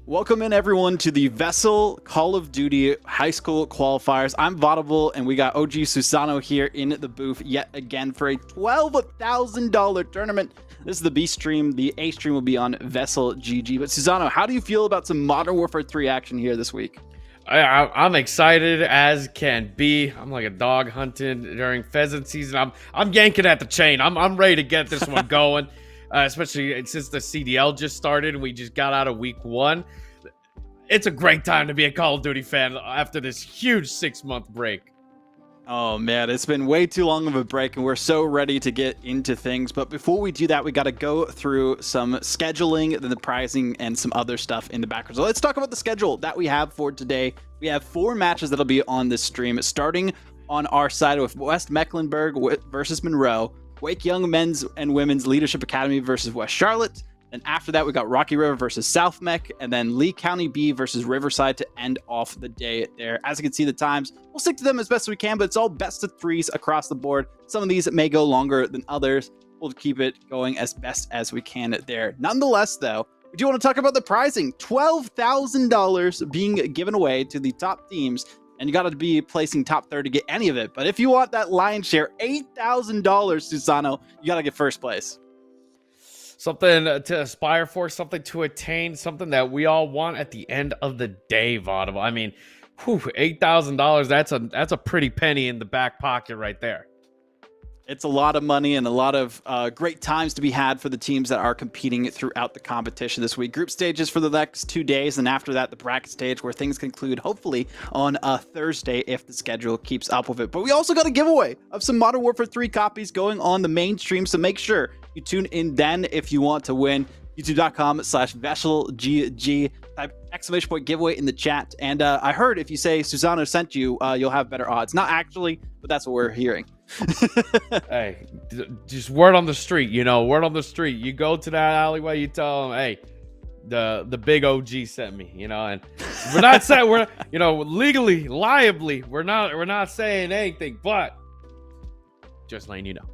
Welcome in everyone to the VESL Call of Duty High School Qualifiers. I'm Vaudeville and we got OG Susano here in the booth yet again for a $12,000 tournament. This is the B stream. The A stream will be on VESL GG. But Susano, how do you feel about some Modern Warfare 3 action here this week? I'm excited as can be. I'm like a dog hunting during pheasant season. I'm yanking at the chain. I'm ready to get this one going. Especially since the CDL just started and we just got out of week 1. It's a great time to be a Call of Duty fan after this huge 6-month break. Oh man, it's been way too long of a break and we're so ready to get into things. But before we do that, we got to go through some scheduling, then the pricing, and some other stuff in the background. So let's talk about the schedule that we have for today. We have 4 matches that'll be on this stream, starting on our side with West Mecklenburg versus Monroe, Wake Young Men's and Women's Leadership Academy versus West Charlotte. And after that, we got Rocky River versus South Mech, and then Lee County B versus Riverside to end off the day there. As you can see, the times, we'll stick to them as best as we can, but it's all best of 3s across the board. Some of these may go longer than others. We'll keep it going as best as we can there. Nonetheless, though, we do want to talk about the prizing. $12,000 being given away to the top teams. And you got to be placing top 30 to get any of it. But if you want that lion's share, $8,000, Susano, you got to get first place. Something to aspire for, something to attain, something that we all want at the end of the day, Vaudeville. I mean, $8,000, that's a pretty penny in the back pocket right there. It's a lot of money and a lot of great times to be had for the teams that are competing throughout the competition this week. Group stages for the next 2 days, and after that, the bracket stage where things conclude hopefully on a Thursday if the schedule keeps up with it. But we also got a giveaway of some Modern Warfare 3 copies going on the main stream, so make sure you tune in then if you want to win. youtube.com/VESLGG. Type ! Giveaway in the chat. And I heard if you say Susano sent you, you'll have better odds. Not actually, but that's what we're hearing. Hey, just word on the street, word on the street. You go to that alleyway, you tell them, hey, the big OG sent me, and we're not saying legally, liably, we're not saying anything, but just letting you know.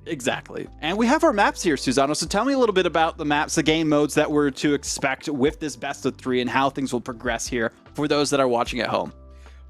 Exactly. And we have our maps here, Susano. So tell me a little bit about the maps, the game modes that we're to expect with this best of 3 and how things will progress here for those that are watching at home.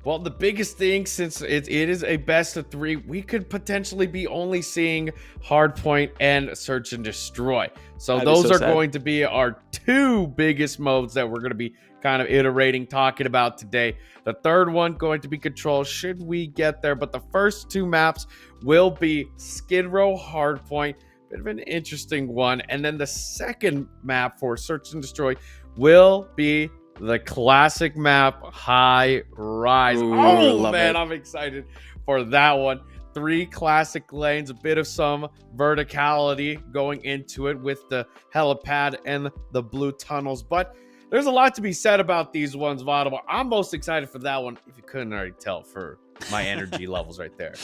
Well, the biggest thing, since it is a best of 3, we could potentially be only seeing Hardpoint and Search and Destroy. So those are going to be our 2 biggest modes that we're going to be kind of iterating, talking about today. The third one going to be Control, should we get there. But the first 2 maps will be Skid Row, Hardpoint. Bit of an interesting one. And then the second map for Search and Destroy will be the classic map, High Rise. Oh, man, I'm excited for that one. 3 classic lanes, a bit of some verticality going into it with the helipad and the blue tunnels. But there's a lot to be said about these ones, Vaudeville. I'm most excited for that one, if you couldn't already tell, for my energy levels right there.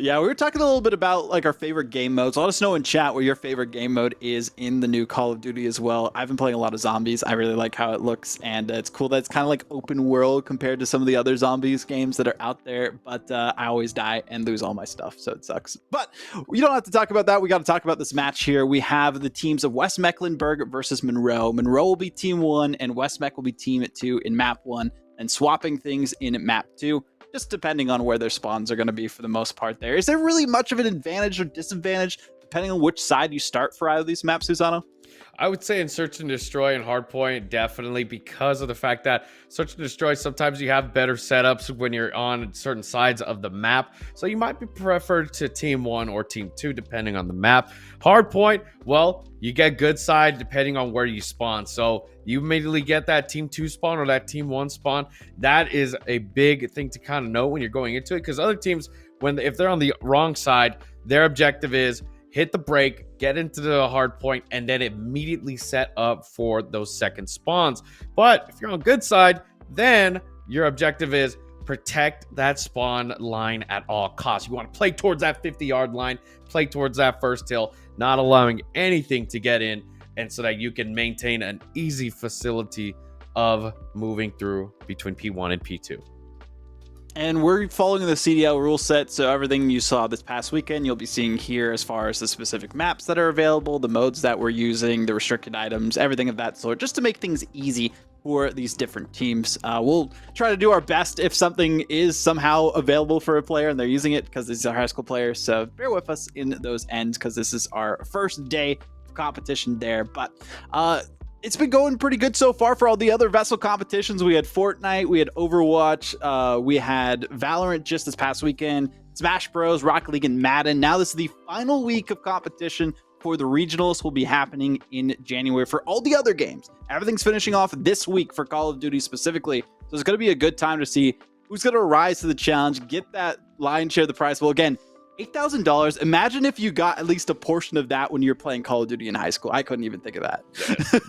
Yeah, we were talking a little bit about like our favorite game modes. Let us know in chat what your favorite game mode is in the new Call of Duty as well. I've been playing a lot of zombies. I really like how it looks, and it's cool that it's kind of like open world compared to some of the other zombies games that are out there. But I always die and lose all my stuff, so it sucks. But we don't have to talk about that. We got to talk about this match here. We have the teams of West Mecklenburg versus Monroe. Monroe will be team 1, and West Mech will be team 2 in map 1, and swapping things in map 2. Just depending on where their spawns are going to be for the most part there. Is there really much of an advantage or disadvantage depending on which side you start for either of these maps, Susano? I would say in Search and Destroy and Hardpoint, definitely, because of the fact that Search and Destroy, sometimes you have better setups when you're on certain sides of the map. So you might be preferred to Team 1 or Team 2, depending on the map. Hardpoint, well, you get good side depending on where you spawn. So you immediately get that Team 2 spawn or that Team 1 spawn. That is a big thing to kind of know when you're going into it, because other teams, if they're on the wrong side, their objective is hit the brake, get into the hard point, and then immediately set up for those second spawns. But if you're on good side, then your objective is protect that spawn line at all costs. You want to play towards that 50-yard line, play towards that first hill, not allowing anything to get in, and so that you can maintain an easy facility of moving through between P1 and P2. And we're following the CDL rule set, so everything you saw this past weekend, you'll be seeing here as far as the specific maps that are available, the modes that we're using, the restricted items, everything of that sort, just to make things easy for these different teams. We'll try to do our best if something is somehow available for a player and they're using it, because these are high school players, so bear with us in those ends, because this is our first day of competition there. But it's been going pretty good so far for all the other VESL competitions. We had Fortnite, we had Overwatch, we had Valorant just this past weekend, Smash Bros, Rocket League, and Madden. Now this is the final week of competition for the regionals. Will be happening in January for all the other games. Everything's finishing off this week for Call of Duty specifically. So it's going to be a good time to see who's going to rise to the challenge, get that lion's share of the prize. Well, again, $8,000. Imagine if you got at least a portion of that when you're playing Call of Duty in high school. I couldn't even think of that.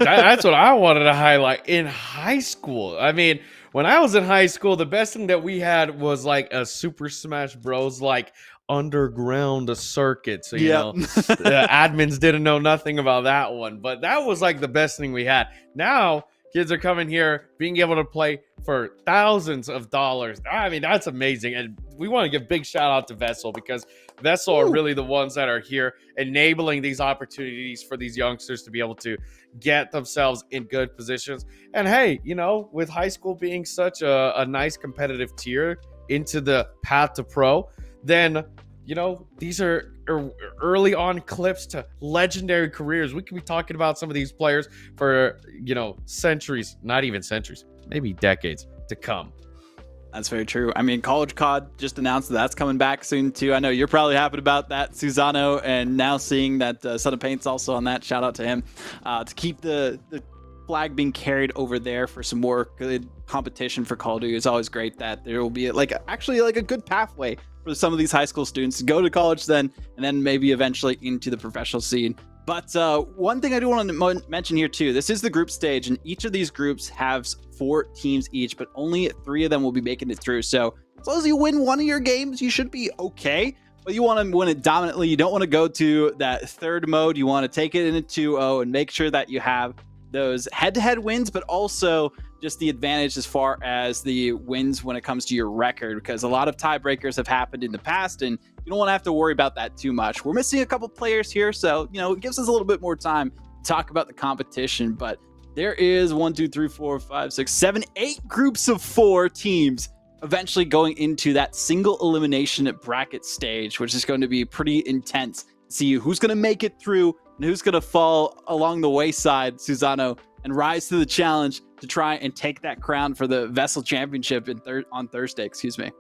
That's what I wanted to highlight. In high school, I mean, when I was in high school, the best thing that we had was like a Super Smash Bros. Like underground circuit. So, you know, the admins didn't know nothing about that one. But that was like the best thing we had. Now, kids are coming here, being able to play for thousands of dollars. I mean, that's amazing. And we want to give big shout out to VESL, because VESL are really the ones that are here enabling these opportunities for these youngsters to be able to get themselves in good positions. And hey, you know, with high school being such a nice competitive tier into the path to pro, then, you know, these are early on clips to legendary careers. We could be talking about some of these players for, you know, centuries, not even centuries, maybe decades to come. That's very true. I mean, College COD just announced that that's coming back soon too. I know you're probably happy about that, Susano, and now seeing that Son of Paint's also on that. Shout out to him to keep the flag being carried over there for some more good competition for Call of Duty. It's always great that there will be actually a good pathway for some of these high school students to go to college then, and then maybe eventually into the professional scene. But one thing I do want to mention here too, this is the group stage, and each of these groups has 4 teams each, but only 3 of them will be making it through. So as long as you win one of your games, you should be okay. But you want to win it dominantly. You don't want to go to that third mode. You want to take it in a 2-0 and make sure that you have those head-to-head wins, but also just the advantage as far as the wins when it comes to your record, because a lot of tiebreakers have happened in the past, and you don't want to have to worry about that too much. We're missing a couple players here, so, you know, it gives us a little bit more time to talk about the competition. But there is 1, 2, 3, 4, 5, 6, 7, 8 groups of 4 teams eventually going into that single elimination bracket stage, which is going to be pretty intense. See who's going to make it through and who's going to fall along the wayside, Susano, and rise to the challenge to try and take that crown for the VESL Championship on Thursday. Excuse me.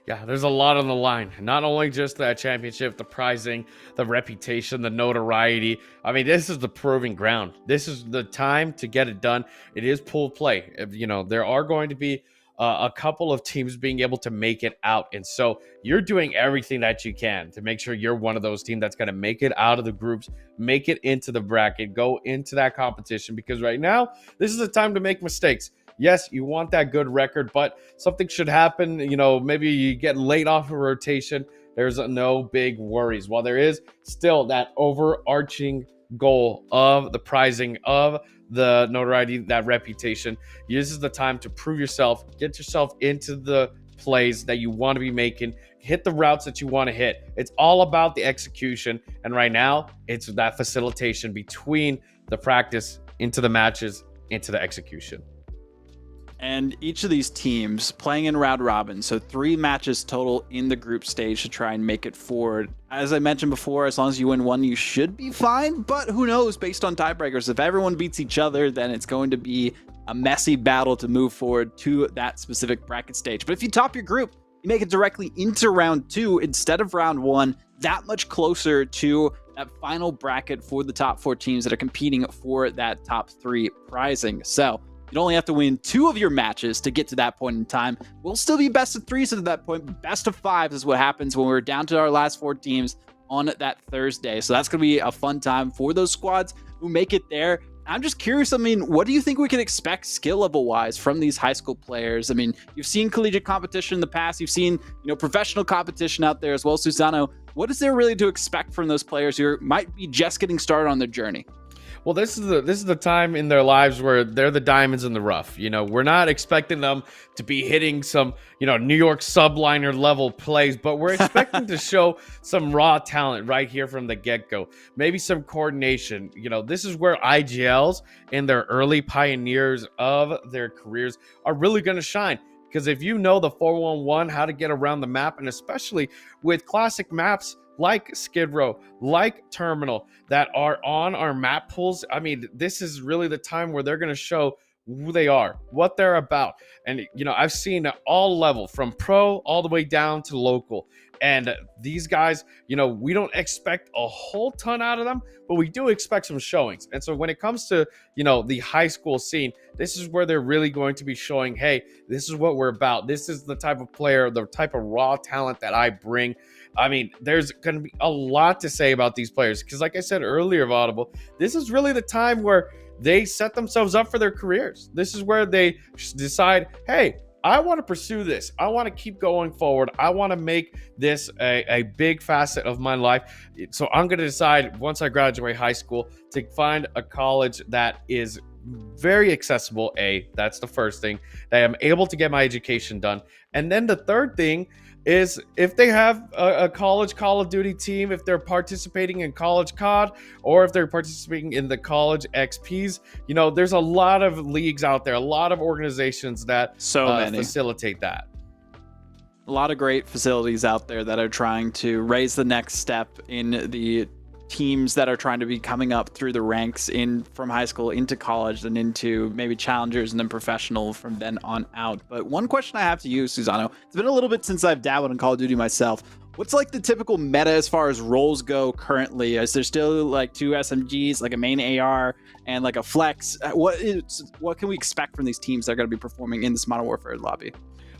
Yeah, there's a lot on the line. Not only just that championship, the prizing, the reputation, the notoriety. I mean, this is the proving ground. This is the time to get it done. It is pooled play. You know, there are going to be a couple of teams being able to make it out. And so you're doing everything that you can to make sure you're one of those teams that's going to make it out of the groups, make it into the bracket, go into that competition, because right now, this is the time to make mistakes. Yes, you want that good record, but something should happen. You know, maybe you get late off a rotation. There's no big worries. While there is still that overarching goal of the prizing, of the notoriety, that reputation, this is the time to prove yourself, get yourself into the plays that you want to be making, hit the routes that you want to hit. It's all about the execution. And right now, it's that facilitation between the practice into the matches, into the execution. And each of these teams playing in round robin, so 3 matches total in the group stage to try and make it forward. As I mentioned before, as long as you win one, you should be fine, but who knows, based on tiebreakers. If everyone beats each other, then it's going to be a messy battle to move forward to that specific bracket stage. But if you top your group, you make it directly into round 2 instead of round 1, that much closer to that final bracket for the top 4 teams that are competing for that top 3 prizing. So you'd only have to win 2 of your matches to get to that point in time. We'll still be best of 3s at that point. Best of 5s is what happens when we're down to our last 4 teams on that Thursday. So that's going to be a fun time for those squads who make it there. I'm just curious, I mean, what do you think we can expect skill level wise from these high school players? I mean, you've seen collegiate competition in the past. You've seen, you know, professional competition out there as well. Susano, what is there really to expect from those players who might be just getting started on their journey? Well, this is the time in their lives where they're the diamonds in the rough. We're not expecting them to be hitting some, New York subliner level plays, but we're expecting to show some raw talent right here from the get-go. Maybe some coordination. This is where IGLs and their early pioneers of their careers are really going to shine. Because if you know the 411, how to get around the map, and especially with classic maps like Skid Row, like Terminal, that are on our map pools, I mean, this is really the time where they're going to show who they are, what they're about. And, I've seen all level from pro all the way down to local. And these guys, we don't expect a whole ton out of them, but we do expect some showings. And so when it comes to, the high school scene, this is where they're really going to be showing, hey, this is what we're about. This is the type of player, the type of raw talent that I bring. I mean, there's going to be a lot to say about these players because, like I said earlier, Audible, this is really the time where they set themselves up for their careers. This is where they decide, hey, I want to pursue this. I want to keep going forward. I want to make this a big facet of my life. So I'm going to decide once I graduate high school to find a college that is very accessible. That's the first thing, that I'm able to get my education done. And then the third thing is if they have a college Call of Duty team, if they're participating in college COD, or if they're participating in the college XPs, there's a lot of leagues out there, a lot of organizations that facilitate that. A lot of great facilities out there that are trying to raise the next step in the teams that are trying to be coming up through the ranks from high school into college and into maybe challengers and then professional from then on out. But one question I have to you, Susano, it's been a little bit since I've dabbled in Call of Duty myself. What's like the typical meta as far as roles go currently? Is there still like 2 SMGs, like a main AR and like a flex? What can we expect from these teams that are going to be performing in this Modern Warfare lobby?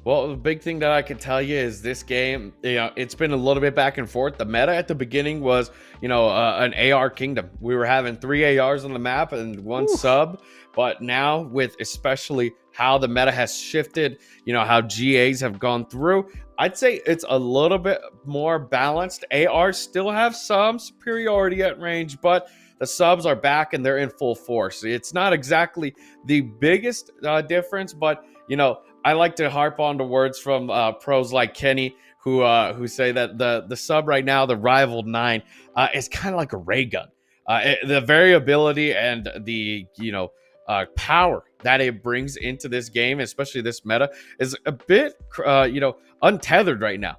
Well, the big thing that I can tell you is this game, it's been a little bit back and forth. The meta at the beginning was, an AR kingdom. We were having 3 ARs on the map and 1 sub. But now with especially how the meta has shifted, how GAs have gone through, I'd say it's a little bit more balanced. ARs still have some superiority at range, but the subs are back and they're in full force. It's not exactly the biggest difference, but, I like to harp on the words from pros like Kenny, who say that the sub right now, the Rival 9, is kind of like a ray gun. The variability and the power that it brings into this game, especially this meta, is a bit untethered right now.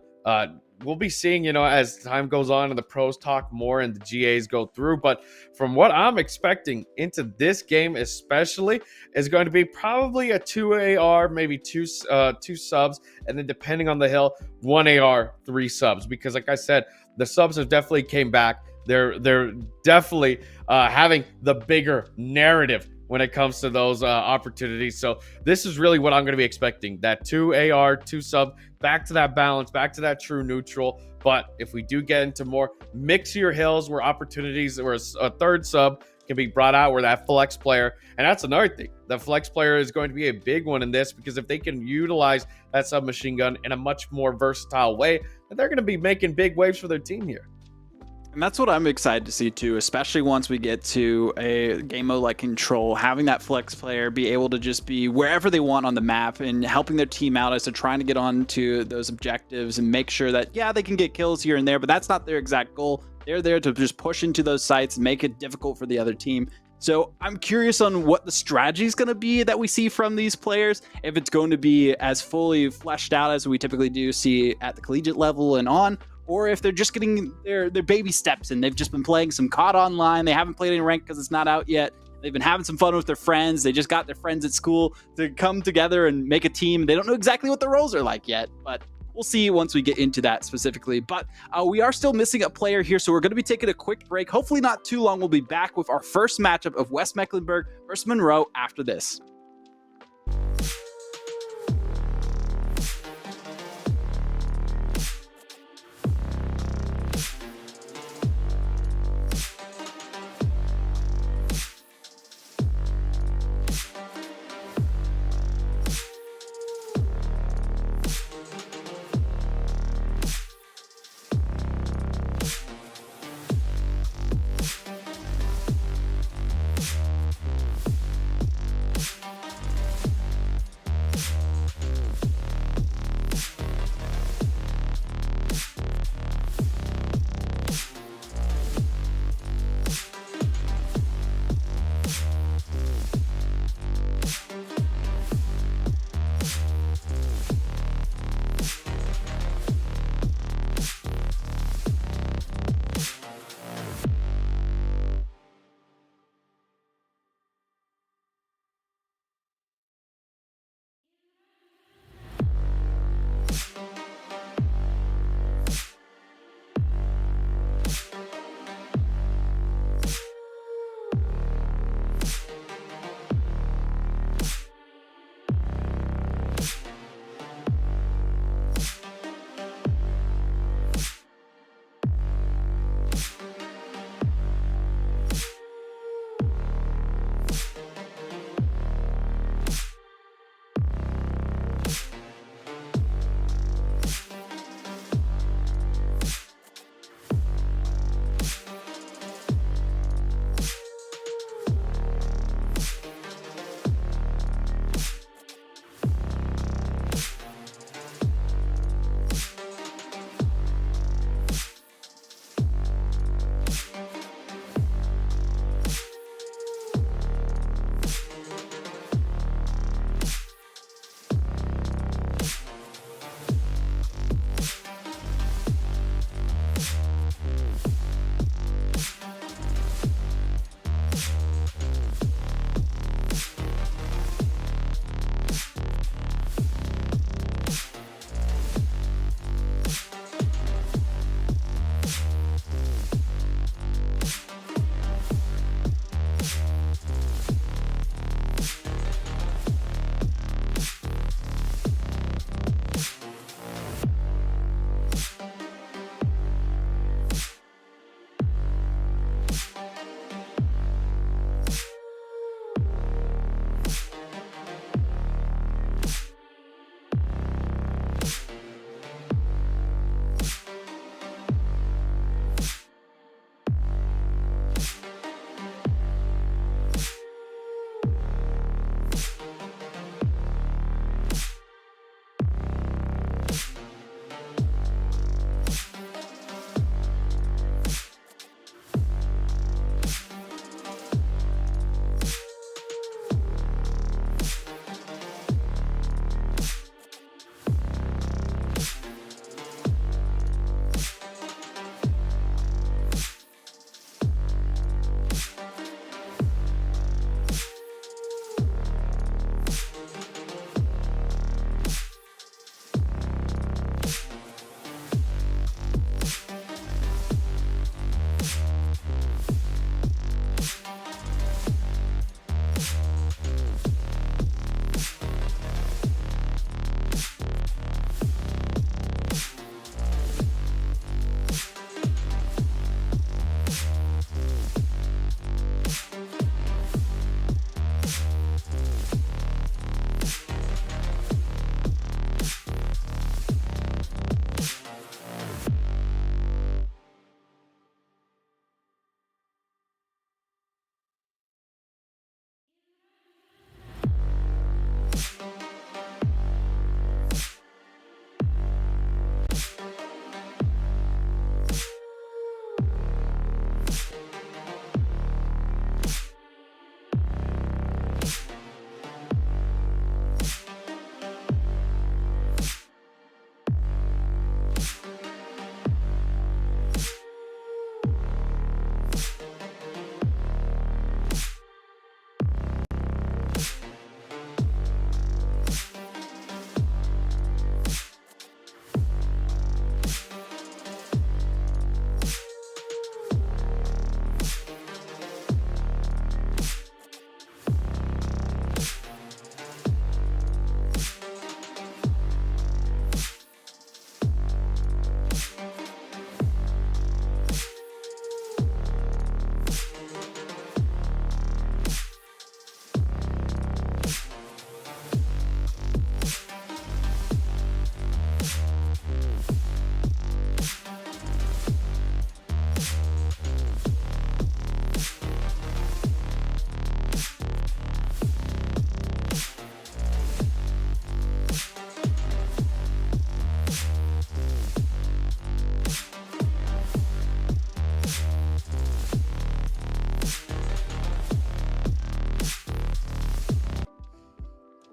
We'll be seeing, as time goes on and the pros talk more and the GAs go through. But from what I'm expecting into this game especially is going to be probably a 2 AR, maybe two subs, and then depending on the hill, 1 AR, 3 subs. Because like I said, the subs have definitely came back. They're definitely having the bigger narrative when it comes to those opportunities. So this is really what I'm going to be expecting. That 2 AR, 2 sub, back to that balance, back to that true neutral. But if we do get into more mixier hills where opportunities, where a 3rd sub can be brought out, where that flex player, and that's another thing. The flex player is going to be a big one in this, because if they can utilize that submachine gun in a much more versatile way, then they're going to be making big waves for their team here. And that's what I'm excited to see too, especially once we get to a game mode like Control, having that flex player be able to just be wherever they want on the map and helping their team out as they're trying to get on to those objectives and make sure that, yeah, they can get kills here and there, but that's not their exact goal. They're there to just push into those sites and make it difficult for the other team. So I'm curious on what the strategy is going to be that we see from these players, if it's going to be as fully fleshed out as we typically do see at the collegiate level and on, or if they're just getting their baby steps and they've just been playing some COD online. They haven't played any rank because it's not out yet. They've been having some fun with their friends. They just got their friends at school to come together and make a team. They don't know exactly what the roles are like yet, but we'll see once we get into that specifically. But we are still missing a player here, so we're going to be taking a quick break. Hopefully not too long. We'll be back with our first matchup of West Mecklenburg versus Monroe after this.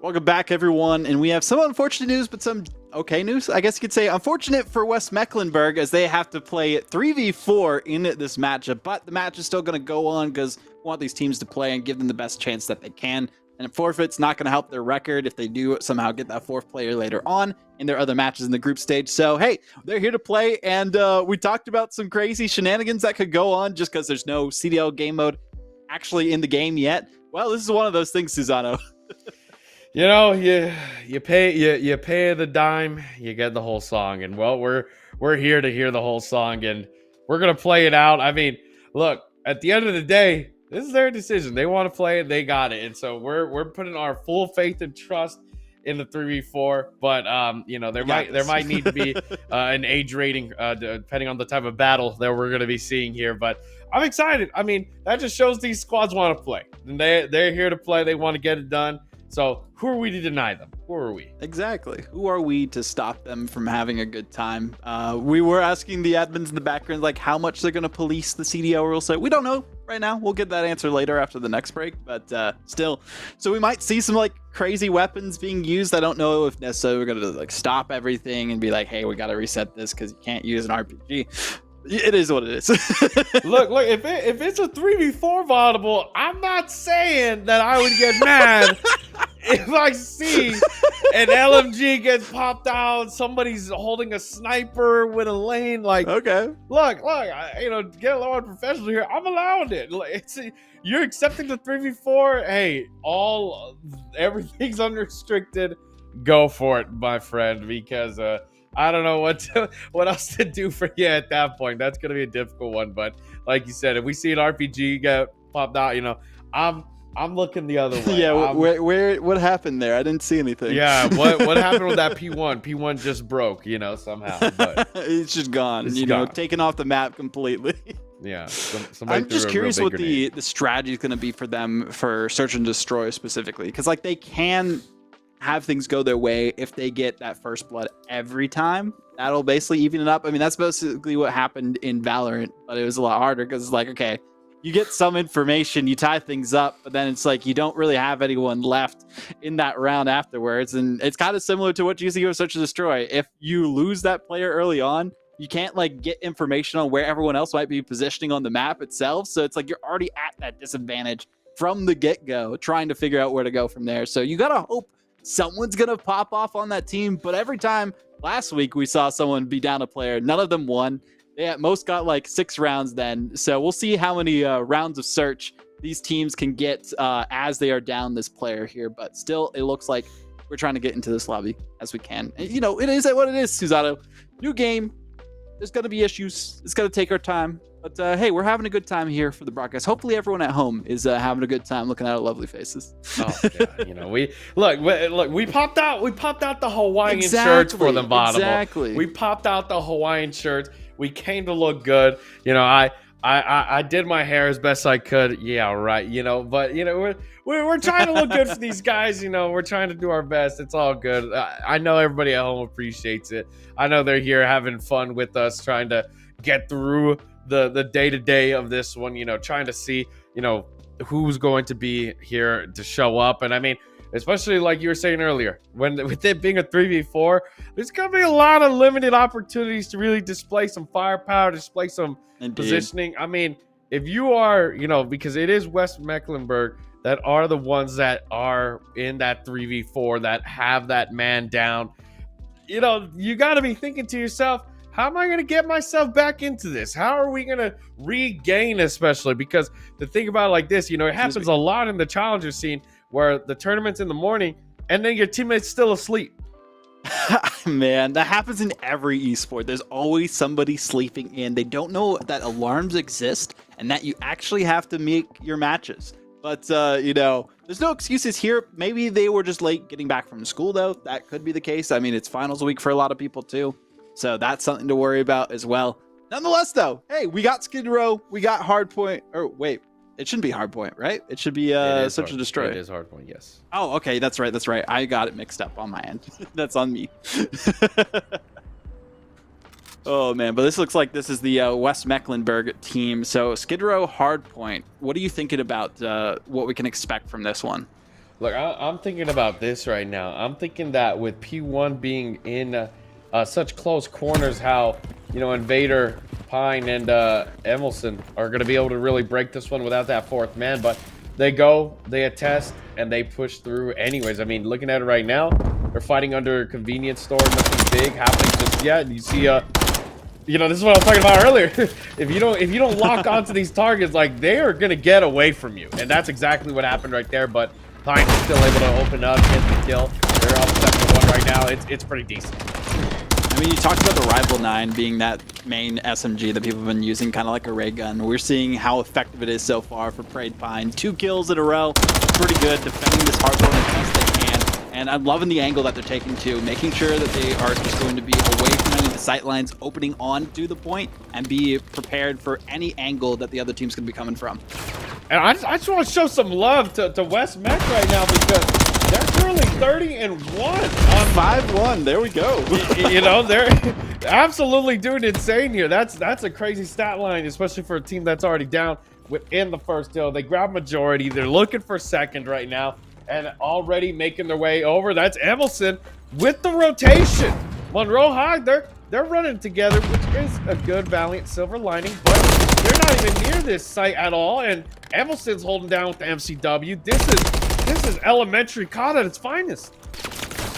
Welcome back, everyone, and we have some unfortunate news, but some okay news. I guess you could say unfortunate for West Mecklenburg as they have to play 3v4 in this matchup, but the match is still going to go on because we want these teams to play and give them the best chance that they can. And a forfeit's not going to help their record if they do somehow get that fourth player later on in their other matches in the group stage. So, hey, they're here to play, and we talked about some crazy shenanigans that could go on just because there's no CDL game mode actually in the game yet. Well, this is one of those things, Susano. You know, you pay the dime, you get the whole song, and well, we're here to hear the whole song, and we're gonna play it out. I mean, look, at the end of the day, this is their decision. They want to play it, they got it, and so we're putting our full faith and trust in the 3v4. But you know, there might need to be an age rating depending on the type of battle that we're gonna be seeing here. But I'm excited. I mean, that just shows these squads want to play, and they're here to play. They want to get it done. So who are we to deny them? Who are we? Exactly. Who are we to stop them from having a good time? We were asking the admins in the background, like, how much they're going to police the CDL rule set. We don't know right now. We'll get that answer later after the next break, but still. So we might see some, like, crazy weapons being used. I don't know if necessarily we're going to, like, stop everything and be like, hey, we got to reset this because you can't use an RPG. It is what it is. look, if it's a 3v4 vaultable, I'm not saying that I would get mad if I see an LMG gets popped out, somebody's holding a sniper with a lane. Like, okay, look, you know, get a little unprofessional here. I'm allowing it. You're accepting the 3v4. Hey, everything's unrestricted. Go for it, my friend, because I don't know what else to do for you at that point. That's gonna be a difficult one. But like you said, if we see an RPG get popped out, you know, I'm looking the other way. Yeah, what happened there? I didn't see anything. Yeah, what happened with that P1? P1 just broke, you know, somehow. But it's just gone. It's gone. Taken off the map completely. Yeah. I'm just curious what the strategy is going to be for them for search and destroy specifically, because like they can have things go their way if they get that first blood every time. That'll basically even it up. I mean, that's basically what happened in Valorant, but it was a lot harder because it's like, okay, you get some information, you tie things up, but then it's like you don't really have anyone left in that round afterwards. And it's kind of similar to what you see with Search and Destroy. If you lose that player early on, you can't like get information on where everyone else might be positioning on the map itself. So it's like you're already at that disadvantage from the get-go, trying to figure out where to go from there. So you gotta hope someone's gonna pop off on that team. But every time last week we saw someone be down a player, none of them won. They at most got like 6 rounds then. So we'll see how many rounds of search these teams can get as they are down this player here. But still, it looks like we're trying to get into this lobby as we can. And, you know, it is what it is, Susano. New game. There's going to be issues. It's going to take our time. But hey, we're having a good time here for the broadcast. Hopefully everyone at home is having a good time looking at our lovely faces. Oh, yeah. You know, we popped out the Hawaiian shirts for them, Bottom. Exactly. We popped out the Hawaiian shirts. We came to look good. You know, I did my hair as best I could. Yeah, right. You know, but you know, we're trying to look good for these guys. You know, we're trying to do our best. It's all good. I know everybody at home appreciates it. I know they're here having fun with us, trying to get through the day-to-day of this one, you know, trying to see, you know, who's going to be here to show up. And I mean, especially like you were saying earlier, with it being a 3v4, there's going to be a lot of limited opportunities to really display some firepower, display some positioning. I mean, if you are, you know, because it is West Mecklenburg that are the ones that are in that 3v4 that have that man down, you know, you got to be thinking to yourself, how am I going to get myself back into this? How are we going to regain, especially? Because the thing about it like this, you know, it happens a lot in the challenger scene where the tournament's in the morning and then your teammate's still asleep. Man, that happens in every esport. There's always somebody sleeping in. They don't know that alarms exist and that you actually have to make your matches. But, you know, there's no excuses here. Maybe they were just late getting back from school, though. That could be the case. I mean, it's finals week for a lot of people, too. So that's something to worry about as well. Nonetheless, though, hey, we got Skid Row, we got Hardpoint. Or wait, it shouldn't be Hardpoint, right? It should be Search and Destroy. It is Hardpoint, yes. Oh, okay, that's right, that's right. I got it mixed up on my end. That's on me. Oh man, but this looks like this is the West Mecklenburg team. So Skid Row, Hardpoint. What are you thinking about what we can expect from this one? Look, I'm thinking about this right now. I'm thinking that with P1 being in such close corners, how, you know, Invader, Pine, and Emerson are going to be able to really break this one without that fourth man. But they go, they attest, and they push through anyways. I mean, looking at it right now, they're fighting under a convenience store. Nothing big happening just yet. And you see, you know, this is what I was talking about earlier. if you don't lock onto these targets, like, they are going to get away from you. And that's exactly what happened right there. But Pine is still able to open up, get the kill. They're up 7-1 right now. It's pretty decent. I mean, you talked about the Rival 9 being that main SMG that people have been using, kind of like a ray gun. We're seeing how effective it is so far for Prayed Pine. 2 kills in a row. Pretty good, defending this hardpoint as best they can. And I'm loving the angle that they're taking too, making sure that they are just going to be away from any of the sight lines, opening on to the point, and be prepared for any angle that the other team's going to be coming from. And I just want to show some love to West Mech right now, because they're currently 30-1 on 5-1. There we go. You know, they're absolutely doing insane here. That's a crazy stat line, especially for a team that's already down within the first hill. They grab majority. They're looking for second right now, and already making their way over. That's Emerson with the rotation. Monroe High, they're running together, which is a good valiant silver lining, but they're not even near this site at all. And Emerson's holding down with the MCW. This is elementary COD at its finest.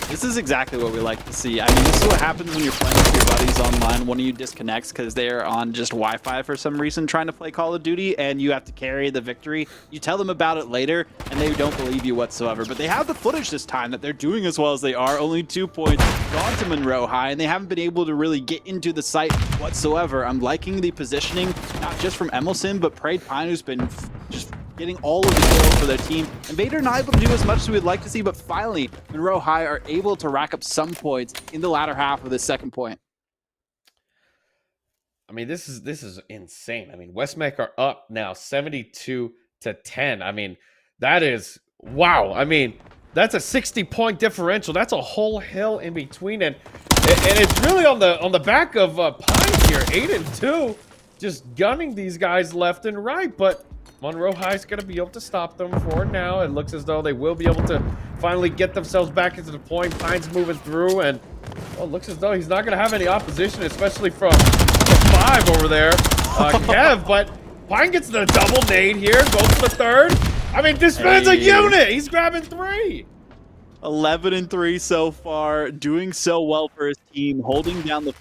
This is exactly what we like to see. I mean, this is what happens when you're playing with your buddies online. One of you disconnects because they're on just Wi-Fi for some reason trying to play Call of Duty, and you have to carry the victory. You tell them about it later, and they don't believe you whatsoever. But they have the footage this time that they're doing as well as they are. Only 2 points gone to Monroe High, and they haven't been able to really get into the site whatsoever. I'm liking the positioning, not just from Emerson, but Prayed Pine, who's been just getting all of the kills for their team. Invader not able to do as much as we'd like to see, but finally, Monroe High are able to rack up some points in the latter half of this second point. I mean, this is insane. I mean, West Mech are up now 72-10. I mean, that is, wow. I mean, that's a 60-point differential. That's a whole hill in between, and it's really on the back of Pine here, 8-2, just gunning these guys left and right. But Monroe High's going to be able to stop them for now. It looks as though they will be able to finally get themselves back into the point. Pine's moving through, and well, it looks as though he's not going to have any opposition, especially from 5 over there, Kev. But Pine gets the double nade here, goes to the third. I mean, this man's a unit. He's grabbing 3. 11-3 so far, doing so well for his team, holding down the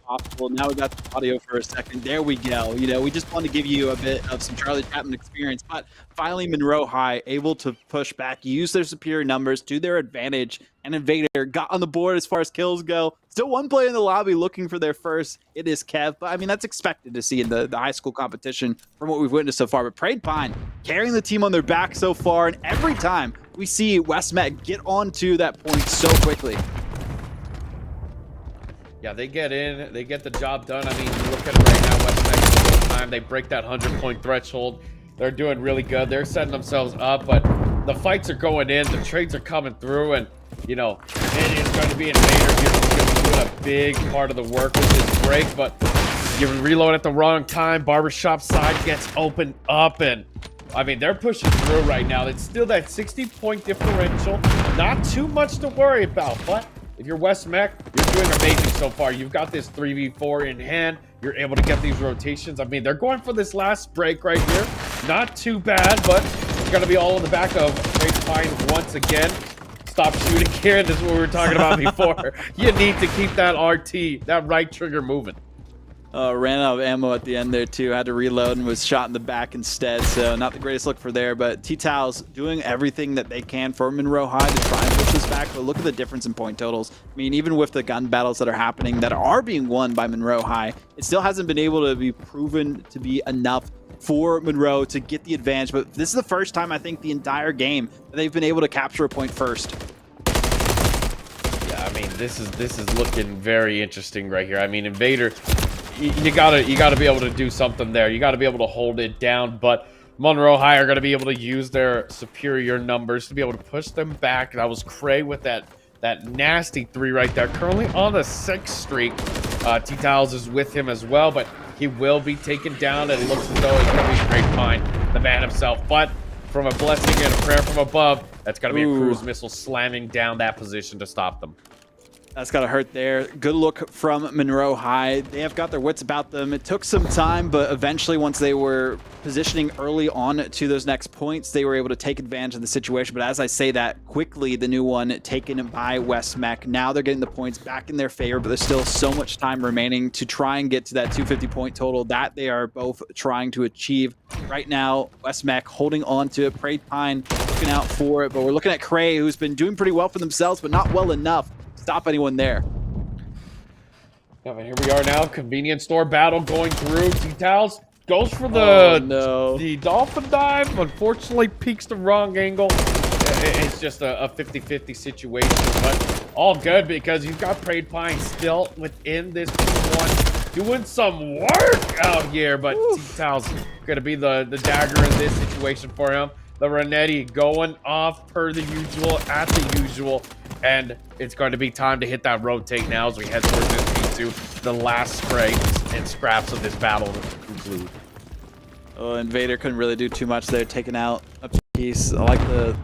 possible. Now we got the audio for a second. There we go. You know, we just want to give you a bit of some Charlie Chapman experience, but finally Monroe High able to push back, use their superior numbers to their advantage, and Invader got on the board as far as kills go. Still one player in the lobby looking for their first. It is Kev, but I mean, that's expected to see in the high school competition from what we've witnessed so far. But Prayed Pine carrying the team on their back so far, and every time we see West Met get onto that point so quickly. Yeah, they get in, they get the job done. I mean, you look at it right now, West Mech, time they break that 100-point threshold. They're doing really good. They're setting themselves up, but the fights are going in, the trades are coming through, and, you know, it is going to be Invader here doing a big part of the work with this break, but you reload at the wrong time. Barbershop side gets opened up, and I mean, they're pushing through right now. It's still that 60-point differential. Not too much to worry about, but if you're West Mech, you're doing amazing so far. You've got this 3v4 in hand. You're able to get these rotations. I mean, they're going for this last break right here. Not too bad, but it's going to be all in the back of Prayed Pine once again. Stop shooting here. This is what we were talking about before. You need to keep that RT, that right trigger moving. Ran out of ammo at the end there too. Had to reload and was shot in the back instead. So not the greatest look for there. But T-Towels doing everything that they can for Monroe High to try and push this back. But look at the difference in point totals. I mean, even with the gun battles that are happening, that are being won by Monroe High, it still hasn't been able to be proven to be enough for Monroe to get the advantage. But this is the first time, I think, the entire game that they've been able to capture a point first. Yeah, I mean, this is looking very interesting right here. I mean, Invader, you gotta be able to do something there. You gotta be able to hold it down, but Monroe High are gonna be able to use their superior numbers to be able to push them back. That was Cray with that nasty 3 right there. Currently on the 6th streak. T-Towels is with him as well, but he will be taken down, and it looks as though it's gonna be Prayed Pine, the man himself. But from a blessing and a prayer from above. That's got to be a cruise missile slamming down that position to stop them. That's got to hurt there. Good look from Monroe High. They have got their wits about them. It took some time, but eventually once they were positioning early on to those next points, they were able to take advantage of the situation. But as I say that, quickly the new one taken by West Mech. Now they're getting the points back in their favor, but there's still so much time remaining to try and get to that 250 point total that they are both trying to achieve. Right now, West Mech holding on to it. Prayed Pine looking out for it, but we're looking at Cray, who's been doing pretty well for themselves, but not well enough stop anyone there. Yeah, but here we are now. Convenience store battle going through. T-Towels goes for the the dolphin dive. Unfortunately, peaks the wrong angle. It's just a 50-50 situation, but all good because you've got Prayed Pine still within this P1 doing some work out here. But T-Towels going to be the dagger in this situation for him. The Renetti going off per the usual, at the usual. And it's going to be time to hit that rotate now as we head towards this P2. The last spray and scraps of this battle to conclude. Oh, and Vader couldn't really do too much there, taking out a piece. I like the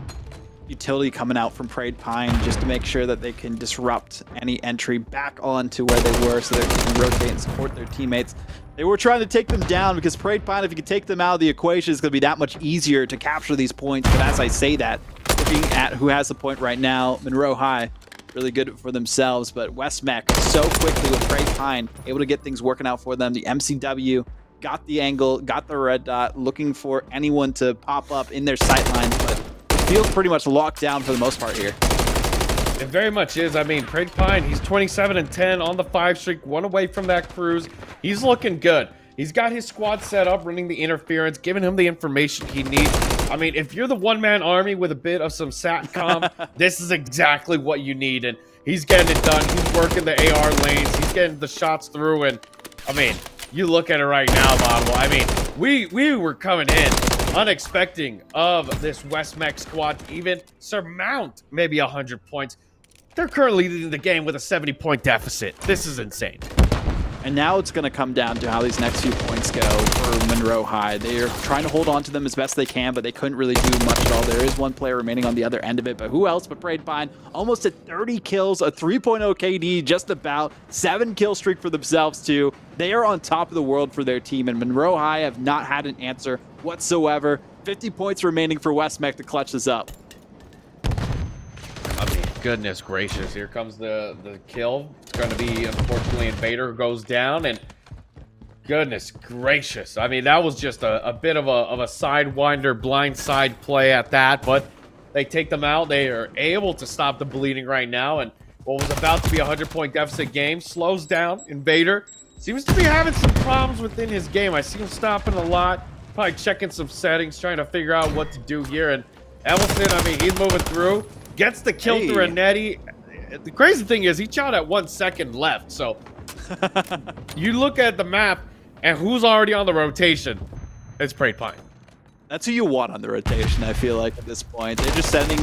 utility coming out from Prayed Pine just to make sure that they can disrupt any entry back onto where they were so they can rotate and support their teammates. They were trying to take them down because Prayed Pine, if you can take them out of the equation, it's going to be that much easier to capture these points. But as I say that, looking at who has the point right now, Monroe High, really good for themselves. But West Mech, so quickly with Prayed Pine, able to get things working out for them. The MCW got the angle, got the red dot, looking for anyone to pop up in their sight lines. But the field's pretty much locked down for the most part here. It very much is. I mean, Prayed Pine, he's 27-10 on the 5 streak, one away from that cruise. He's looking good. He's got his squad set up, running the interference, giving him the information he needs. I mean, if you're the one-man army with a bit of some SATCOM, this is exactly what you need. And he's getting it done. He's working the AR lanes. He's getting the shots through. And, I mean, you look at it right now, Bobble. I mean, we were coming in unexpecting of this West Mech squad to even surmount maybe 100 points. They're currently leading the game with a 70-point deficit. This is insane. And now it's going to come down to how these next few points go for Monroe High. They are trying to hold on to them as best they can, but they couldn't really do much at all. There is one player remaining on the other end of it, but who else but Prayed Pine? Almost at 30 kills, a 3.0 KD, just about 7 kill streak for themselves too. They are on top of the world for their team, and Monroe High have not had an answer whatsoever. 50 points remaining for West Mech to clutch this up. I mean, goodness gracious. Here comes the kill. It's going to be, unfortunately, Invader goes down. And goodness gracious. I mean, that was just a bit of a sidewinder, blindside play at that. But they take them out. They are able to stop the bleeding right now. And what was about to be a 100-point deficit game slows down. Invader seems to be having some problems within his game. I see him stopping a lot. Probably checking some settings, trying to figure out what to do here. And Emerson, I mean, he's moving through. Gets the kill through Renetti. The crazy thing is he shot at 1 second left. So you look at the map and who's already on the rotation. It's Prayed Pine. That's who you want on the rotation, I feel like, at this point. They're just sending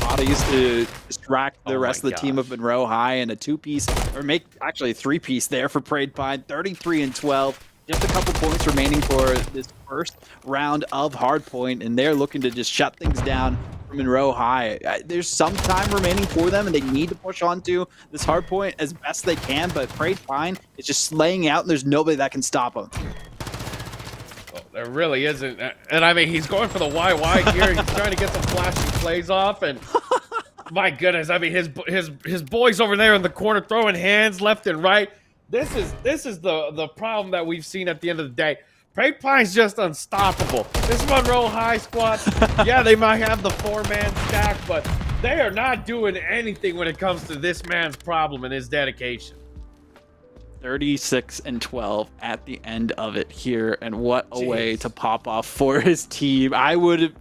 bodies to distract the rest of the team of Monroe High in a 2-piece, or make actually a 3-piece there for Prayed Pine. 33-12. Just a couple points remaining for this first round of Hardpoint, and they're looking to just shut things down for Monroe High. There's some time remaining for them, and they need to push onto this Hardpoint as best they can, but Prayed Pine is just slaying out, and there's nobody that can stop them. Well, there really isn't. And I mean, he's going for the YY here. He's trying to get some flashy plays off, and my goodness, I mean, his boys over there in the corner throwing hands left and right. This is the problem that we've seen at the end of the day. Prayed Pine's just unstoppable. This Monroe High squad, yeah, they might have the 4-man stack, but they are not doing anything when it comes to this man's problem and his dedication. 36-12 at the end of it here, and what a way to pop off for his team.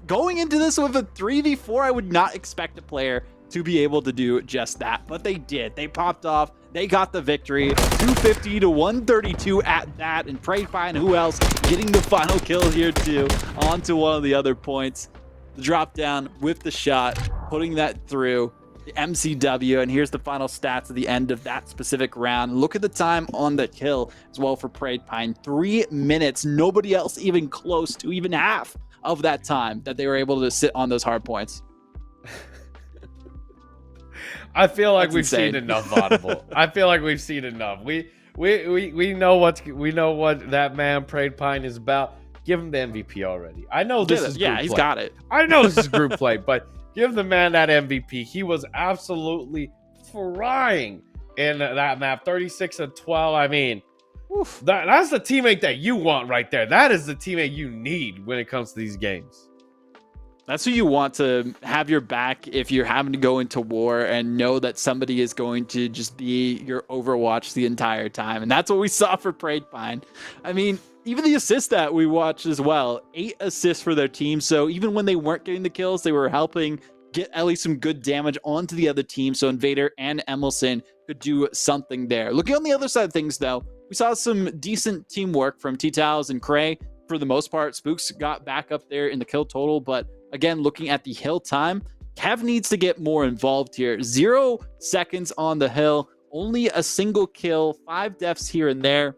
Going into this with a 3v4, I would not expect a player to be able to do just that, but they did. They popped off. They got the victory, 250-132 at that, and Prayed Pine, who else, getting the final kill here too, onto one of the other points. The drop down with the shot, putting that through the MCW, and here's the final stats at the end of that specific round. Look at the time on the kill as well for Prayed Pine, 3 minutes. Nobody else even close to even half of that time that they were able to sit on those hard points. I feel like That's we've insane. seen enough audible. I feel like we've seen enough. We know what that man Prayed Pine is about. Give him the MVP already. I know this is group he's play. got it. I know this is group play, but give the man that MVP. He was absolutely frying in that map. 36-12. I mean, that's the teammate that you want right there. That is the teammate you need when it comes to these games. That's who you want to have your back if you're having to go into war and know that somebody is going to just be your Overwatch the entire time. And that's what we saw for Prayed Pine. I mean, even the assists that we watched as well, 8 assists for their team. So even when they weren't getting the kills, they were helping get at least some good damage onto the other team. So Invader and Emerson could do something there. Looking on the other side of things, though, we saw some decent teamwork from T-Towels and Cray. For the most part, Spooks got back up there in the kill total, but again, looking at the hill time, Kev needs to get more involved here. 0 seconds on the hill, only a single kill, 5 deaths here and there.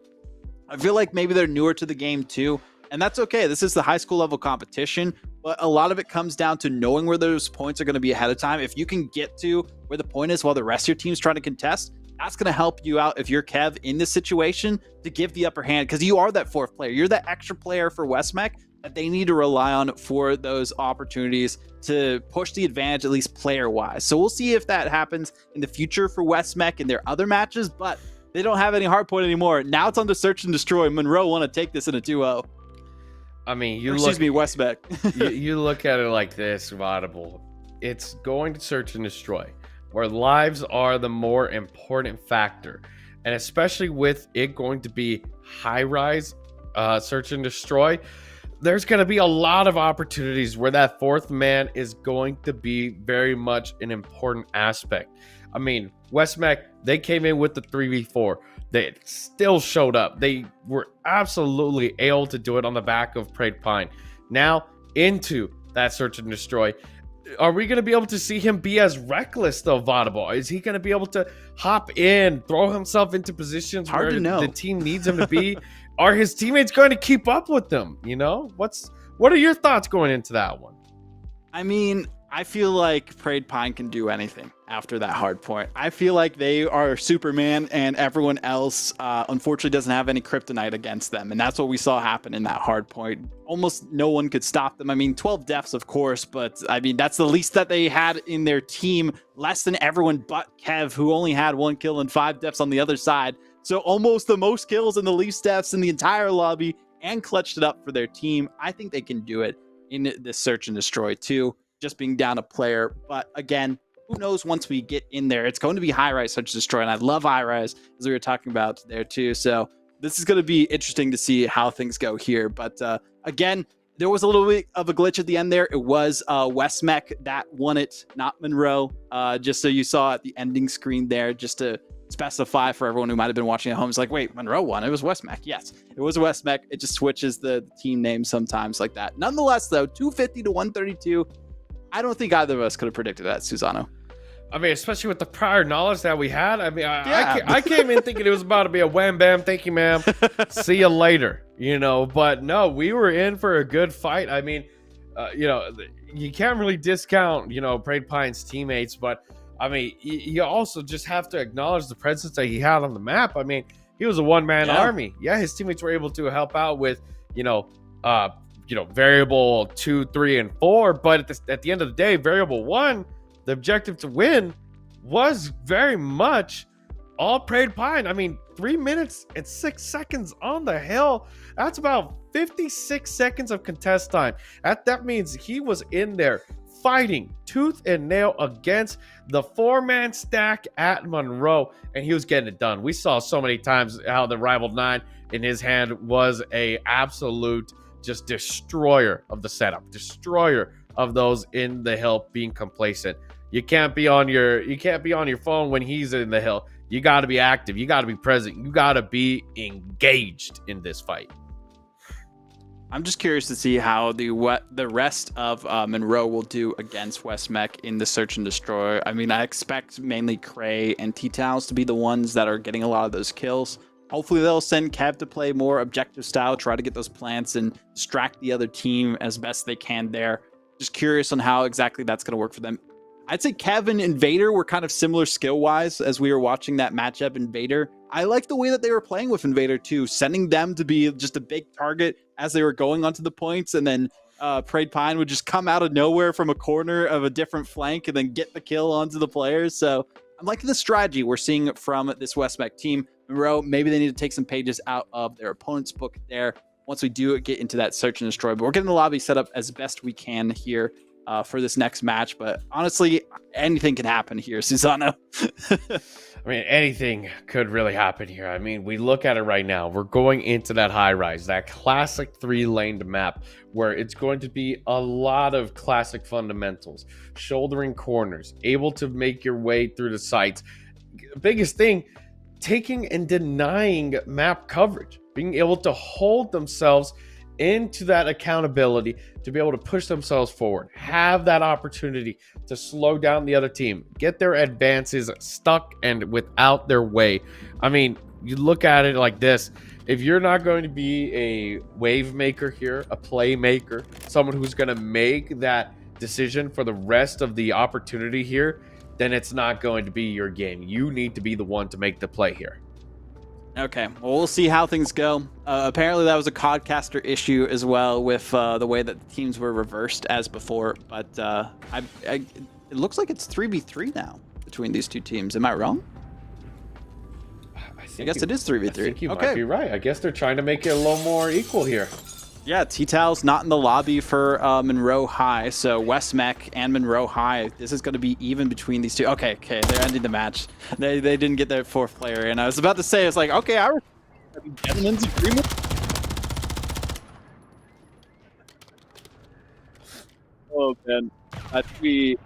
I feel like maybe they're newer to the game too, and that's okay. This is the high school level competition, but a lot of it comes down to knowing where those points are going to be ahead of time. If you can get to where the point is while the rest of your team's trying to contest, that's going to help you out if you're Kev in this situation to give the upper hand, because you are that 4th player. You're that extra player for Westmech that they need to rely on for those opportunities to push the advantage, at least player-wise. So we'll see if that happens in the future for Westmech in their other matches, but they don't have any hardpoint anymore. Now it's on to search and destroy. Monroe want to take this in a 2-0. I mean, Westmech. you look at it like this, Audible. It's going to search and destroy, where lives are the more important factor. And especially with it going to be high-rise search and destroy, there's going to be a lot of opportunities where that 4th man is going to be very much an important aspect. I mean, Westmech, they came in with the 3v4. They still showed up. They were absolutely able to do it on the back of Prayed Pine. Now, into that search and destroy. Are we going to be able to see him be as reckless, though, Vaudible? Is he going to be able to hop in, throw himself into positions where the team needs him to be? Are his teammates going to keep up with them? You know, what are your thoughts going into that one? I mean, I feel like Prayed Pine can do anything after that hard point. I feel like they are Superman and everyone else, unfortunately, doesn't have any kryptonite against them. And that's what we saw happen in that hard point. Almost no one could stop them. I mean, 12 deaths, of course, but I mean, that's the least that they had in their team. Less than everyone but Kev, who only had 1 kill and 5 deaths on the other side. So almost the most kills and the least deaths in the entire lobby, and clutched it up for their team. I think they can do it in this search and destroy too, just being down a player. But again, who knows once we get in there. It's going to be high-rise search and destroy, and I love high-rise, as we were talking about there too. So this is going to be interesting to see how things go here. But again, there was a little bit of a glitch at the end there. It was Westmech that won it, not Monroe. Just so you saw at the ending screen there, just to specify for everyone who might have been watching at home. It's like, wait, Monroe won. It was Westmech. Yes, it was Westmech. It just switches the team name sometimes like that. Nonetheless, though, 250 to 132. I don't think either of us could have predicted that, Susano. I mean, especially with the prior knowledge that we had. I mean, I came in thinking it was about to be a wham bam, thank you, ma'am, see you later, you know. But no, we were in for a good fight. I mean, you know, you can't really discount, you know, Prayed Pine's teammates, but I mean, you also just have to acknowledge the presence that he had on the map. I mean, he was a one-man army. Yeah, his teammates were able to help out with, variable 2, 3, and 4. But at the end of the day, variable 1, the objective to win was very much all Prayed Pine. I mean, 3 minutes and 6 seconds on the hill. That's about 56 seconds of contest time. That means he was in there fighting tooth and nail against the 4-man stack at Monroe, and he was getting it done. We saw so many times how the rival 9 in his hand was a absolute just destroyer of the setup, destroyer of those in the hill being complacent. You can't be on your phone when he's in the hill. You got to be active. You got to be present. You got to be engaged in this fight. I'm just curious to see how the rest of Monroe will do against Westmech in the search and destroy. I mean, I expect mainly Cray and T-Towels to be the ones that are getting a lot of those kills. Hopefully they'll send Kev to play more objective style, try to get those plants and distract the other team as best they can there. Just curious on how exactly that's going to work for them. I'd say Kevin and Vader were kind of similar skill-wise as we were watching that matchup. Invader, I like the way that they were playing with Invader too, sending them to be just a big target as they were going onto the points, and then Prayed Pine would just come out of nowhere from a corner of a different flank and then get the kill onto the players. So I'm liking the strategy we're seeing from this West Mech team. Monroe, maybe they need to take some pages out of their opponent's book there once we do get into that search and destroy. But we're getting the lobby set up as best we can here for this next match. But honestly, anything can happen here, Susano. I mean, anything could really happen here. I mean, we look at it right now. We're going into that high rise, that classic 3-laned map where it's going to be a lot of classic fundamentals, shouldering corners, able to make your way through the sites. Biggest thing, taking and denying map coverage, being able to hold themselves into that accountability to be able to push themselves forward, have that opportunity to slow down the other team, get their advances stuck and without their way. I mean, you look at it like this. If you're not going to be a wave maker here, a playmaker, someone who's going to make that decision for the rest of the opportunity here, then it's not going to be your game. You need to be the one to make the play here. Okay, well, we'll see how things go. Apparently, that was a Codcaster issue as well with the way that the teams were reversed as before. But it looks like it's 3v3 now between these two teams. Am I wrong? I guess it is 3v3. I think you might be right. I guess they're trying to make it a little more equal here. Yeah, T-Tal's not in the lobby for Monroe High, so West Mech and Monroe High, this is going to be even between these two. Okay, they're ending the match. They didn't get their fourth player, and I was about to say, it's like, okay, I gentlemen's agreement. Oh, man. I think we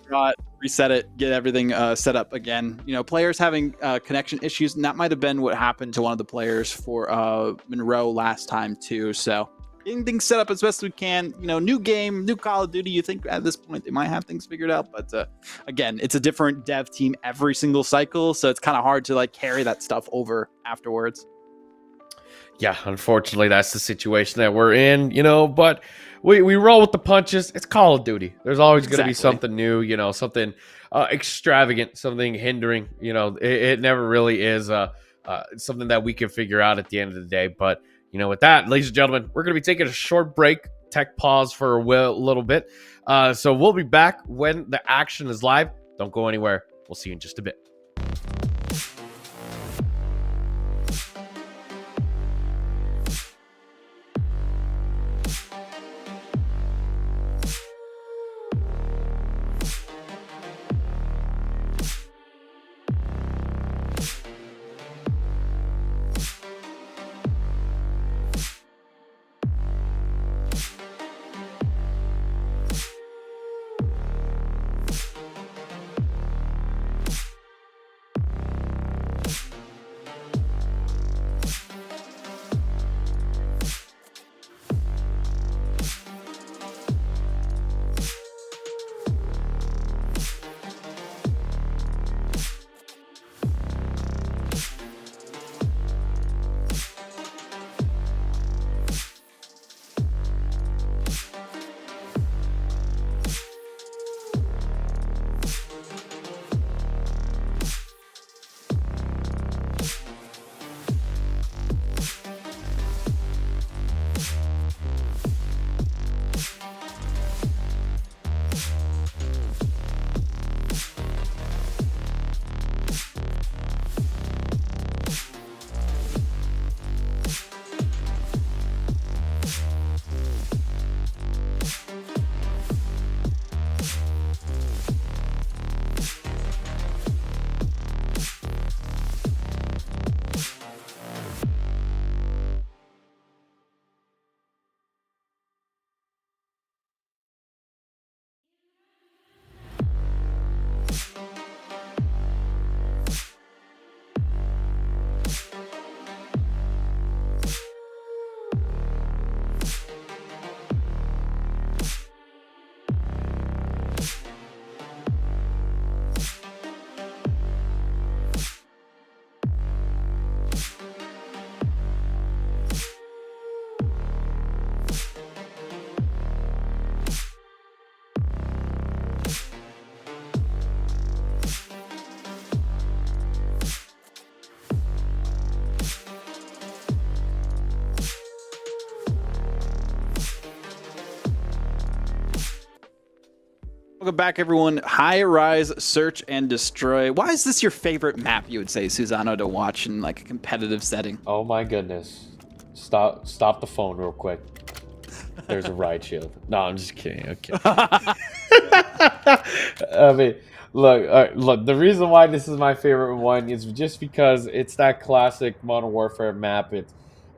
got reset it, get everything set up again. You know, players having connection issues, and that might have been what happened to one of the players for Monroe last time too. So getting things set up as best we can. You know, new game, new Call of Duty. You think at this point they might have things figured out, but again, it's a different dev team every single cycle, so it's kind of hard to like carry that stuff over afterwards. Yeah, unfortunately, that's the situation that we're in, you know, but we roll with the punches. It's Call of Duty. There's always going to be something new, you know, something extravagant, something hindering, you know, it never really is something that we can figure out at the end of the day. But, you know, with that, ladies and gentlemen, we're going to be taking a short break, tech pause for a little bit. So we'll be back when the action is live. Don't go anywhere. We'll see you in just a bit. Welcome back, everyone. High Rise, Search and Destroy. Why is this your favorite map, you would say, Susano, to watch in like a competitive setting? Oh my goodness. Stop the phone real quick. There's a riot shield. No, I'm just kidding. Okay. I mean, look, the reason why this is my favorite one is just because it's that classic Modern Warfare map.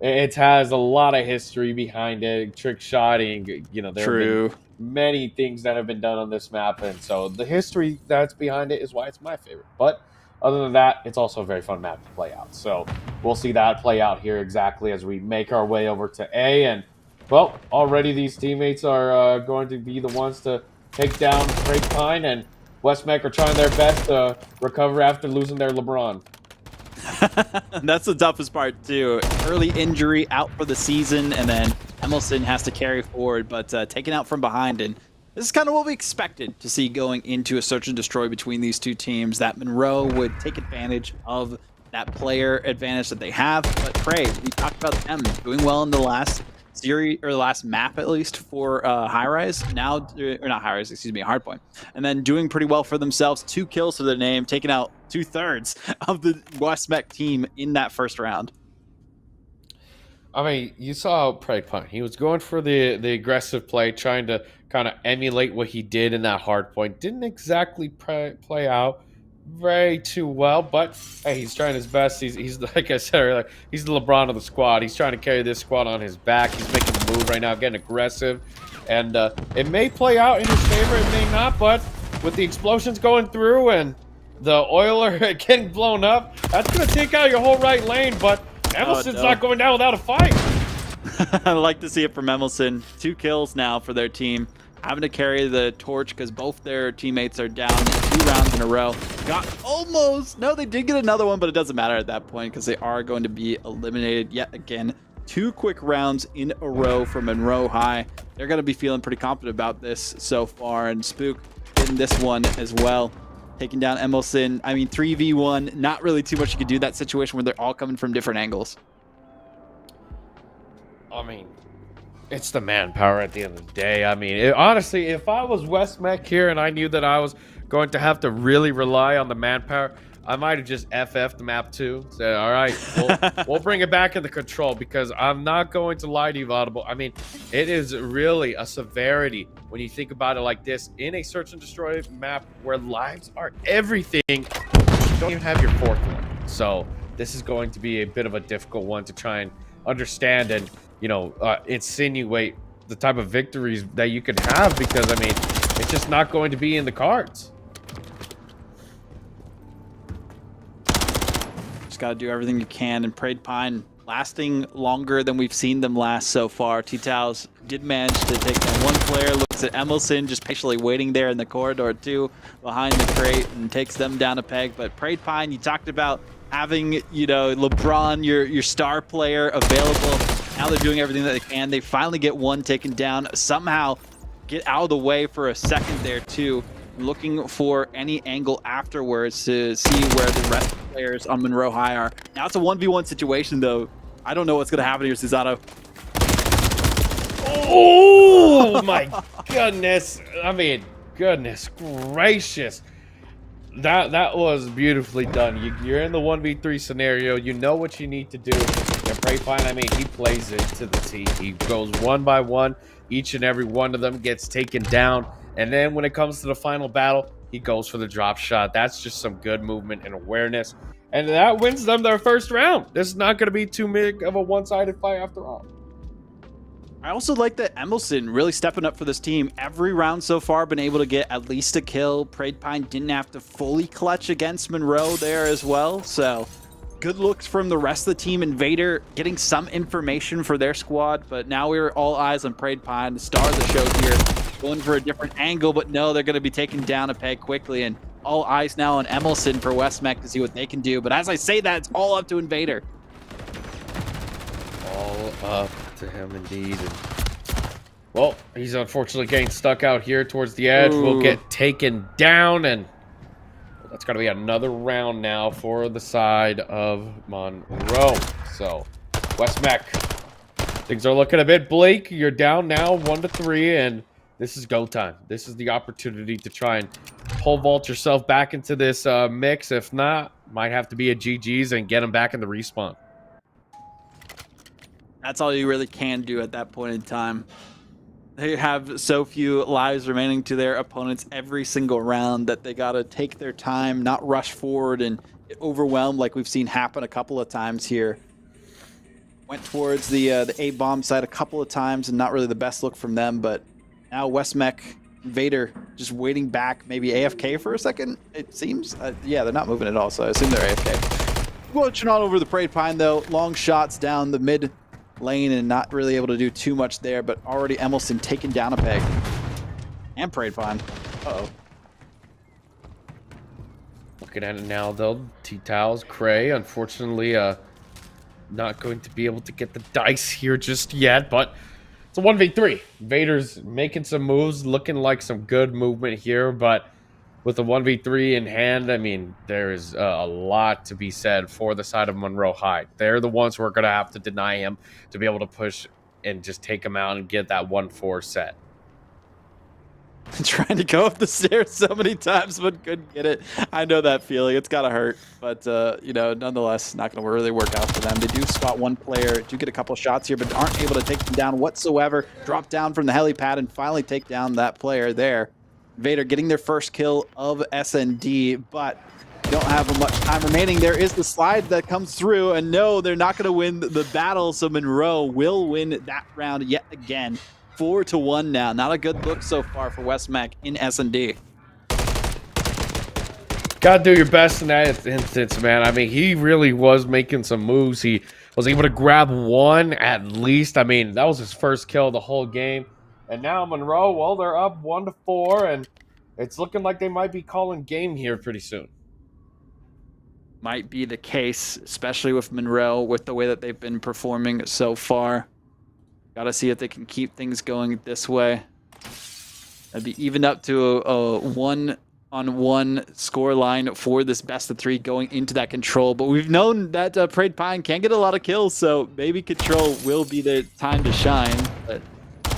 It has a lot of history behind it, trick shotting, you know, there have been many things that have been done on this map, and so the history that's behind it is why it's my favorite. But other than that, it's also a very fun map to play out. So we'll see that play out here exactly as we make our way over to A. And, well, already these teammates are going to be the ones to take down Great Pine, and West Mech are trying their best to recover after losing their LeBron. That's the toughest part, too. Early injury, out for the season, and then Emerson has to carry forward, but taken out from behind. And this is kind of what we expected to see going into a search and destroy between these two teams, that Monroe would take advantage of that player advantage that they have. But Prey, we talked about them doing well in the last series, or the last map at least, for High Rise. Now, or not High Rise, excuse me, Hardpoint. And then doing pretty well for themselves. 2 kills to their name, taking out 2/3 of the West Mech team in that first round. I mean, you saw Prey Punt. He was going for the aggressive play, trying to kind of emulate what he did in that hard point. Didn't exactly play out very too well, but hey, he's trying his best. He's like I said earlier, he's the LeBron of the squad. He's trying to carry this squad on his back. He's making a move right now, getting aggressive, and it may play out in his favor, it may not, but with the explosions going through and the oiler getting blown up, that's going to take out your whole right lane, but Emerson's not going down without a fight. I like to see it from Emerson. 2 kills now for their team. Having to carry the torch because both their teammates are down 2 rounds in a row. Got almost. No, they did get another one, but it doesn't matter at that point because they are going to be eliminated yet again. 2 quick rounds in a row for Monroe High. They're going to be feeling pretty confident about this so far. And Spook in this one as well. Taking down Emerson. I mean, 3v1. Not really too much you could do that situation where they're all coming from different angles. I mean, it's the manpower at the end of the day. I mean, honestly, if I was West Mech here and I knew that I was going to have to really rely on the manpower, I might have just FF'd the map too. Said, all right, we'll bring it back into control, because I'm not going to lie to you, Audible. I mean, it is really a severity when you think about it like this. In a search and destroy map where lives are everything, you don't even have your 4th one. So this is going to be a bit of a difficult one to try and understand and, you know, insinuate the type of victories that you could have, because, I mean, it's just not going to be in the cards. Just got to do everything you can, and Prayed Pine lasting longer than we've seen them last so far. T-Towels did manage to take down 1 player, looks at Emerson just patiently waiting there in the corridor too, behind the crate, and takes them down a peg. But Prayed Pine, you talked about having, you know, LeBron, your star player available. Now they're doing everything that they can. They finally get 1 taken down, somehow get out of the way for a second there too, looking for any angle afterwards to see where the rest of the players on Monroe High are. Now it's a 1v1 situation though. I don't know what's going to happen here, Susano. Oh my goodness. I mean, goodness gracious. That was beautifully done. You're in the 1v3 scenario. You know what you need to do. And Prey Pine, I mean, he plays it to the T. He goes 1 by 1. Each and every one of them gets taken down. And then when it comes to the final battle, he goes for the drop shot. That's just some good movement and awareness. And that wins them their first round. This is not going to be too big of a one-sided fight after all. I also like that Emerson really stepping up for this team. Every round so far been able to get at least a kill. Prayed Pine didn't have to fully clutch against Monroe there as well. So good looks from the rest of the team. Invader getting some information for their squad, but now we're all eyes on Prayed Pine, the star of the show here, going for a different angle, but no, they're going to be taken down a peg quickly, and all eyes now on Emerson for West Mech to see what they can do. But as I say that, it's all up to Invader. All up to him indeed. And, well, he's unfortunately getting stuck out here towards the edge. Ooh. Will get taken down, and that's going to be another round now for the side of Monroe. So, West Mech, things are looking a bit bleak. You're down now 1-3, and this is go time. This is the opportunity to try and pole vault yourself back into this mix. If not, might have to be a GG's and get them back in the respawn. That's all you really can do at that point in time. They have so few lives remaining to their opponents every single round that they got to take their time, not rush forward and get overwhelmed like we've seen happen a couple of times here. Went towards the A-bomb side a couple of times and not really the best look from them, but now Mech, Vader just waiting back, maybe AFK for a second, it seems. Yeah, they're not moving at all, so I assume they're AFK. Watching on over the Parade Pine, though. Long shots down the mid lane and not really able to do too much there, but already Emelson taking down a peg. And Parade Pine. Uh-oh. Looking at it now, though. T-Towels, Cray, unfortunately, not going to be able to get the dice here just yet, but it's a 1v3. Vader's making some moves, looking like some good movement here, but with a 1v3 in hand, I mean, there is a lot to be said for the side of Monroe High. They're the ones who are going to have to deny him to be able to push and just take him out and get that 1-4 set. Trying to go up the stairs so many times, but couldn't get it. I know that feeling. It's got to hurt, but, you know, nonetheless, not going to really work out for them. They do spot one player, do get a couple shots here, but aren't able to take them down whatsoever. Drop down from the helipad and finally take down that player there. Vader getting their first kill of SND, but don't have much time remaining. There is the slide that comes through, and no, they're not going to win the battle, so Monroe will win that round yet again. 4-1 now. Not a good look so far for Mech in S&D. Gotta do your best in that instance, man. I mean, he really was making some moves. He was able to grab one at least. I mean, that was his first kill of the whole game. And now Monroe, well, they're up 1-4, and it's looking like they might be calling game here pretty soon. Might be the case, especially with Monroe, with the way that they've been performing so far. Gotta see if they can keep things going this way. That'd be even up to a 1-on-1 score line for this best of 3 going into that control. But we've known that Parade Pine can get a lot of kills, so maybe control will be their time to shine. But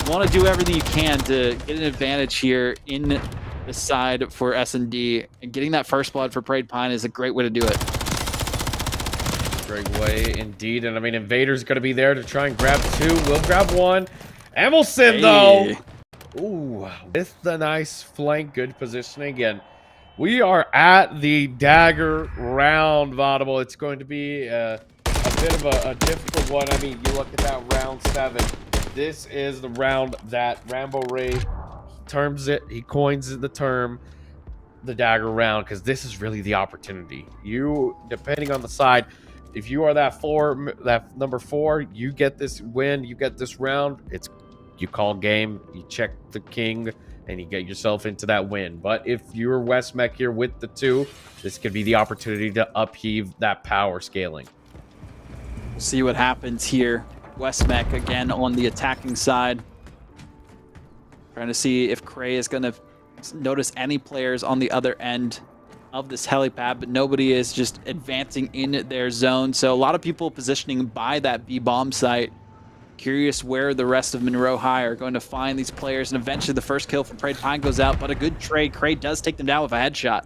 you want to do everything you can to get an advantage here in the side for S&D. And getting that first blood for Parade Pine is a great way to do it. Great way indeed. And I mean, Invader's going to be there to try and grab 2. We'll grab 1. Emelson, though. Ooh, with the nice flank, good positioning. And we are at the dagger round, Vaudible. It's going to be a bit of a difficult one. I mean, you look at that round 7. This is the round that Rambo Ray terms it. He coins the term, the dagger round, because this is really the opportunity. You, depending on the side, if you are that number 4, you get this win, you get this round. You call game, you check the king, and you get yourself into that win. But if you're Mech here with the 2, this could be the opportunity to upheave that power scaling. We'll see what happens here. Mech again on the attacking side. Trying to see if Cray is going to notice any players on the other end of this helipad, but nobody is just advancing in their zone. So a lot of people positioning by that B-bomb site. Curious where the rest of Monroe High are going to find these players, and eventually the first kill from Parade Pine goes out, but a good trade. Cray does take them down with a headshot.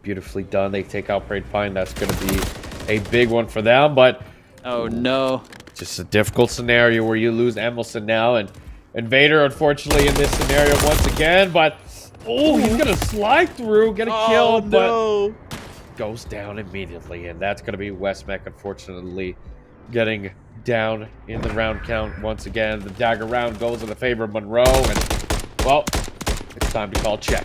Beautifully done. They take out Parade Pine. That's going to be a big one for them, but oh no. Just a difficult scenario where you lose Emelson now, and Vader, unfortunately, in this scenario once again, but oh, he's going to slide through, get a kill, no. But goes down immediately, and that's going to be Mech, unfortunately, getting down in the round count once again. The dagger round goes in the favor of Monroe, and, well, it's time to call check.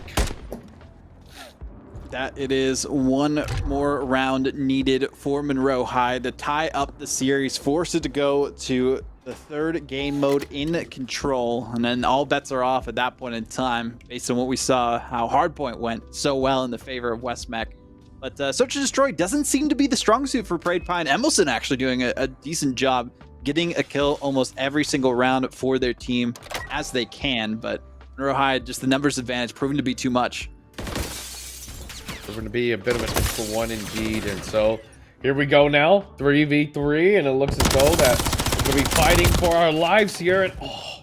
That it is one more round needed for Monroe High to tie up the series, force it to go to the 3rd game mode in control, and then all bets are off at that point in time based on what we saw, how Hardpoint went so well in the favor of Mech. But Search and Destroy doesn't seem to be the strong suit for Parade Pine. Emelson actually doing a decent job getting a kill almost every single round for their team as they can, but Monroe High, just the numbers advantage proving to be too much. Going to be a bit of a difficult one indeed, and so here we go now, 3v3, and it looks as though that we're going to be fighting for our lives here, and oh,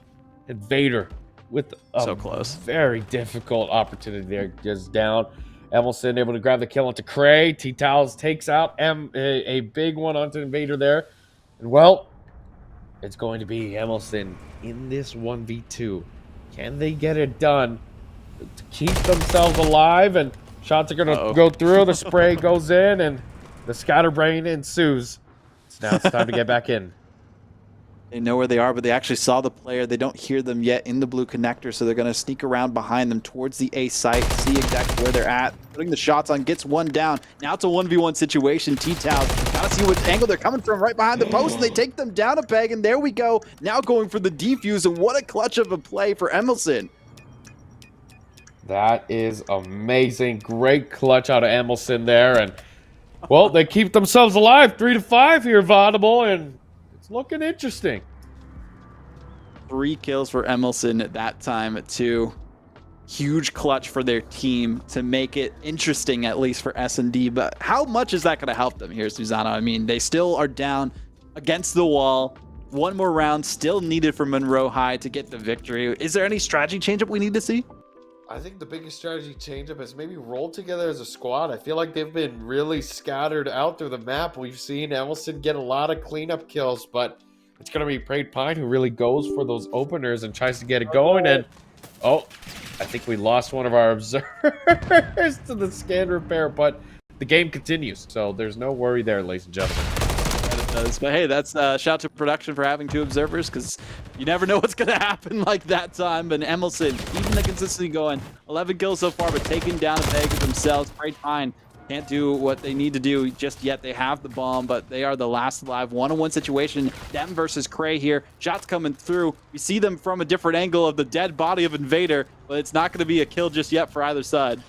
Invader with a So close. very difficult opportunity there. Just down. Emelson able to grab the kill onto Cray. T-Towels takes out a big one onto Invader there. And well, it's going to be Emelson in this 1v2. Can they get it done to keep themselves alive? And shots are going to go through. The spray goes in and the scatterbrain ensues. So now it's time to get back in. They know where they are, but they actually saw the player. They don't hear them yet in the blue connector, so they're going to sneak around behind them towards the A site, see exactly where they're at. Putting the shots on, gets one down. Now it's a 1v1 situation. T-Towels got to see what angle they're coming from right behind the post, and they take them down a peg, and there we go. Now going for the defuse, and what a clutch of a play for Emelson. That is amazing. Great clutch out of Emelson there, and well, they keep themselves alive. 3-5 here, Vaudable, and it's looking interesting. 3 kills for Emelson at that time, too. Huge clutch for their team to make it interesting, at least for S&D. But how much is that going to help them here, Susanna? I mean, they still are down against the wall. One more round still needed for Monroe High to get the victory. Is there any strategy change-up we need to see? I think the biggest strategy change-up is maybe roll together as a squad. I feel like they've been really scattered out through the map. We've seen Emelson get a lot of cleanup kills, but it's going to be Prade Pine who really goes for those openers and tries to get it going. And, oh, I think we lost one of our observers to the scan repair, but the game continues. So there's no worry there, ladies and gentlemen. But hey, that's shout to production for having 2 observers, because you never know what's going to happen like that time. But Emelson keeping the consistency going. 11 kills so far, but taking down a peg of themselves. Prade Pine can't do what they need to do just yet. They have the bomb, but they are the last alive. 1-on-1 situation. Dem versus Cray here. Shots coming through. We see them from a different angle of the dead body of Invader, but it's not going to be a kill just yet for either side.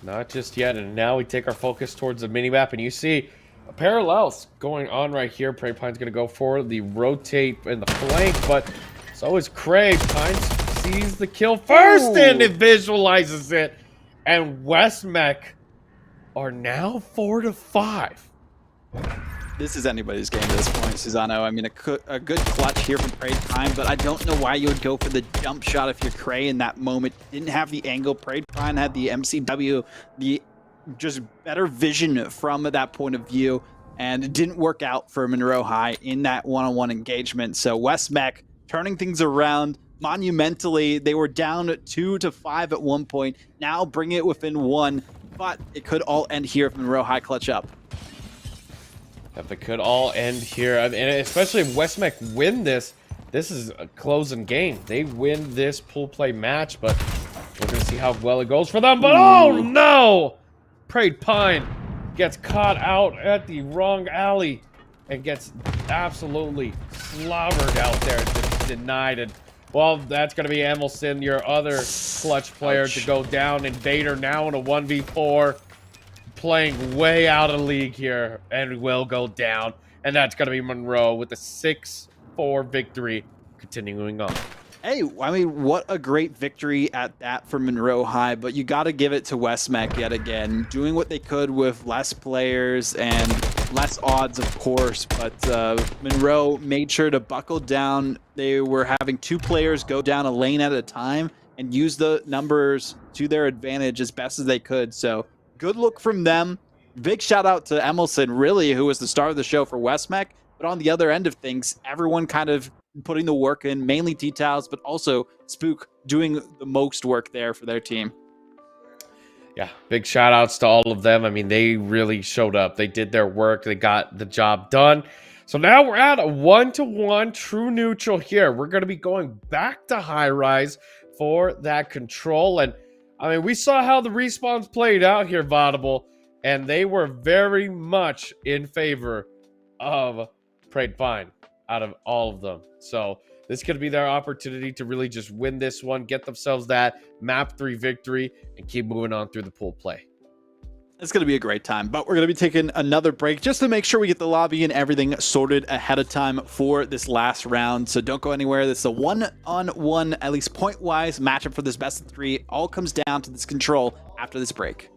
Not just yet. And now we take our focus towards the minimap, and you see parallels going on right here. Prade Pine's going to go for the rotate and the flank, but so is Cray. Pine sees the kill first and it visualizes it. And West Mech are now 4-5. This is anybody's game at this point, Susano. I mean, a good clutch here from Prade Pine, but I don't know why you would go for the jump shot if you're Cray in that moment. Didn't have the angle. Prade Pine had the MCW, the just better vision from that point of view, and it didn't work out for Monroe High in that one-on-one engagement. So West Mech turning things around monumentally. They were down 2-5 at one point, now bring it within 1, but it could all end here if Monroe High clutch up. If it could all end here, and especially if West Mech win this is a closing game. They win this pool play match, but we're gonna see how well it goes for them. But oh no! Prade Pine gets caught out at the wrong alley and gets absolutely slobbered out there, just denied it. Well, that's going to be Emelson, your other clutch player, to go down. Invader now in a 1v4, playing way out of league here, and will go down. And that's going to be Monroe with a 6-4 victory, continuing on. Hey, I mean, what a great victory at that for Monroe High, but you got to give it to West Mech yet again, doing what they could with less players and less odds, of course, but Monroe made sure to buckle down. They were having 2 players go down a lane at a time and use the numbers to their advantage as best as they could, so good look from them. Big shout out to Emelson, really, who was the star of the show for West Mech, but on the other end of things, everyone kind of putting the work in, mainly T-Towels, but also Spook doing the most work there for their team. Yeah, big shout outs to all of them. I mean, they really showed up. They did their work. They got the job done. So now we're at a 1-1 true neutral here. We're going to be going back to high rise for that control. And I mean, we saw how the respawns played out here, Vaudable, and they were very much in favor of Prade Pine out of all of them. So this could be their opportunity to really just win this one, get themselves that map 3 victory, and keep moving on through the pool play. It's going to be a great time, but we're going to be taking another break just to make sure we get the lobby and everything sorted ahead of time for this last round. So don't go anywhere. This is a 1-on-1, at least point-wise, matchup for this best of 3. All comes down to this control after this break.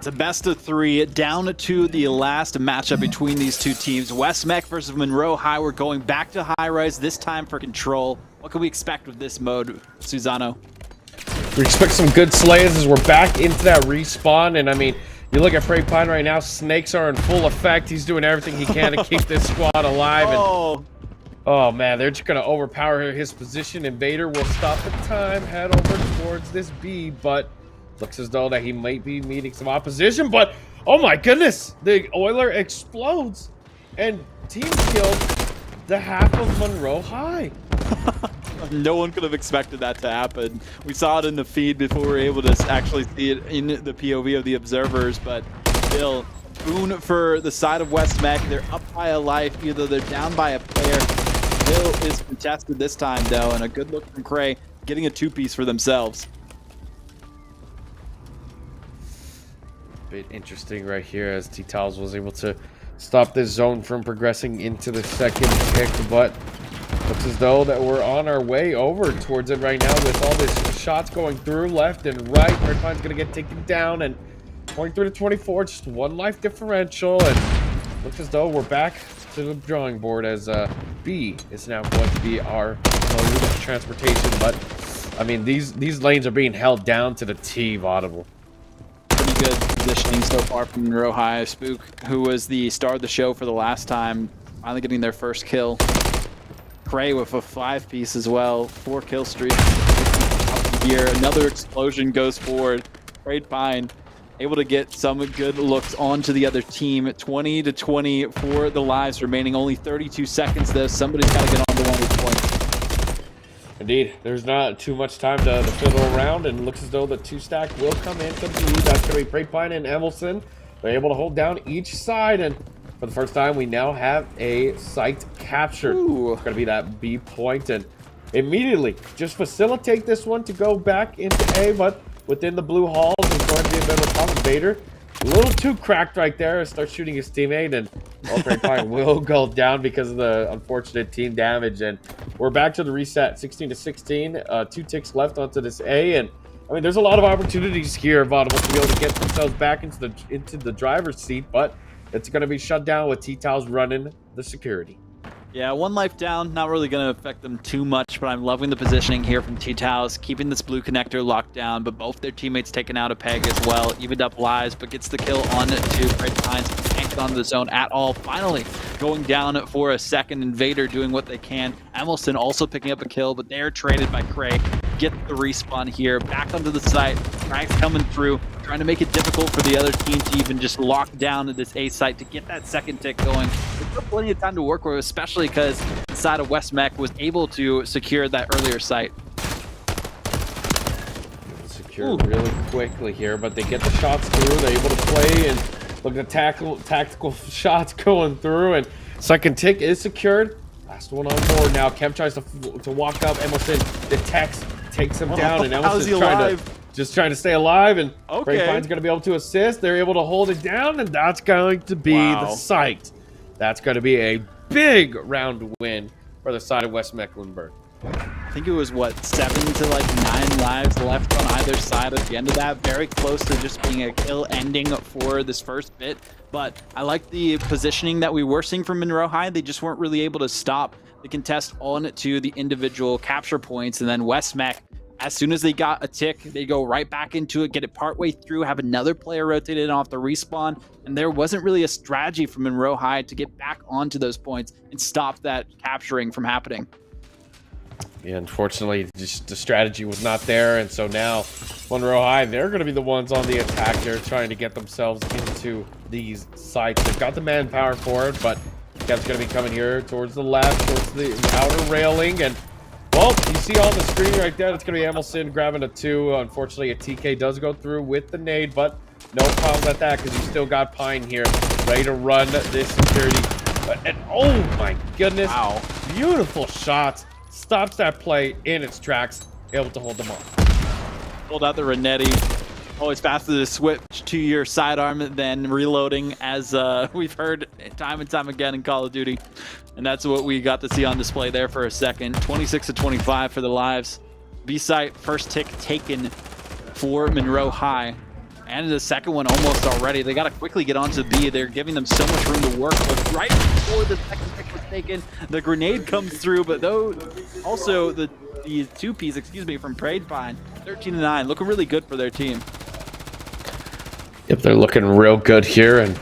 It's a best of 3 down to the last matchup between these two teams. West Mech versus Monroe High. We're going back to high rise, this time for control. What can we expect with this mode, Susano? We expect some good slays as we're back into that respawn. And I mean, you look at Prey Pine right now, snakes are in full effect. He's doing everything he can to keep this squad alive. And oh man, they're just gonna overpower his position. Invader will stop the time, head over towards this B, but looks as though that he might be meeting some opposition. But oh my goodness, the Oiler explodes and team killed the half of Monroe High. No one could have expected that to happen. We saw it in the feed before we were able to actually see it in the POV of the observers, but still, boon for the side of West Mech. They're up by a life, either they're down by a player. Still is contested this time though, and a good look from Cray, getting a 2-piece for themselves. Bit interesting right here as T-Towels was able to stop this zone from progressing into the second pick, but looks as though that we're on our way over towards it right now with all these shots going through left and right. Red Pine's gonna get taken down, and 23 to 24, just 1 life differential, and looks as though we're back to the drawing board as B is now going to be our mode of transportation. But I mean, these lanes are being held down to the T, Audible. Pretty good positioning so far from Monroe High. Spook, who was the star of the show for the last time, finally getting their first kill. Cray with a 5-piece as well, 4 kill streak here. Another explosion goes forward. Prey Pine able to get some good looks onto the other team. 20 to 20 for the lives remaining. Only 32 seconds though. Somebody's got to get on to 1 weak point. Indeed, there's not too much time to fiddle around, and it looks as though the 2-stack will come into the lead. That's going to be Prey Pine and Emelson. They're able to hold down each side, and for the first time, we now have a site captured. Ooh. It's going to be that B point, and immediately just facilitate this one to go back into A, but within the blue halls is going to be a bit of a problem. Vader, a little too cracked right there, starts shooting his teammate, and Prey Pine will go down because of the unfortunate team damage. And we're back to the reset, 16 to 16, 2 ticks left onto this A, and I mean, there's a lot of opportunities here, Vaudible, to be able to get themselves back into the driver's seat, but it's going to be shut down with T-Towels running the security. Yeah, 1 life down, not really going to affect them too much, but I'm loving the positioning here from T-Towels, keeping this blue connector locked down, but both their teammates taking out a peg as well, evened up lives, but gets the kill on to Prey Pines, can't get onto the zone at all. Finally, going down for a second. Invader doing what they can. Emelson also picking up a kill, but they're traded by Cray. Get the respawn here, back onto the site. Frags coming through, trying to make it difficult for the other team to even just lock down this A site to get that second tick going. There's still plenty of time to work with, especially because the side of West Mech was able to secure that earlier site. Secure really quickly here, but they get the shots through. They're able to play and look at tactical shots going through, and second tick is secured. Last one on board now. Kev tries to walk up. Emerson detects, takes him down, and Emerson's trying to stay alive, and Prey Pine's going to be able to assist. They're able to hold it down, and that's going to be the site. That's going to be a big round win for the side of West Mecklenburg. I think it was, what, 7 to like 9 lives left on either side at the end of that. Very close to just being a kill ending for this first bit. But I like the positioning that we were seeing from Monroe High. They just weren't really able to stop the contest on to the individual capture points. And then West Mech, as soon as they got a tick, they go right back into it, get it partway through, have another player rotated off the respawn. And there wasn't really a strategy from Monroe High to get back onto those points and stop that capturing from happening. Yeah, unfortunately, just the strategy was not there, and so now Monroe High, they're going to be the ones on the attack. They're trying to get themselves into these sites. They've got the manpower for it, but Kev's going to be coming here towards the left, towards the outer railing, and well, you see on the screen right there, it's going to be Emelson grabbing a 2. Unfortunately, a TK does go through with the nade, but no problems at that because you still got Pine here ready to run this security. And oh my goodness, wow, beautiful shots. Stops that play in its tracks, able to hold them off. Pulled out the Renetti. Always faster to switch to your sidearm than reloading, as we've heard time and time again in Call of Duty. And that's what we got to see on display there for a second. 26 to 25 for the lives. B-site, first tick taken for Monroe High. And the second one almost already. They got to quickly get onto B. They're giving them so much room to work with. Right before the second pick was taken, the grenade comes through, but though also the 2Ps, excuse me, from Prade Pine, 13-9, looking really good for their team. Yep, they're looking real good here, and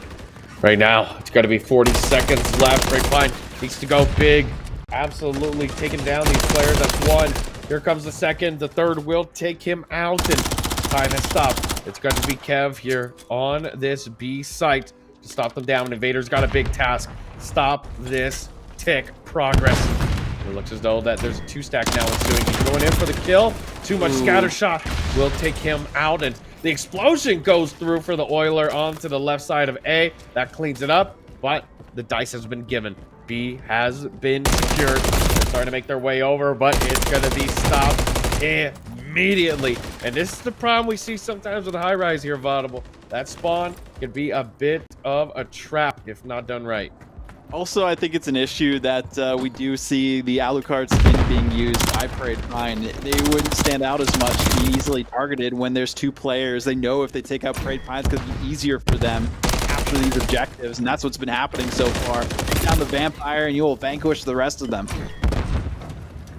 right now it's got to be 40 seconds left. Prade Pine needs to go big. Absolutely taking down these players. That's one. Here comes the second. The third will take him out, and time has stopped. It's going to be Kev here on this B site to stop them down. Invader's got a big task. Stop this tick progress. It looks as though that there's a 2-stack now ensuing. He's going in for the kill. Too much scatter shot will take him out, and the explosion goes through for the Oiler onto the left side of A. That cleans it up, but the dice has been given. B has been secured. They're starting to make their way over, but it's going to be stopped immediately. And this is the problem we see sometimes with the high rise here, Vaudable. That spawn could be a bit of a trap if not done right. Also, I think it's an issue that we do see the Alucard skin being used by Prade Pine. They wouldn't stand out as much to be easily targeted when there's 2 players. They know if they take out Prade Pine, it's going to be easier for them to capture these objectives, and that's what's been happening so far. Take down the Vampire, and you will vanquish the rest of them.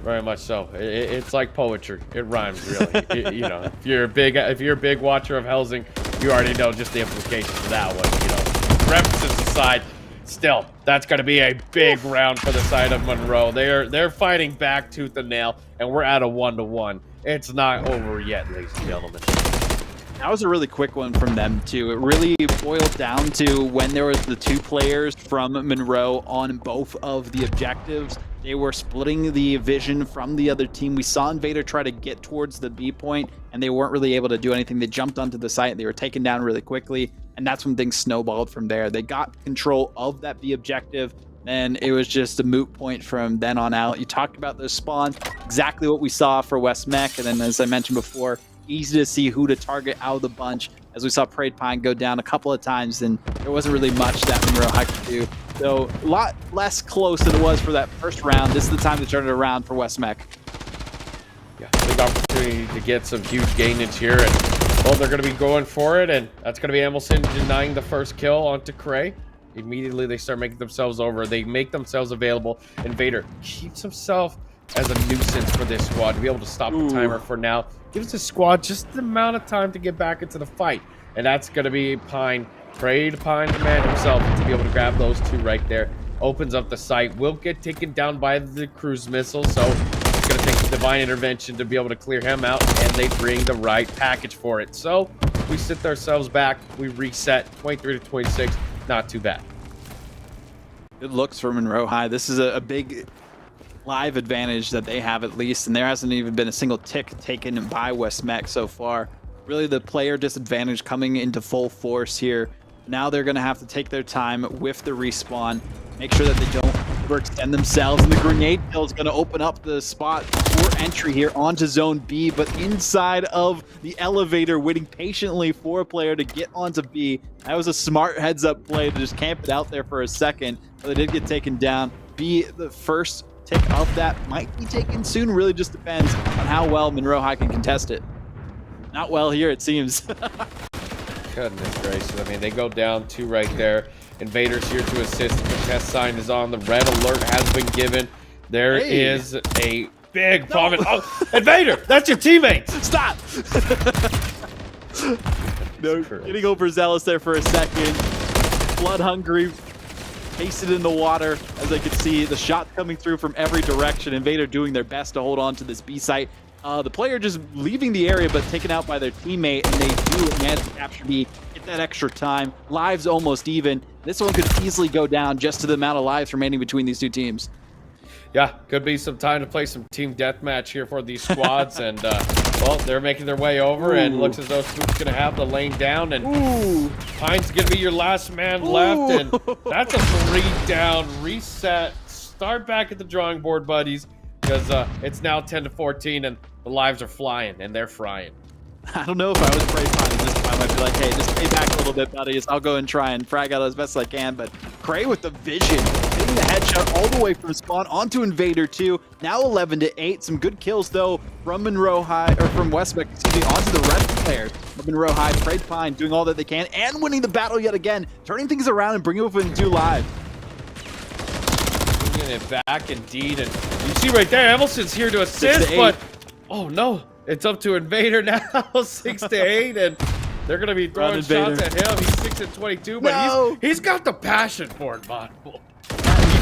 Very much so. It's like poetry. It rhymes, really. You know, if you're a big watcher of Helsing, you already know just the implications of that one. You know, references aside. Still, that's going to be a big round for the side of Monroe. They're fighting back tooth and nail, and we're at a 1-1. It's not over yet, ladies and gentlemen. That was a really quick one from them, too. It really boiled down to when there was the 2 players from Monroe on both of the objectives. They were splitting the vision from the other team. We saw Invader try to get towards the B point, and they weren't really able to do anything. They jumped onto the site. They were taken down really quickly, and that's when things snowballed from there. They got control of that B objective, and it was just a moot point from then on out. You talked about those spawns, exactly what we saw for West Mech, and then as I mentioned before, easy to see who to target out of the bunch. As we saw Prade Pine go down a couple of times, and there wasn't really much that Monroe High could do. So a lot less close than it was for that first round. This is the time to turn it around for West Mech. Yeah, big opportunity to get some huge gainage here, and well, they're going to be going for it, and that's going to be Emerson denying the first kill onto Cray. Immediately they start making themselves over. They make themselves available. Invader keeps himself as a nuisance for this squad to be able to stop the timer for now. Gives the squad just the amount of time to get back into the fight, and that's going to be Pine. Prade Pine command himself to be able to grab those 2 right there. Opens up the site. Will get taken down by the cruise missile, so it's going to take divine intervention to be able to clear him out, and they bring the right package for it. So we sit ourselves back. We reset 23-26. Not too bad. Good looks for Monroe High. This is a big live advantage that they have, at least, and there hasn't even been a single tick taken by West Mech so far. Really the player disadvantage coming into full force here. Now they're going to have to take their time with the respawn, make sure that they don't overextend themselves, and the grenade kill is going to open up the spot for entry here onto zone B, but inside of the elevator, waiting patiently for a player to get onto B. That was a smart heads-up play to just camp it out there for a second, but they did get taken down. B, the first tick of that might be taken soon. Really just depends on how well Monroe High can contest it. Not well here, it seems. Goodness gracious. I mean, they go down 2 right there. Invaders here to assist. The test sign is on. The red alert has been given. There is a big problem. Oh, Invader, that's your teammate. Stop. No, getting overzealous there for a second. Blood hungry. Pasted in the water, as I could see the shot coming through from every direction. Invader doing their best to hold on to this B site. The player just leaving the area, but taken out by their teammate, and they do manage to capture B, get that extra time. Lives almost even. This one could easily go down just to the amount of lives remaining between these 2 teams. Yeah, could be some time to play some team deathmatch here for these squads, and well, they're making their way over, and looks as though Swoop's gonna have the lane down, and Pine's gonna be your last man left, and that's a 3 down reset. Start back at the drawing board, buddies, because it's now 10-14, and the lives are flying, and they're frying. I don't know if I was Prade Pine this time. I'd be like, hey, just stay back a little bit, buddies. I'll go and try and frag out as best as I can, but Cray with the vision, hitting the headshot all the way from spawn onto Invader 2. Now 11-8. Some good kills though from Monroe High, or from West Mech, excuse me, onto the rest of the players. Monroe High, Prayed Pine doing all that they can and winning the battle yet again, turning things around and bringing it within 2 live. Bringing it back indeed, and you see right there, Emilson's here to assist, but oh no, it's up to Invader now, 6-8, and they're gonna be throwing shots at him. He's 6-22, but he's got the passion for it, Monroe. He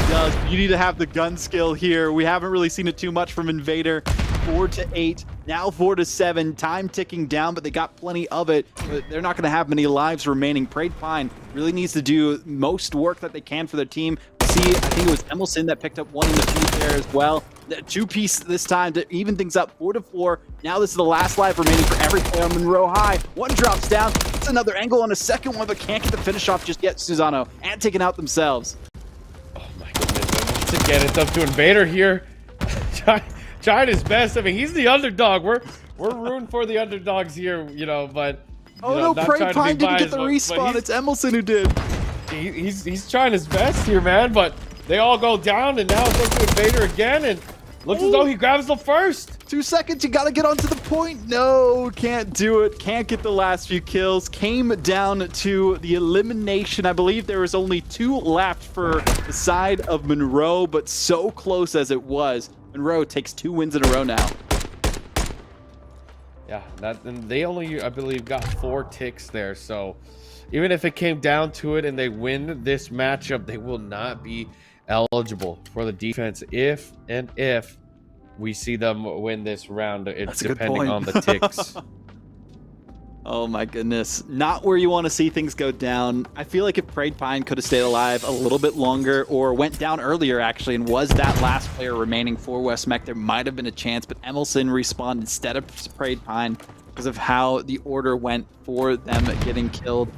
does. You need to have the gun skill here. We haven't really seen it too much from Invader. 4-8, now 4-7. Time ticking down, but they got plenty of it. But they're not going to have many lives remaining. Prayed Pine really needs to do most work that they can for their team. See, I think it was Emelson that picked up one in the piece there as well. The 2-piece this time to even things up, 4-4. Now this is the last life remaining for every player on Monroe High. One drops down. It's another angle on a second one, but can't get the finish off just yet, Susano. And taking out themselves. Oh my goodness. Once again, it's up to Invader here. Trying his best. I mean, he's the underdog. We're rooting for the underdogs here, you know, but no, Prayed Pine didn't get the respawn. It's Emelson who did. He's trying his best here, man, but they all go down, and now it's up to Invader again, and looks as though he grabs the first. 2 seconds, you gotta get onto the point. No, can't do it. Can't get the last few kills. Came down to the elimination. I believe there was only 2 left for the side of Monroe, but so close as it was. Monroe takes 2 wins in a row now. Yeah, and they only, I believe, got 4 ticks there, so even if it came down to it and they win this matchup, they will not be eligible for the defense if we see them win this round. It's depending on the ticks. Oh my goodness. Not where you want to see things go down. I feel like if Prayed Pine could have stayed alive a little bit longer or went down earlier actually and was that last player remaining for West Mech, there might have been a chance, but Emelson respawned instead of Prayed Pine because of how the order went for them getting killed.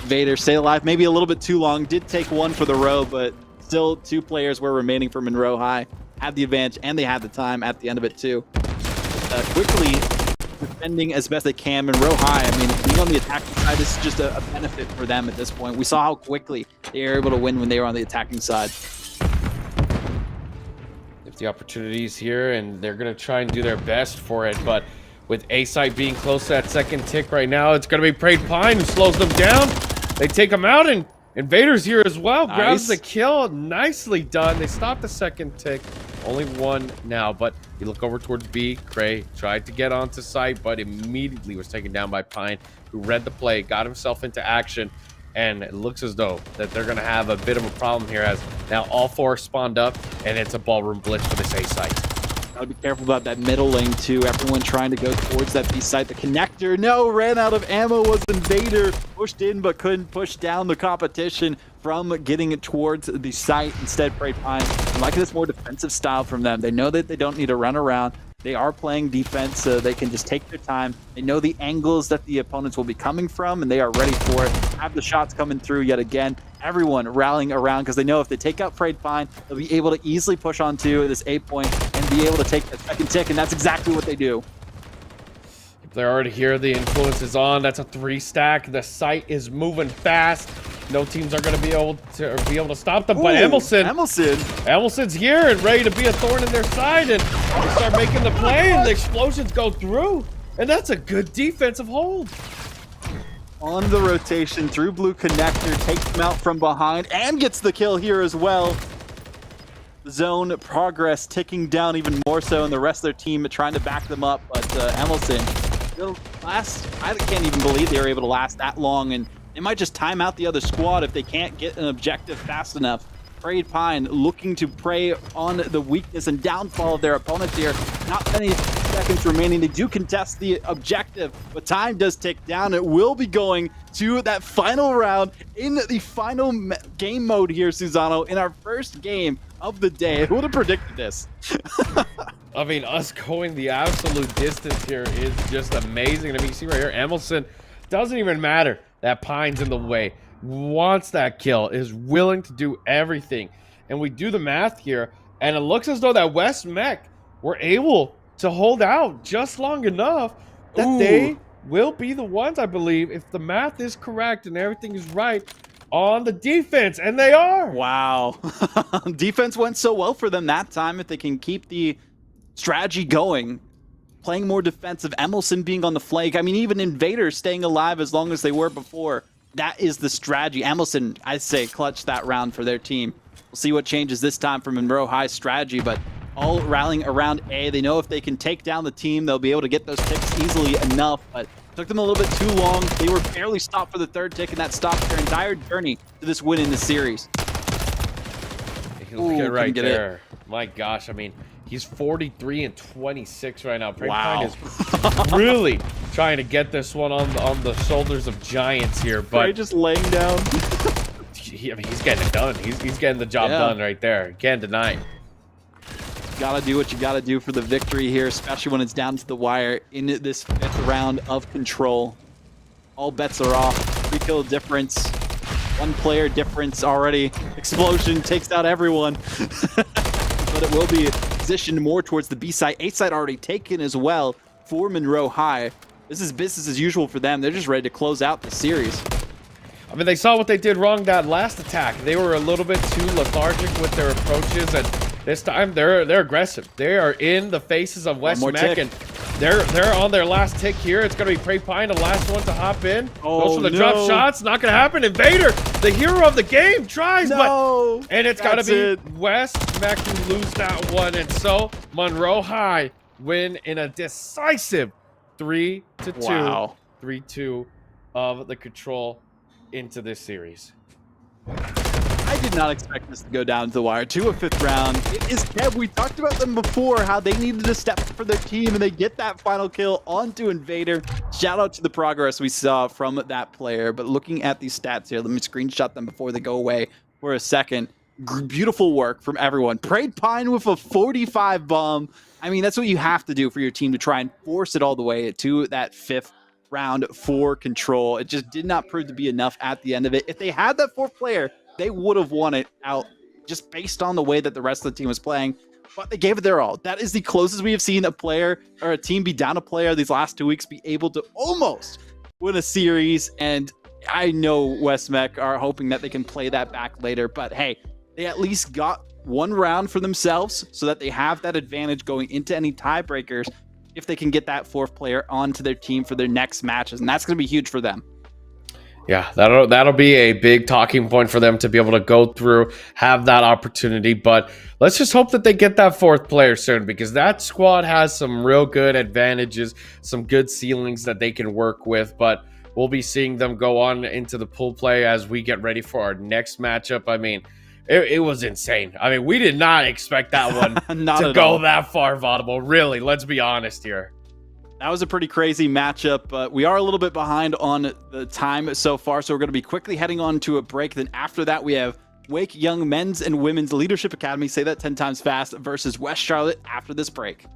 Vader stayed alive maybe a little bit too long, did take 1 for the row, but still 2 players were remaining for Monroe High. Had the advantage and they had the time at the end of it too. Quickly defending as best they can. Monroe High, I mean, being on the attacking side is just a benefit for them at this point. We saw how quickly they were able to win when they were on the attacking side. If the opportunities here, and they're going to try and do their best for it, but with A-site being close to that second tick right now, it's going to be Prayed Pine who slows them down. They take them out, and Invader's here as well. Nice. Grabs the kill. Nicely done. They stopped the second tick. Only 1 now, but you look over towards B. Cray tried to get onto site, but immediately was taken down by Pine, who read the play, got himself into action, and it looks as though that they're going to have a bit of a problem here as now all 4 spawned up, and it's a ballroom blitz for this A site. Gotta be careful about that middle lane too. Everyone trying to go towards that B site. The connector, no, ran out of ammo. Was Invader pushed in but couldn't push down the competition from getting it towards the site. Instead, Prayed Pine. I'm liking this more defensive style from them. They know that they don't need to run around. They are playing defense, so they can just take their time. They know the angles that the opponents will be coming from, and they are ready for it. Have the shots coming through yet again. Everyone rallying around because they know if they take out Prayed Pine, they'll be able to easily push onto this A point and be able to take the second tick, and that's exactly what they do. They're already here. The influence is on. That's a 3 stack. The site is moving fast. No teams are going to be able to stop them. But Emelson's here and ready to be a thorn in their side, and they start making the play, and the explosions go through, and that's a good defensive hold. On the rotation through blue connector, takes them out from behind and gets the kill here as well. Zone progress ticking down even more so, and the rest of their team trying to back them up. But Emelson, I can't even believe they were able to last that long, and they might just time out the other squad if they can't get an objective fast enough. Prayed Pine looking to prey on the weakness and downfall of their opponents here. Not many seconds remaining. They do contest the objective, but time does tick down. It will be going to that final round in the final game mode here, Susano, in our first game of the day. Who would have predicted this? I mean, us going the absolute distance here is just amazing. I mean, you see right here, Emelson, doesn't even matter that Pine's in the way. Wants that kill, is willing to do everything. And we do the math here, and it looks as though that West Mech were able to hold out just long enough that they will be the ones, I believe, if the math is correct and everything is right, on the defense, and they are. Wow. Defense went so well for them that time. If they can keep the strategy going, playing more defensive, Emelson being on the flank. I mean, even Invaders staying alive as long as they were before. That is the strategy. Emelson, I'd say, clutched that round for their team. We'll see what changes this time for Monroe High's strategy, but all rallying around A. They know if they can take down the team, they'll be able to get those ticks easily enough, but took them a little bit too long. They were barely stopped for the third tick, and that stopped their entire journey to this win in the series. Look at right there. My gosh, I mean, he's 43 and 26 right now. Wow. is really trying to get this one on the shoulders of giants here, but Prey just laying down. I mean, he's getting it done. He's getting the job done right there. Can't deny it. Gotta do what you gotta do for the victory here, especially when it's down to the wire in this 5th round of Control. All bets are off. 3-kill difference. 1 player difference already. Explosion takes out everyone. But it will be positioned more towards the B side. A side already taken as well for Monroe High. This is business as usual for them. They're just ready to close out the series. I mean, they saw what they did wrong that last attack. They were a little bit too lethargic with their approaches, and this time they're aggressive. They are in the faces of West Mech, and they're on their last tick here. It's gonna be Prey Pine, the last one to hop in. Goes for the drop shots. Not gonna happen. Invader, the hero of the game, tries, but and it's gotta be West Mech who lose that one, and so Monroe High win in a decisive 3-2, 3-2 of the Control into this series. I did not expect this to go down to the wire to a 5th round. It is Kev. We talked about them before, how they needed to step up for their team, and they get that final kill onto Invader. Shout out to the progress we saw from that player. But looking at these stats here, let me screenshot them before they go away for a second. Beautiful work from everyone. Prey Pine with a 45 bomb. I mean, that's what you have to do for your team to try and force it all the way to that 5th round for Control. It just did not prove to be enough at the end of it. If they had that 4th player, they would have won it out just based on the way that the rest of the team was playing. But they gave it their all. That is the closest we have seen a player or a team be down a player these last 2 weeks be able to almost win a series. And I know West Mech are hoping that they can play that back later. But hey, they at least got 1 round for themselves so that they have that advantage going into any tiebreakers if they can get that 4th player onto their team for their next matches. And that's going to be huge for them. Yeah, that'll be a big talking point for them to be able to go through, have that opportunity. But let's just hope that they get that 4th player soon, because that squad has some real good advantages, some good ceilings that they can work with. But we'll be seeing them go on into the pool play as we get ready for our next matchup. I mean, it was insane. I mean, we did not expect that one to go that far, Vaudable. Really, let's be honest here. That was a pretty crazy matchup, but we are a little bit behind on the time so far, so we're going to be quickly heading on to a break. Then after that, we have Wake Young Men's and Women's Leadership Academy, say that 10 times fast, versus West Charlotte after this break.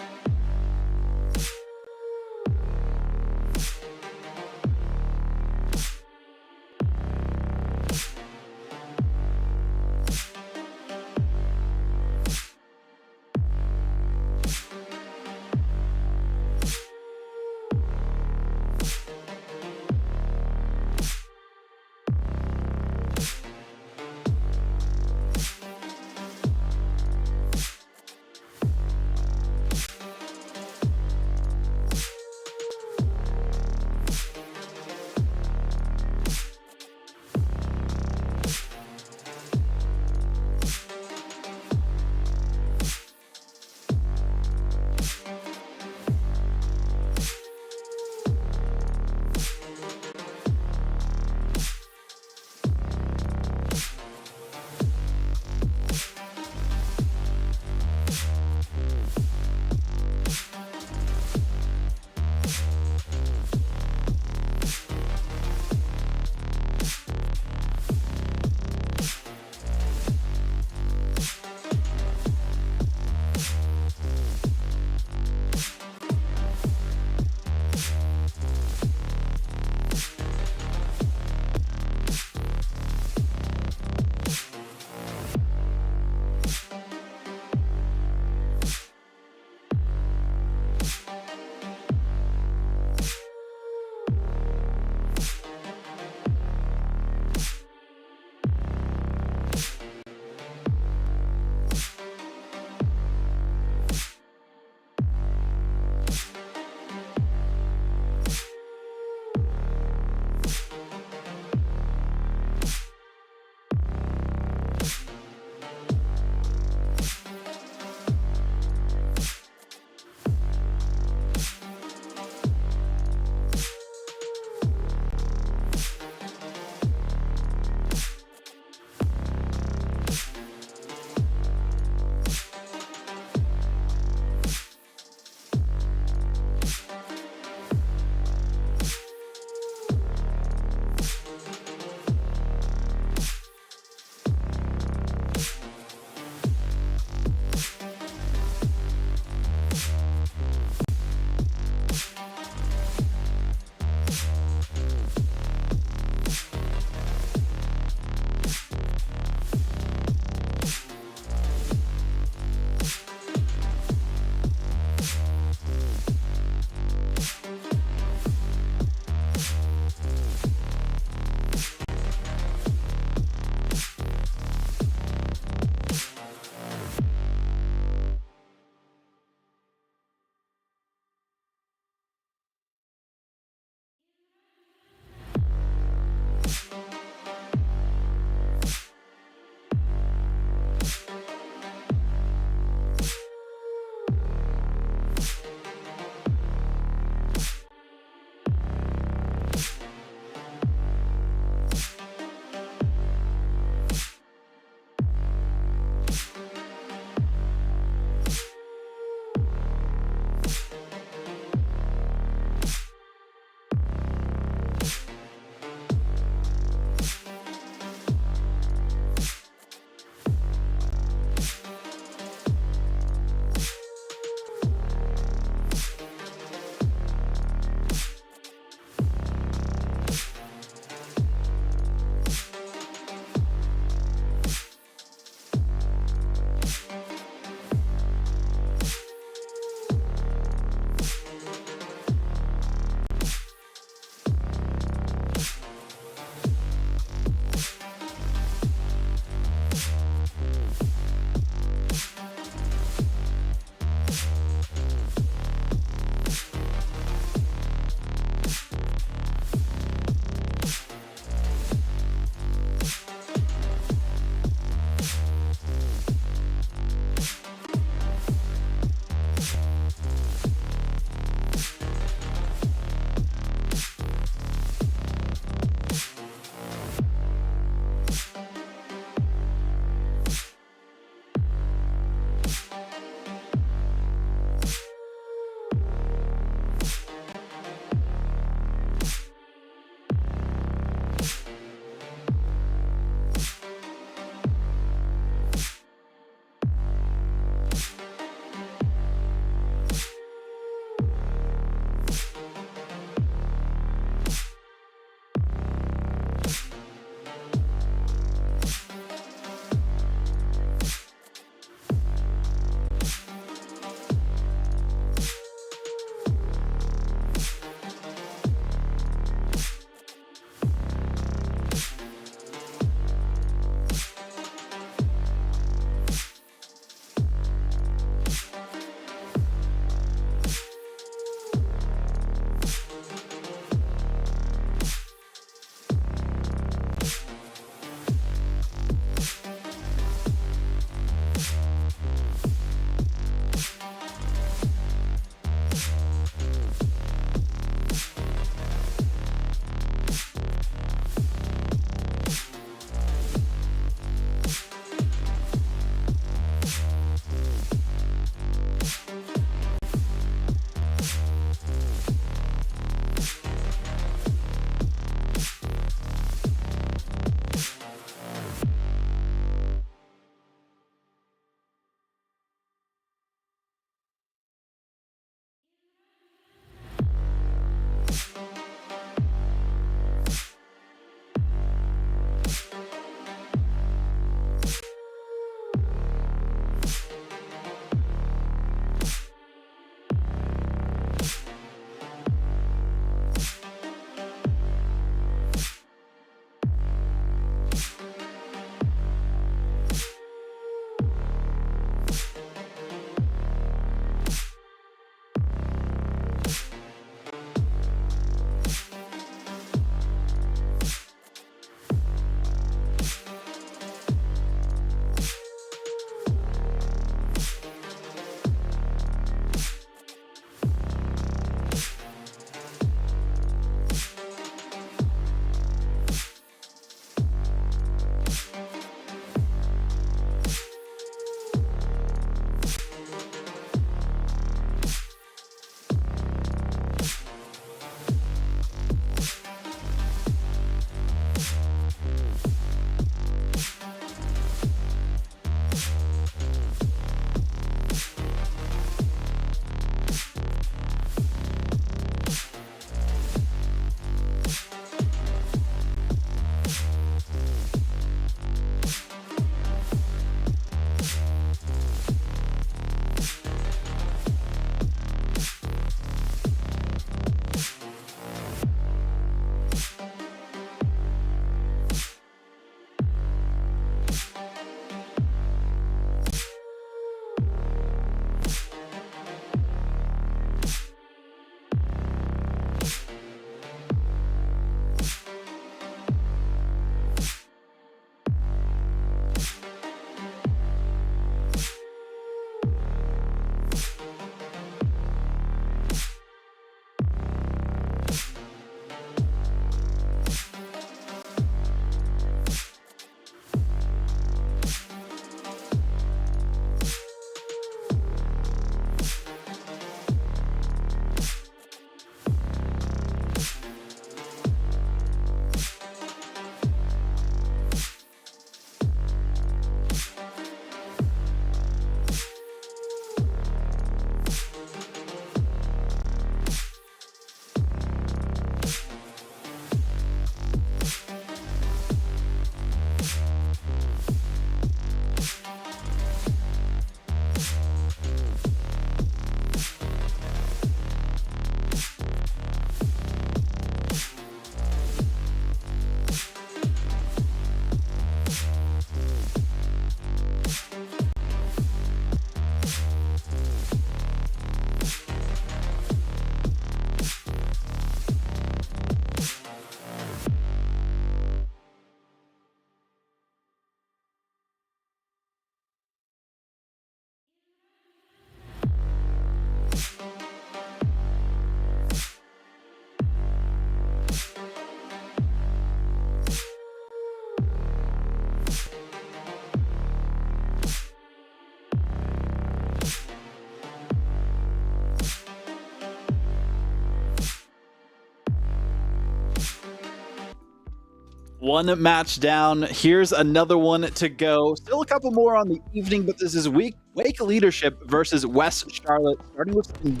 One match down. Here's another one to go. Still a couple more on the evening, but this is Wake Leadership versus West Charlotte. Starting with some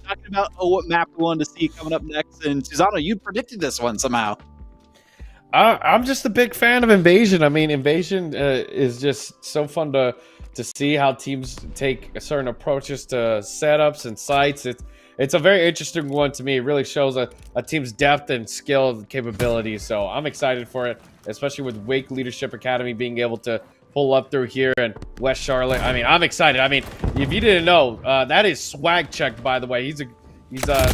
talking about what map we wanted to see coming up next. And Susano, you predicted this one somehow. I'm just a big fan of Invasion. I mean, Invasion is just so fun to see how teams take certain approaches to setups and sites. It's a very interesting one to me. It really shows a team's depth and skill and capabilities. So I'm excited for it, especially with Wake Leadership Academy being able to pull up through here and West Charlotte. I mean, I'm excited. I mean, if you didn't know, that is Swag Check, by the way. He's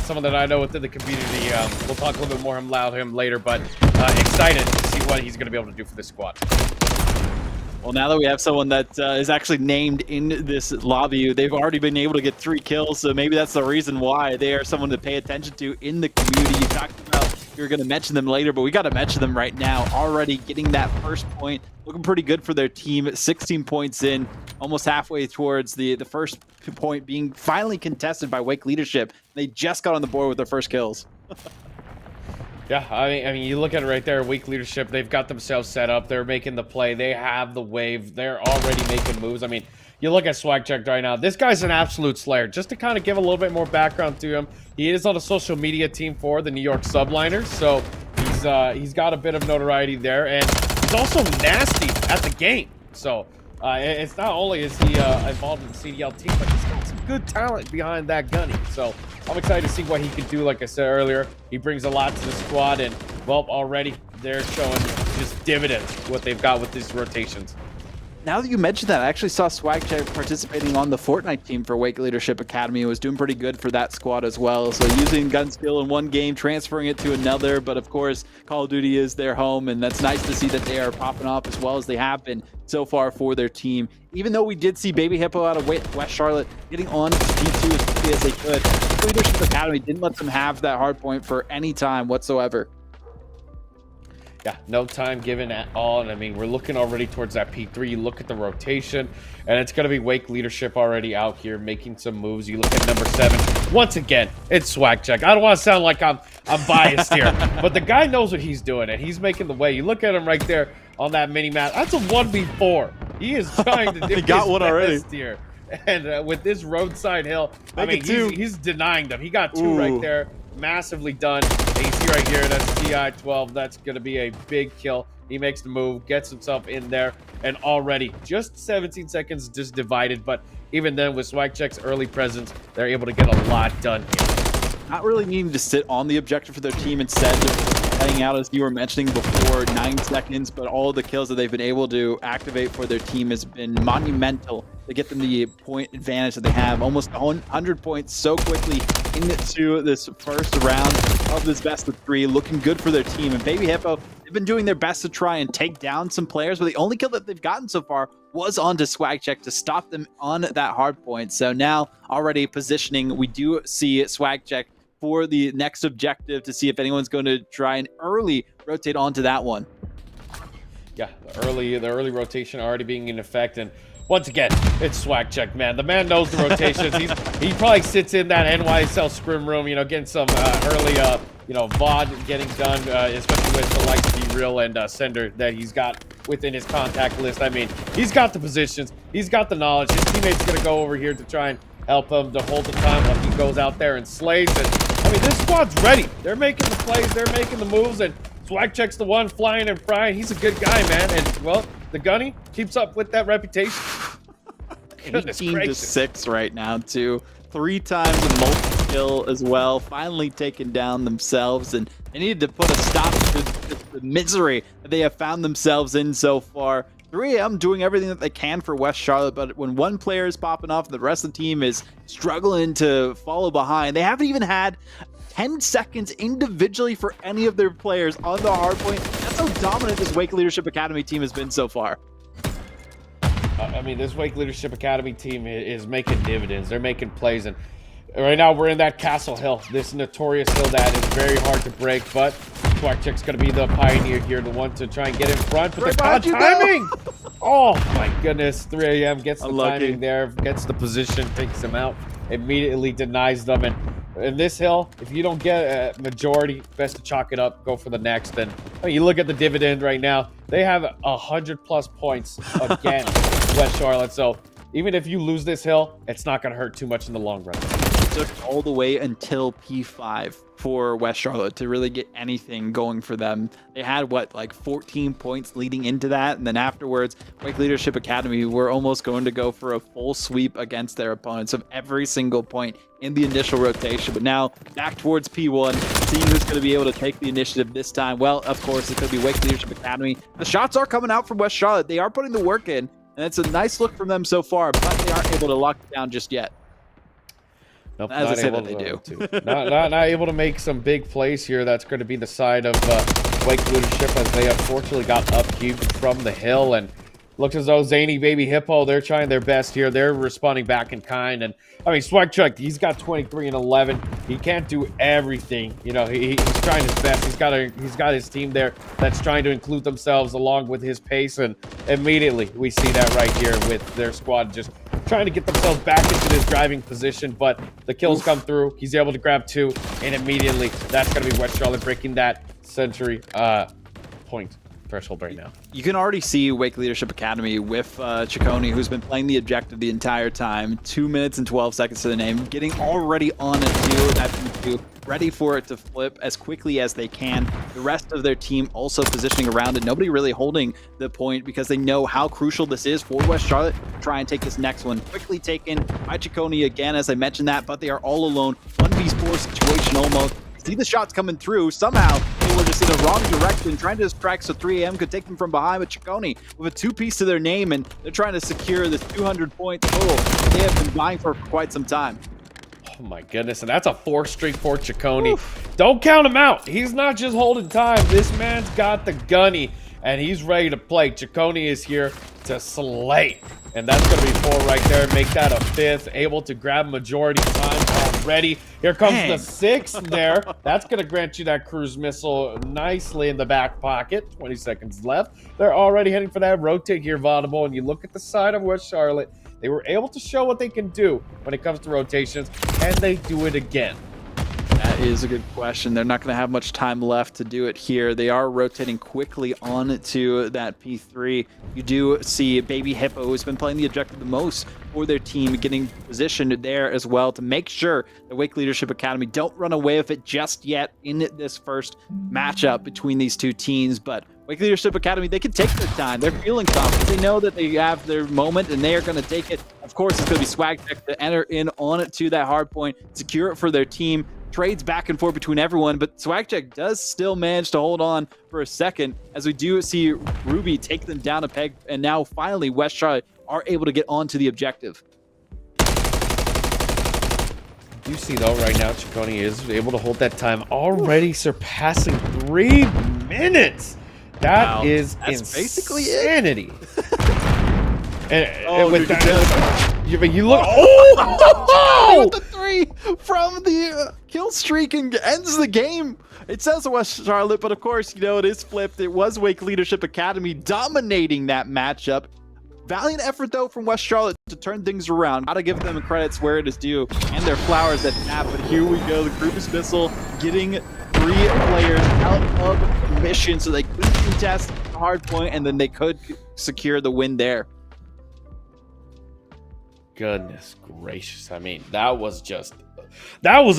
someone that I know within the community. We'll talk a little bit more about him later, but excited to see what he's going to be able to do for this squad. Well, now that we have someone that is actually named in this lobby, they've already been able to get 3 kills, so maybe that's the reason why they are someone to pay attention to in the community. You talked about you're going to mention them later, but we got to mention them right now. Already getting that first point, looking pretty good for their team. 16 points in, almost halfway towards the first point being finally contested by Wake Leadership. They just got on the board with their first kills. Yeah, I mean, you look at it right there, Wake Leadership, they've got themselves set up. They're making the play. They have the wave. They're already making moves. I mean, you look at Swag Check right now. This guy's an absolute slayer. Just to kind of give a little bit more background to him, he is on a social media team for the New York Subliners, so he's got a bit of notoriety there, and he's also nasty at the game. So it's not only is he involved in the CDL team, but he's got some good talent behind that gunny. So I'm excited to see what he can do. Like I said earlier, he brings a lot to the squad, and well, already they're showing just dividends what they've got with these rotations. Now that you mentioned that, I actually saw Swagcheck participating on the Fortnite team for Wake Leadership Academy. It was doing pretty good for that squad as well. So using gun skill in one game, transferring it to another. But of course, Call of Duty is their home, and that's nice to see that they are popping off as well as they have been so far for their team. Even though we did see Baby Hippo out of West Charlotte getting on to G2 as quickly as they could, Wake Leadership Academy didn't let them have that hard point for any time whatsoever. Yeah, no time given at all. And I mean, we're looking already towards that P3. You look at the rotation, and it's going to be Wake Leadership already out here making some moves. You look at number 7. Once again, it's Swag Check. I don't want to sound like I'm biased here, but the guy knows what he's doing, and he's making the way. You look at him right there on that mini map. That's a 1v4. He is trying to do he got one already here. And with this roadside hill, I mean, he's denying them. He got 2 right there. Massively done. And you see right here, that's TI-12. That's going to be a big kill. He makes the move, gets himself in there, and already just 17 seconds just divided. But even then, with Swag Check's early presence, they're able to get a lot done here. Not really needing to sit on the objective for their team. Instead, they're playing out, as you were mentioning before, 9 seconds, but all of the kills that they've been able to activate for their team has been monumental to get them the point advantage that they have. Almost 100 points so quickly into this first round of this best of 3, looking good for their team. And Baby Hippo, they've been doing their best to try and take down some players, but the only kill that they've gotten so far was onto Swag Check to stop them on that hard point. So now already positioning, we do see Swag Check for the next objective to see if anyone's going to try and early rotate onto that one. Yeah, the early rotation already being in effect, and once again, it's Swag Check, man. The man knows the rotations. He probably sits in that NYSL scrim room, you know, getting some early, you know, VOD getting done, especially with the likes of B-Real and Sender that he's got within his contact list. I mean, he's got the positions, he's got the knowledge. His teammate's gonna go over here to try and help him to hold the time while he goes out there and slays. And I mean, this squad's ready. They're making the plays, they're making the moves, and Swag Check's the one flying and frying. He's a good guy, man. And well, the gunny keeps up with that reputation. 18-6 right now, too. 3 times a multi-kill as well. Finally taken down themselves, and they needed to put a stop to the misery that they have found themselves in so far. 3AM doing everything that they can for West Charlotte, but when one player is popping off, the rest of the team is struggling to follow behind. They haven't even had 10 seconds individually for any of their players on the hard point. That's how dominant this Wake Leadership Academy team has been so far. I mean, this Wake Leadership Academy team is making dividends. They're making plays, and right now we're in that Castle Hill, this notorious hill that is very hard to break, but Swag Check's going to be the pioneer here, the one to try and get in front, but the timing! Oh my goodness, 3AM gets the timing there, gets the position, takes him out, immediately denies them, and in this hill, if you don't get a majority, best to chalk it up, go for the next. And I mean, you look at the dividend right now, they have 100+ points against West Charlotte. So even if you lose this hill, it's not going to hurt too much in the long run. It took all the way until P5 for West Charlotte to really get anything going for them. They had, what, like 14 points leading into that, and then afterwards, Wake Leadership Academy were almost going to go for a full sweep against their opponents of every single point in the initial rotation. But now, back towards P1, seeing who's going to be able to take the initiative this time. Well, of course, it's going to be Wake Leadership Academy. The shots are coming out from West Charlotte. They are putting the work in, and it's a nice look from them so far, but they aren't able to lock it down just yet. Nope, as I say that they do. not able to make some big plays here. That's going to be the side of Wake Leadership, as they unfortunately got upcubed from the hill. And looks as though Zany Baby Hippo, they're trying their best here. They're responding back in kind. And I mean, Swagchuck, he's got 23 and 11. He can't do everything. You know, he's trying his best. He's got his team there that's trying to include themselves along with his pace. And immediately we see that right here with their squad just trying to get themselves back into this driving position, but the kills come through. He's able to grab 2, and immediately that's going to be West Charlotte breaking that century point threshold right now. You can already see Wake Leadership Academy with Ciccone, who's been playing the objective the entire time. 2 minutes and 12 seconds to the name, getting already on a 2, that's P2, ready for it to flip as quickly as they can. The rest of their team also positioning around it. Nobody really holding the point because they know how crucial this is for West Charlotte to try and take this next one. Quickly taken by Ciccone again, as I mentioned that, but they are all alone. 1v4 situation almost. See the shots coming through. Somehow they were just in the wrong direction, trying to distract, so 3AM could take them from behind. But Ciccone with a 2-piece to their name, and they're trying to secure this 200-point total they have been buying for quite some time. Oh my goodness, and that's a 4th streak for Ciccone. Don't count him out. He's not just holding time. This man's got the gunny, and he's ready to play. Ciccone is here to slay. And that's going to be 4 right there. Make that a 5th. Able to grab majority time already. Here comes the 6th there. That's going to grant you that cruise missile nicely in the back pocket. 20 seconds left. They're already heading for that rotate here, Vaudable. And you look at the side of West Charlotte. They were able to show what they can do when it comes to rotations. And they do it again. That is a good question. They're not going to have much time left to do it here. They are rotating quickly on to that P3. You do see Baby Hippo, who's been playing the objective the most for their team, getting positioned there as well to make sure the Wake Leadership Academy don't run away with it just yet in this first matchup between these two teams. But Wake Leadership Academy, they can take their time. They're feeling confident. They know that they have their moment, and they are going to take it. Of course, it's going to be Swagtech to enter in on it to that hard point, secure it for their team. Trades back and forth between everyone, but Swagcheck does still manage to hold on for a second, as we do see Ruby take them down a peg, and now finally West Charlotte are able to get onto the objective. You see though right now Ciccone is able to hold that time, already surpassing 3 minutes. That's basically insanity. And with that, you look. With the 3 from the kill streak and ends the game. It says West Charlotte, but of course, you know, it is flipped. It was Wake Leadership Academy dominating that matchup. Valiant effort though from West Charlotte to turn things around. Gotta give them credits where it is due and their flowers at that. But here we go, the cruise missile getting 3 players out of mission, so they could contest the hard point, and then they could secure the win there. Goodness gracious. I mean, that was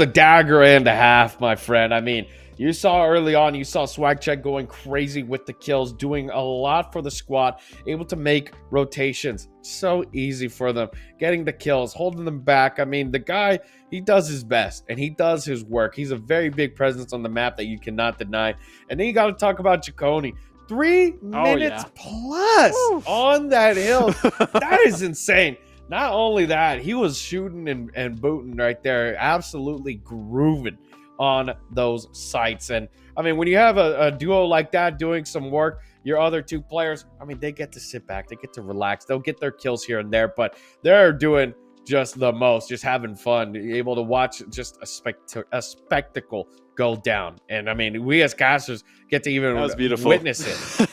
a dagger and a half, my friend. I mean, you saw early on, you saw Swagcheck going crazy with the kills, doing a lot for the squad, able to make rotations so easy for them, getting the kills, holding them back. I mean, the guy, he does his best and he does his work. He's a very big presence on the map that you cannot deny. And then you got to talk about Ciccone. 3 minutes plus on that hill. That is insane. Not only that, he was shooting and booting right there, absolutely grooving on those sites. And I mean, when you have a duo like that doing some work, your other 2 players, I mean, they get to sit back, they get to relax, they'll get their kills here and there, but they're doing just the most, just having fun, able to watch just a spectacle go down. And I mean, we as casters get to even witness it.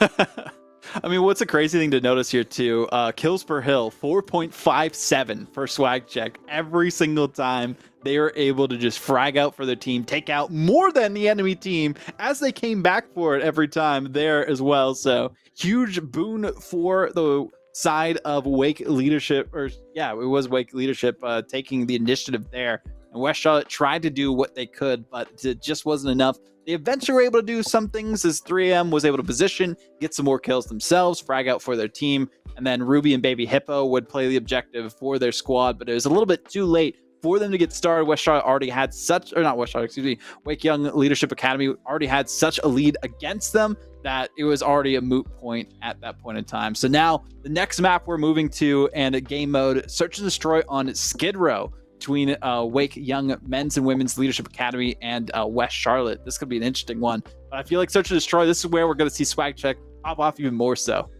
I mean, what's a crazy thing to notice here too? Kills per hill, 4.57 for swag check. Every single time they were able to just frag out for their team, take out more than the enemy team as they came back for it every time there as well. So huge boon for the side of Wake leadership, or yeah, it was Wake leadership taking the initiative there. And West Charlotte tried to do what they could, but it just wasn't enough. They eventually were able to do some things as 3M was able to position, get some more kills themselves, frag out for their team, and then Ruby and Baby Hippo would play the objective for their squad, but it was a little bit too late for them to get started. West Charlotte already had such, or not West Charlotte, excuse me, Wake Young Leadership Academy already had such a lead against them that it was already a moot point at that point in time. So now the next map we're moving to, and game mode, Search and Destroy on Skid Row, between Wake Young Men's and Women's Leadership Academy and West Charlotte. This could be an interesting one. But I feel like Search and Destroy, this is where we're going to see swag check pop off even more so.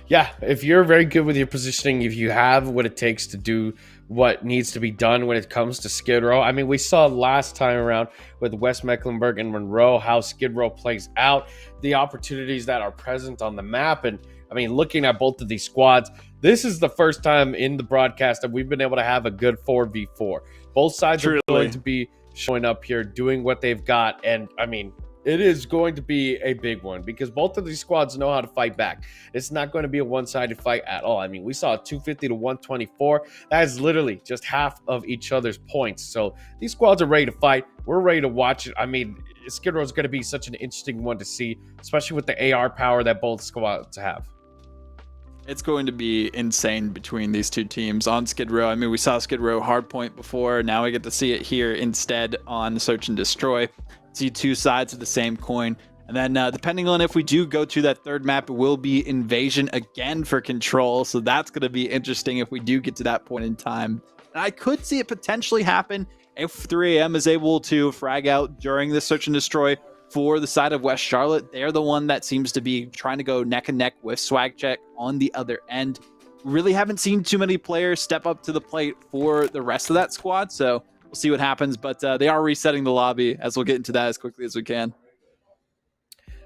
Yeah, if you're very good with your positioning, if you have what it takes to do what needs to be done when it comes to Skid Row. I mean, we saw last time around with West Mecklenburg and Monroe how Skid Row plays out, the opportunities that are present on the map. And I mean, looking at both of these squads, this is the first time in the broadcast that we've been able to have a good 4v4. Both sides are going to be showing up here, doing what they've got. And I mean, it is going to be a big one because both of these squads know how to fight back. It's not going to be a one-sided fight at all. I mean, we saw a 250 to 124. That is literally just half of each other's points. So these squads are ready to fight. We're ready to watch it. I mean, Skid Row is going to be such an interesting one to see, especially with the AR power that both squads have. It's going to be insane between these two teams on Skid Row. I mean, we saw Skid Row hardpoint before. Now we get to see it here instead on Search and Destroy. See two sides of the same coin. And then depending on if we do go to that third map, it will be Invasion again for Control. So that's going to be interesting if we do get to that point in time. And I could see it potentially happen if 3AM is able to frag out during the Search and Destroy for the side of West Charlotte. They're the one that seems to be trying to go neck and neck with swag check on the other end. Really haven't seen too many players step up to the plate for the rest of that squad. So we'll see what happens, but they are resetting the lobby, as we'll get into that as quickly as we can.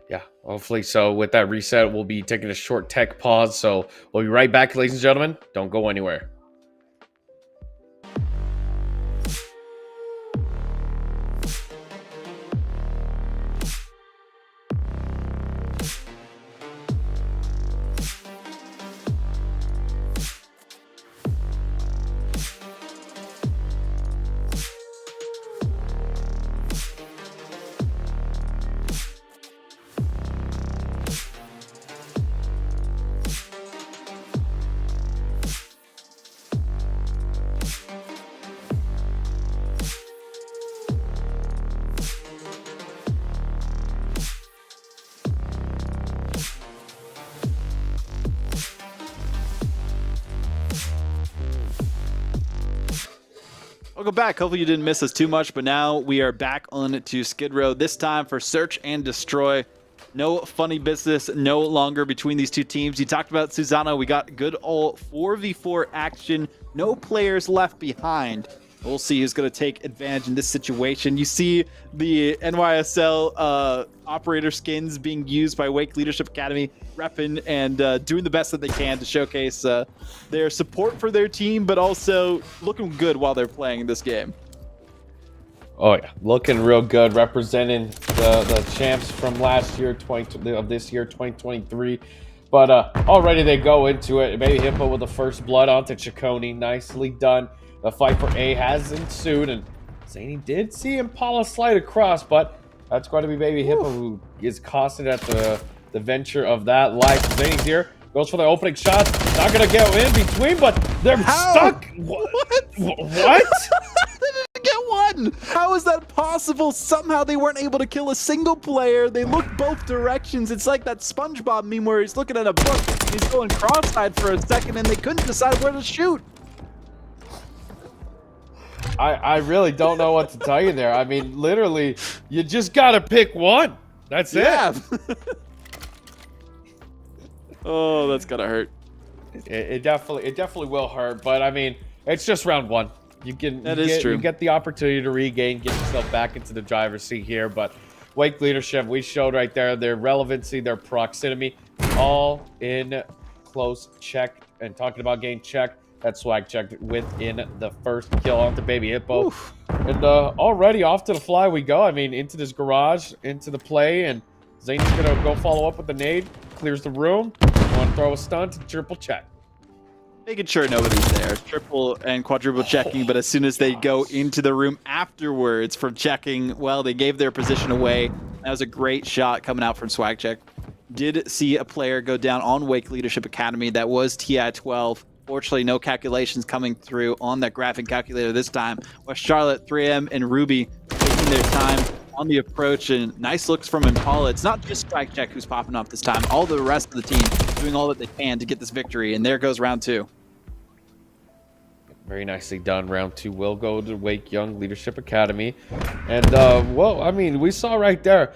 Yeah, hopefully so. With that reset, we'll be taking a short tech pause. So we'll be right back, ladies and gentlemen. Don't go anywhere. Welcome back. Hopefully you didn't miss us too much, but now we are back on to Skid Row, this time for Search and Destroy. No funny business no longer between these two teams. You talked about Susanna. We got good old 4v4 action. No players left behind. We'll see who's going to take advantage in this situation. You see the NYSL operator skins being used by Wake Leadership Academy, repping and doing the best that they can to showcase their support for their team, but also looking good while they're playing this game. Oh yeah, looking real good, representing the champs from last year, of this year, 2023. But already they go into it. Baby Hippo with the first blood onto Ciccone. Nicely done. The fight for A has ensued, and Zany did see Impala slide across, but that's going to be Baby Hippo who is costed at the venture of that life. Zany's here, goes for the opening shots, not going to get in between, but they're stuck. What? They didn't get one. How is that possible? Somehow they weren't able to kill a single player. They looked both directions. It's like that SpongeBob meme where he's looking at a book, he's going cross-eyed for a second, and they couldn't decide where to shoot. I really don't know what to tell you there. I mean, literally, you just got to pick one. That's it. Oh, that's gotta hurt. It definitely will hurt, but I mean, it's just round one. You get the opportunity to regain, get yourself back into the driver's seat here. But Wake Leadership, we showed right there their relevancy, their proximity all in close check. And talking about getting checked, that swag checked within the first kill onto Baby Hippo. Oof. And already off to the fly we go. I mean, into this garage, into the play, and Zane's gonna go follow up with the nade, clears the room, want to throw a stunt, and triple check. Making sure nobody's there. Triple and quadruple checking, but as soon as they go into the room afterwards from checking, well, they gave their position away. That was a great shot coming out from Swag Check. Did see a player go down on Wake Leadership Academy. That was TI-12. Fortunately, no calculations coming through on that graphic calculator this time. West Charlotte, 3M, and Ruby taking their time on the approach, and nice looks from Impala. It's not just Swag Check who's popping off this time. All the rest of the team doing all that they can to get this victory, and there goes round 2. Very nicely done. Round 2 will go to Wake Young Leadership Academy. And, well, I mean, we saw right there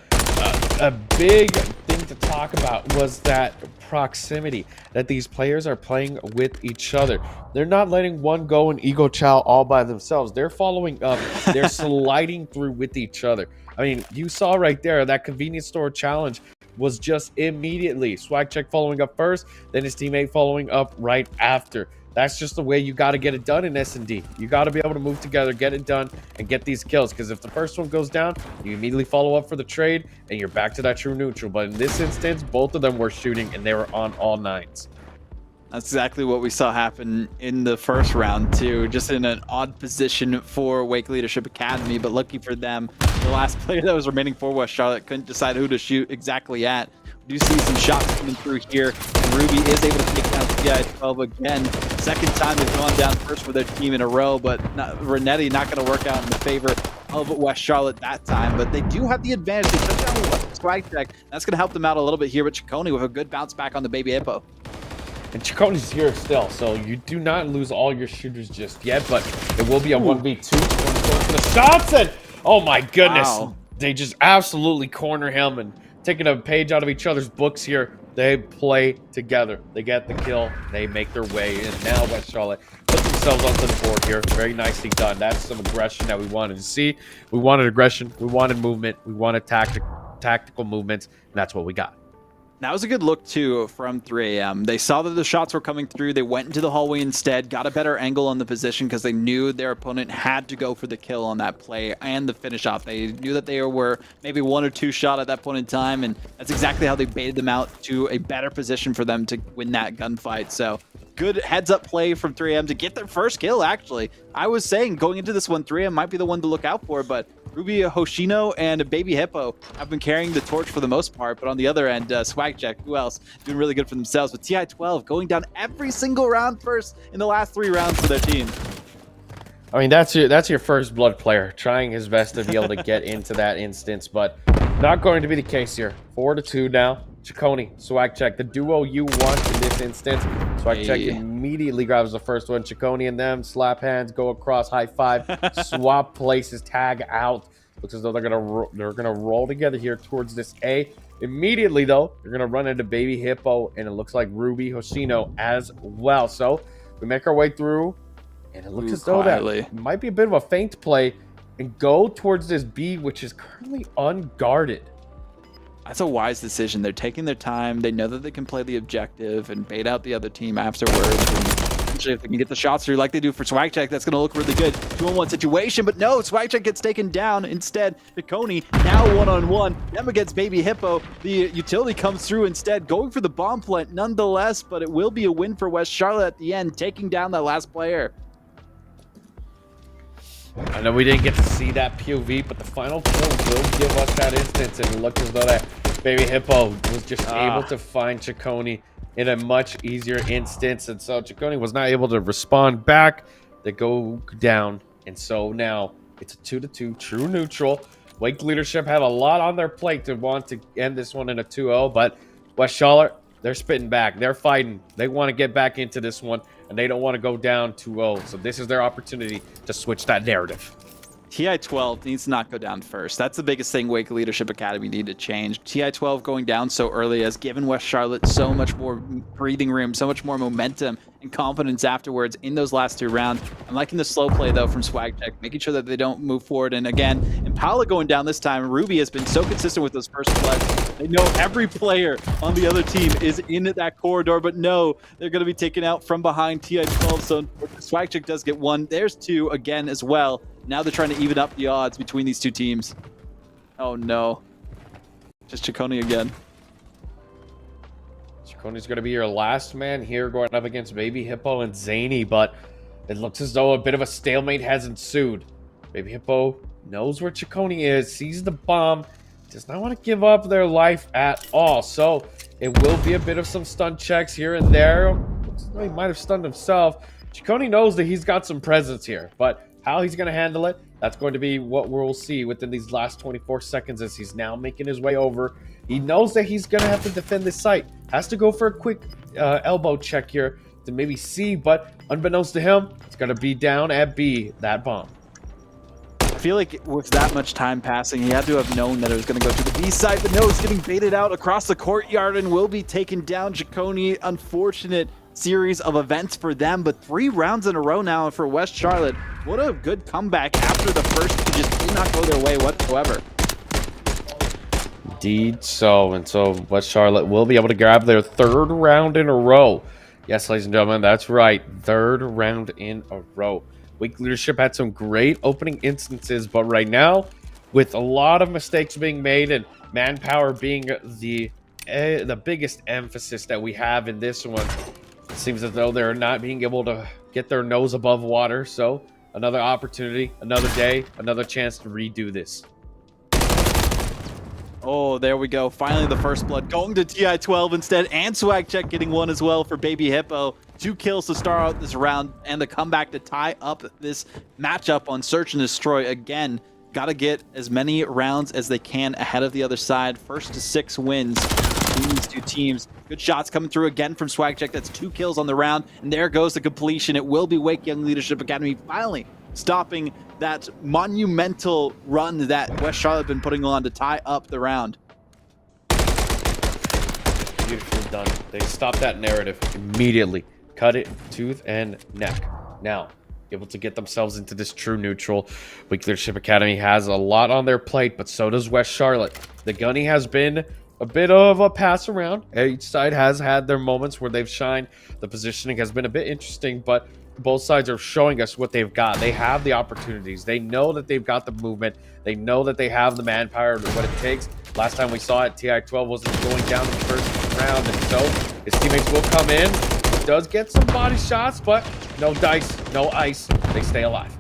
a big thing to talk about was that proximity that these players are playing with each other. They're not letting one go and ego chow all by themselves. They're following up. They're sliding through with each other. I mean, you saw right there that convenience store challenge was just immediately Swag Check following up first, then his teammate following up right after. That's just the way you got to get it done in S&D. You got to be able to move together, get it done, and get these kills. Because if the first one goes down, you immediately follow up for the trade, and you're back to that true neutral. But in this instance, both of them were shooting, and they were on all nines. That's exactly what we saw happen in the first round, too. Just in an odd position for Wake Leadership Academy, but lucky for them, the last player that was remaining for West Charlotte couldn't decide who to shoot exactly at. We do see some shots coming through here, and Ruby is able to take down TI-12 again. Second time they've gone down first for their team in a row, but Renetti not going to work out in the favor of West Charlotte that time. But they do have the advantage. They took down with Swag Check. That's going to help them out a little bit here, but Ciccone with a good bounce back on the Baby Hippo. And Chiccone's here still, so you do not lose all your shooters just yet, but it will be a 1v2. Going for the shots, and oh my goodness, wow. They just absolutely corner him and taking a page out of each other's books here. They play together. They get the kill. They make their way. And now West Charlotte put themselves onto the board here. Very nicely done. That's some aggression that we wanted to see. We wanted aggression. We wanted movement. We wanted tactical movements. And that's what we got. That was a good look, too, from 3AM. They saw that the shots were coming through. They went into the hallway instead, got a better angle on the position because they knew their opponent had to go for the kill on that play and the finish off. They knew that they were maybe 1 or 2 shot at that point in time, and that's exactly how they baited them out to a better position for them to win that gunfight. So good heads-up play from 3AM to get their first kill, actually. I was saying going into this one, 3AM might be the one to look out for, but Ruby Hoshino and Baby Hippo have been carrying the torch for the most part, but on the other end, Swag Check, who else, doing really good for themselves. With TI-12 going down every single round first in the last 3 rounds for their team. I mean, that's your first blood player, trying his best to be able to get into that instance, but not going to be the case here. 4-2 now. Ciccone, Swag Check, the duo you want in this instance. Swag Check immediately grabs the first one. Ciccone and them slap hands, go across, high five, swap places, tag out. Looks as though they're gonna roll together here towards this A. Immediately though, they're gonna run into Baby Hippo, and it looks like Ruby Hoshino as well. So we make our way through, and it looks as though that might be a bit of a feint play, and go towards this B, which is currently unguarded. That's a wise decision. They're taking their time. They know that they can play the objective and bait out the other team afterwards. And eventually, if they can get the shots through like they do for Swag Check, that's going to look really good. 2-on-1 situation, but no, Swag Check gets taken down. Instead, Ciccone now 1-on-1. Them against Baby Hippo. The utility comes through instead, going for the bomb plant nonetheless, but it will be a win for West Charlotte at the end, taking down that last player. I know we didn't get to see that POV, but the final kill will give us that instance, and it looked as though that Baby Hippo was just able to find Ciccone in a much easier instance, and so Ciccone was not able to respond back. They go down, and so now it's a 2-2 true neutral. Wake Leadership have a lot on their plate to want to end this one in a 2-0, but West Charlotte, they're spitting back. They're fighting. They want to get back into this one, and they don't want to go down 2-0. So this is their opportunity to switch that narrative. TI-12 needs to not go down first. That's the biggest thing Wake Leadership Academy need to change. TI-12 going down so early has given West Charlotte so much more breathing room, so much more momentum and confidence afterwards in those last 2 rounds. I'm liking the slow play, though, from Swag Check, making sure that they don't move forward. And again, Impala going down this time. Ruby has been so consistent with those first floods. They know every player on the other team is in that corridor, but no, they're going to be taken out from behind TI-12. So Swagchick does get one. There's two again as well. Now they're trying to even up the odds between these two teams. Oh no. Just Chaconi again. Chaconi's going to be your last man here going up against Baby Hippo and Zany, but it looks as though a bit of a stalemate has ensued. Baby Hippo knows where Chaconi is, sees the bomb, does not want to give up their life at all. So it will be a bit of some stun checks here and there. He might have stunned himself. Chaconi knows that he's got some presence here, but how he's going to handle it, that's going to be what we'll see within these last 24 seconds as he's now making his way over. He knows that he's going to have to defend this site. Has to go for a quick elbow check here to maybe C, but unbeknownst to him, it's going to be down at B, that bomb. I feel like with that much time passing, he had to have known that it was going to go to the B side, but no, it's getting baited out across the courtyard and will be taken down. Chaconi, unfortunate series of events for them, but 3 rounds in a row now for West Charlotte. What a good comeback after the first two just did not go their way whatsoever. Indeed so, and so West Charlotte will be able to grab their 3rd round in a row. Yes, ladies and gentlemen, that's right, 3rd round in a row. Weak Leadership had some great opening instances, but right now, with a lot of mistakes being made and manpower being the biggest emphasis that we have in this one, it seems as though they're not being able to get their nose above water. So another opportunity, another day, another chance to redo this. Oh, there we go. Finally, the first blood going to TI-12 instead, and Swagcheck getting one as well for Baby Hippo. 2 kills to start out this round, and the comeback to tie up this matchup on Search and Destroy. Again, got to get as many rounds as they can ahead of the other side. 1st to 6 wins between these two teams. Good shots coming through again from Swagcheck. That's 2 kills on the round, and there goes the completion. It will be Wake Young Leadership Academy finally stopping that monumental run that West Charlotte been putting on to tie up the round. Beautifully done. They stopped that narrative immediately. Cut it tooth and neck. Now, able to get themselves into this true neutral. Weak Leadership Academy has a lot on their plate, but so does West Charlotte. The gunny has been a bit of a pass around. Each side has had their moments where they've shined. The positioning has been a bit interesting, but both sides are showing us what they've got. They have the opportunities. They know that they've got the movement. They know that they have the manpower and what it takes. Last time we saw it, TI-12 wasn't going down in the first round, and so his teammates will come in. He does get some body shots, but no dice, no ice. They stay alive.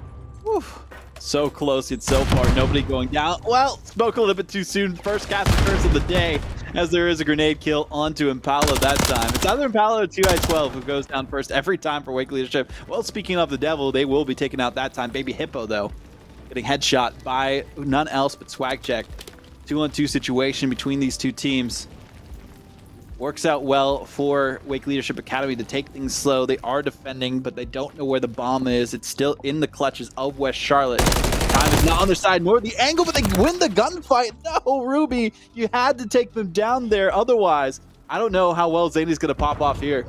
Whew. So close, yet so far nobody going down. Well, spoke a little bit too soon. First cast curse of the day, as there is a grenade kill onto Impala that time. It's either Impala or TI-12 who goes down first every time for Wake Leadership. Well, speaking of the devil, they will be taken out that time. Baby Hippo, though, getting headshot by none else but Swagcheck. 2-on-2 situation between these two teams. Works out well for Wake Leadership Academy to take things slow. They are defending, but they don't know where the bomb is. It's still in the clutches of West Charlotte. Time is not on their side, nor the angle, but they win the gunfight. No, Ruby, you had to take them down there. Otherwise, I don't know how well Zany's going to pop off here.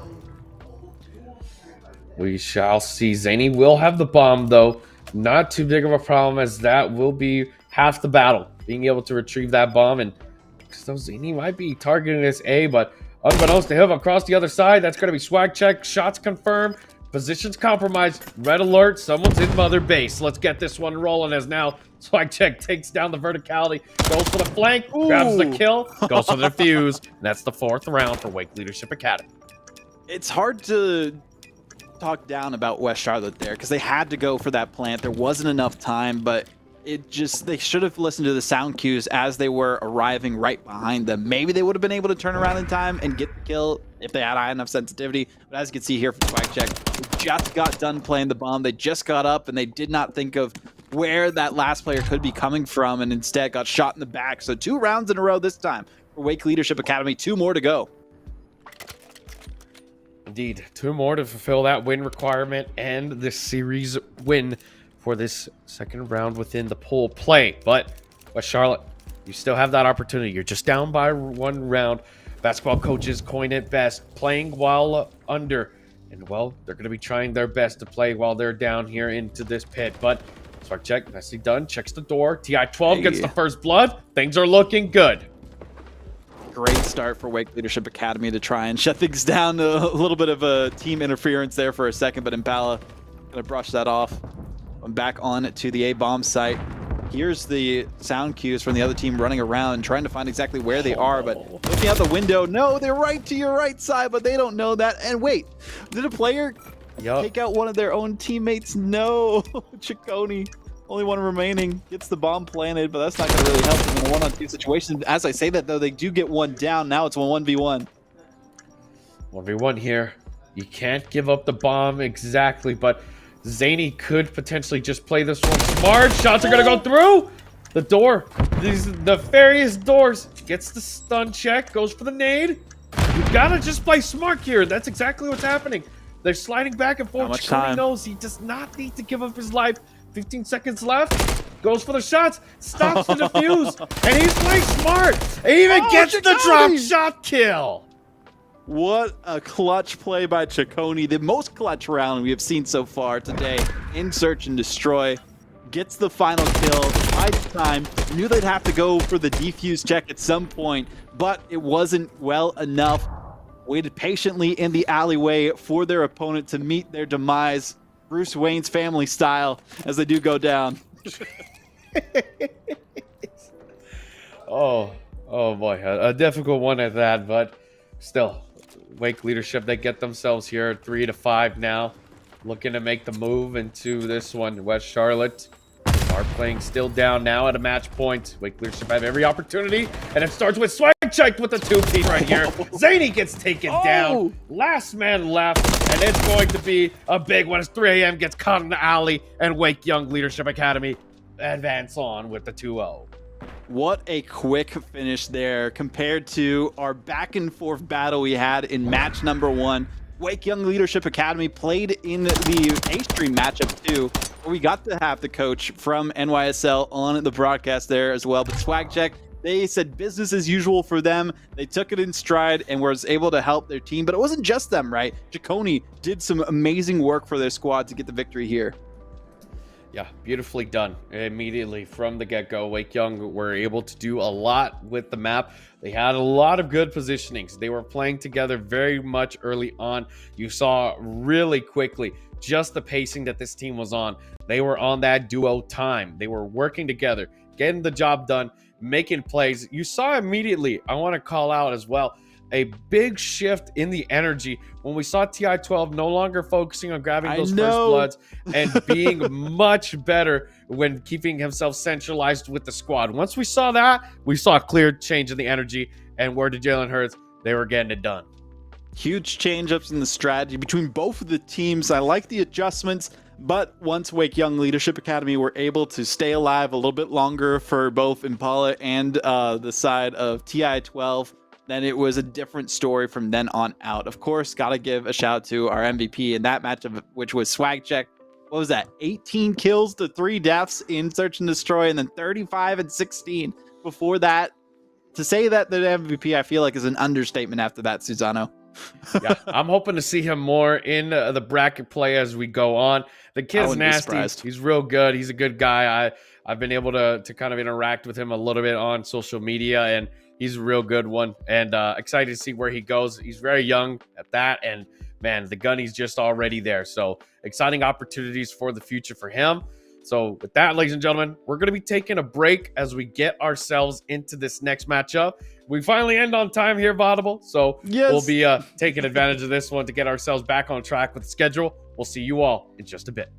We shall see. Zany will have the bomb, though. Not too big of a problem, as that will be half the battle. Being able to retrieve that bomb, and so Zany might be targeting this A, but unbeknownst to him, across the other side, that's going to be Swagcheck. Shots confirmed. Positions compromised. Red alert. Someone's in Mother Base. Let's get this one rolling, as now Swagcheck takes down the verticality. Goes for the flank. Ooh. Grabs the kill. Goes for the defuse. And that's the 4th round for Wake Leadership Academy. It's hard to talk down about West Charlotte there because they had to go for that plant. There wasn't enough time, but they should have listened to the sound cues as they were arriving right behind them. Maybe they would have been able to turn around in time and get the kill if they had high enough sensitivity. But as you can see here from Swagcheck, they just got done playing the bomb. They just got up and they did not think of where that last player could be coming from, and instead got shot in the back. So 2 rounds in a row this time for Wake Leadership Academy. 2 more to go. Indeed, 2 more to fulfill that win requirement and the series win for this 2nd round within the pool play. But West Charlotte, you still have that opportunity. You're just down by 1 round. Basketball coaches coin it best, playing while under. And, well, they're going to be trying their best to play while they're down here into this pit. But Swagcheck, nicely done, checks the door. TI-12 gets the first blood. Things are looking good. great start for Wake Leadership Academy to try and shut things down. A little bit of a team interference there for a second, but Impala gonna brush that off. I'm back on to the A-bomb site. Here's the sound cues from the other team running around, trying to find exactly where they are, but looking out the window, no, they're right to your right side, but they don't know that. And wait, did a player take out one of their own teammates? No, Ciccone, only one remaining, gets the bomb planted, but that's not going to really help them in a 1-on-2 situation. As I say that, though, they do get one down. Now it's 1v1. 1v1 here. You can't give up the bomb exactly, but Zany could potentially just play this one smart. Shots are going to go through the door. These nefarious doors. Gets the stun check. Goes for the nade. You got to just play smart here. That's exactly what's happening. They're sliding back and forth. Ciccone knows he does not need to give up his life. 15 seconds left. Goes for the shots. Stops the defuse. And he's playing smart. And even gets the drop shot kill. What a clutch play by Ciccone. The most clutch round we have seen so far today in Search and Destroy. Gets the final kill. Right time. Knew they'd have to go for the defuse check at some point, but it wasn't well enough. Waited patiently in the alleyway for their opponent to meet their demise. Bruce Wayne's family style as they do go down. Oh boy. A difficult one at that, but still. Wake Leadership, they get themselves here 3-5 now. Looking to make the move into this one. West Charlotte are playing still down now at a match point. Wake Leadership have every opportunity, and it starts with Swag Check with the 2-piece right here. Zany gets taken down. Last man left, and it's going to be a big one as 3 AM gets caught in the alley, and Wake Young Leadership Academy advance on with the 2-0. What a quick finish there compared to our back and forth battle we had in match number 1. Wake Young Leadership Academy played in the A-Stream matchup too, where we got to have the coach from NYSL on the broadcast there as well. But Swag Check, they said business as usual for them. They took it in stride and was able to help their team. But it wasn't just them, right? Ciccone did some amazing work for their squad to get the victory here. Yeah, beautifully done. Immediately from the get-go, Wake Young were able to do a lot with the map. They had a lot of good positionings. They were playing together very much early on. You saw really quickly just the pacing that this team was on. They were on that duo time. They were working together, getting the job done, making plays. You saw immediately, I want to call out as well, a big shift in the energy when we saw TI-12 no longer focusing on grabbing those first bloods and being much better when keeping himself centralized with the squad. Once we saw that, we saw a clear change in the energy, and word to Jalen Hurts, they were getting it done. Huge change-ups in the strategy between both of the teams. I like the adjustments, but once Wake Young Leadership Academy were able to stay alive a little bit longer for both Impala and the side of TI-12, then it was a different story from then on out. Of course, got to give a shout to our MVP in that matchup, which was Swag Check. What was that? 18 kills to 3 deaths in Search and Destroy, and then 35 and 16 before that. To say that the MVP, I feel like, is an understatement after that, Susano. Yeah, I'm hoping to see him more in the bracket play as we go on. The kid's nasty. He's real good. He's a good guy. I've been able to kind of interact with him a little bit on social media, and he's a real good one, and excited to see where he goes. He's very young at that, and man, the gunny's just already there. So exciting opportunities for the future for him. So with that, ladies and gentlemen, we're going to be taking a break as we get ourselves into this next matchup. We finally end on time here, Vaudable. So we'll be taking advantage of this one to get ourselves back on track with the schedule. We'll see you all in just a bit.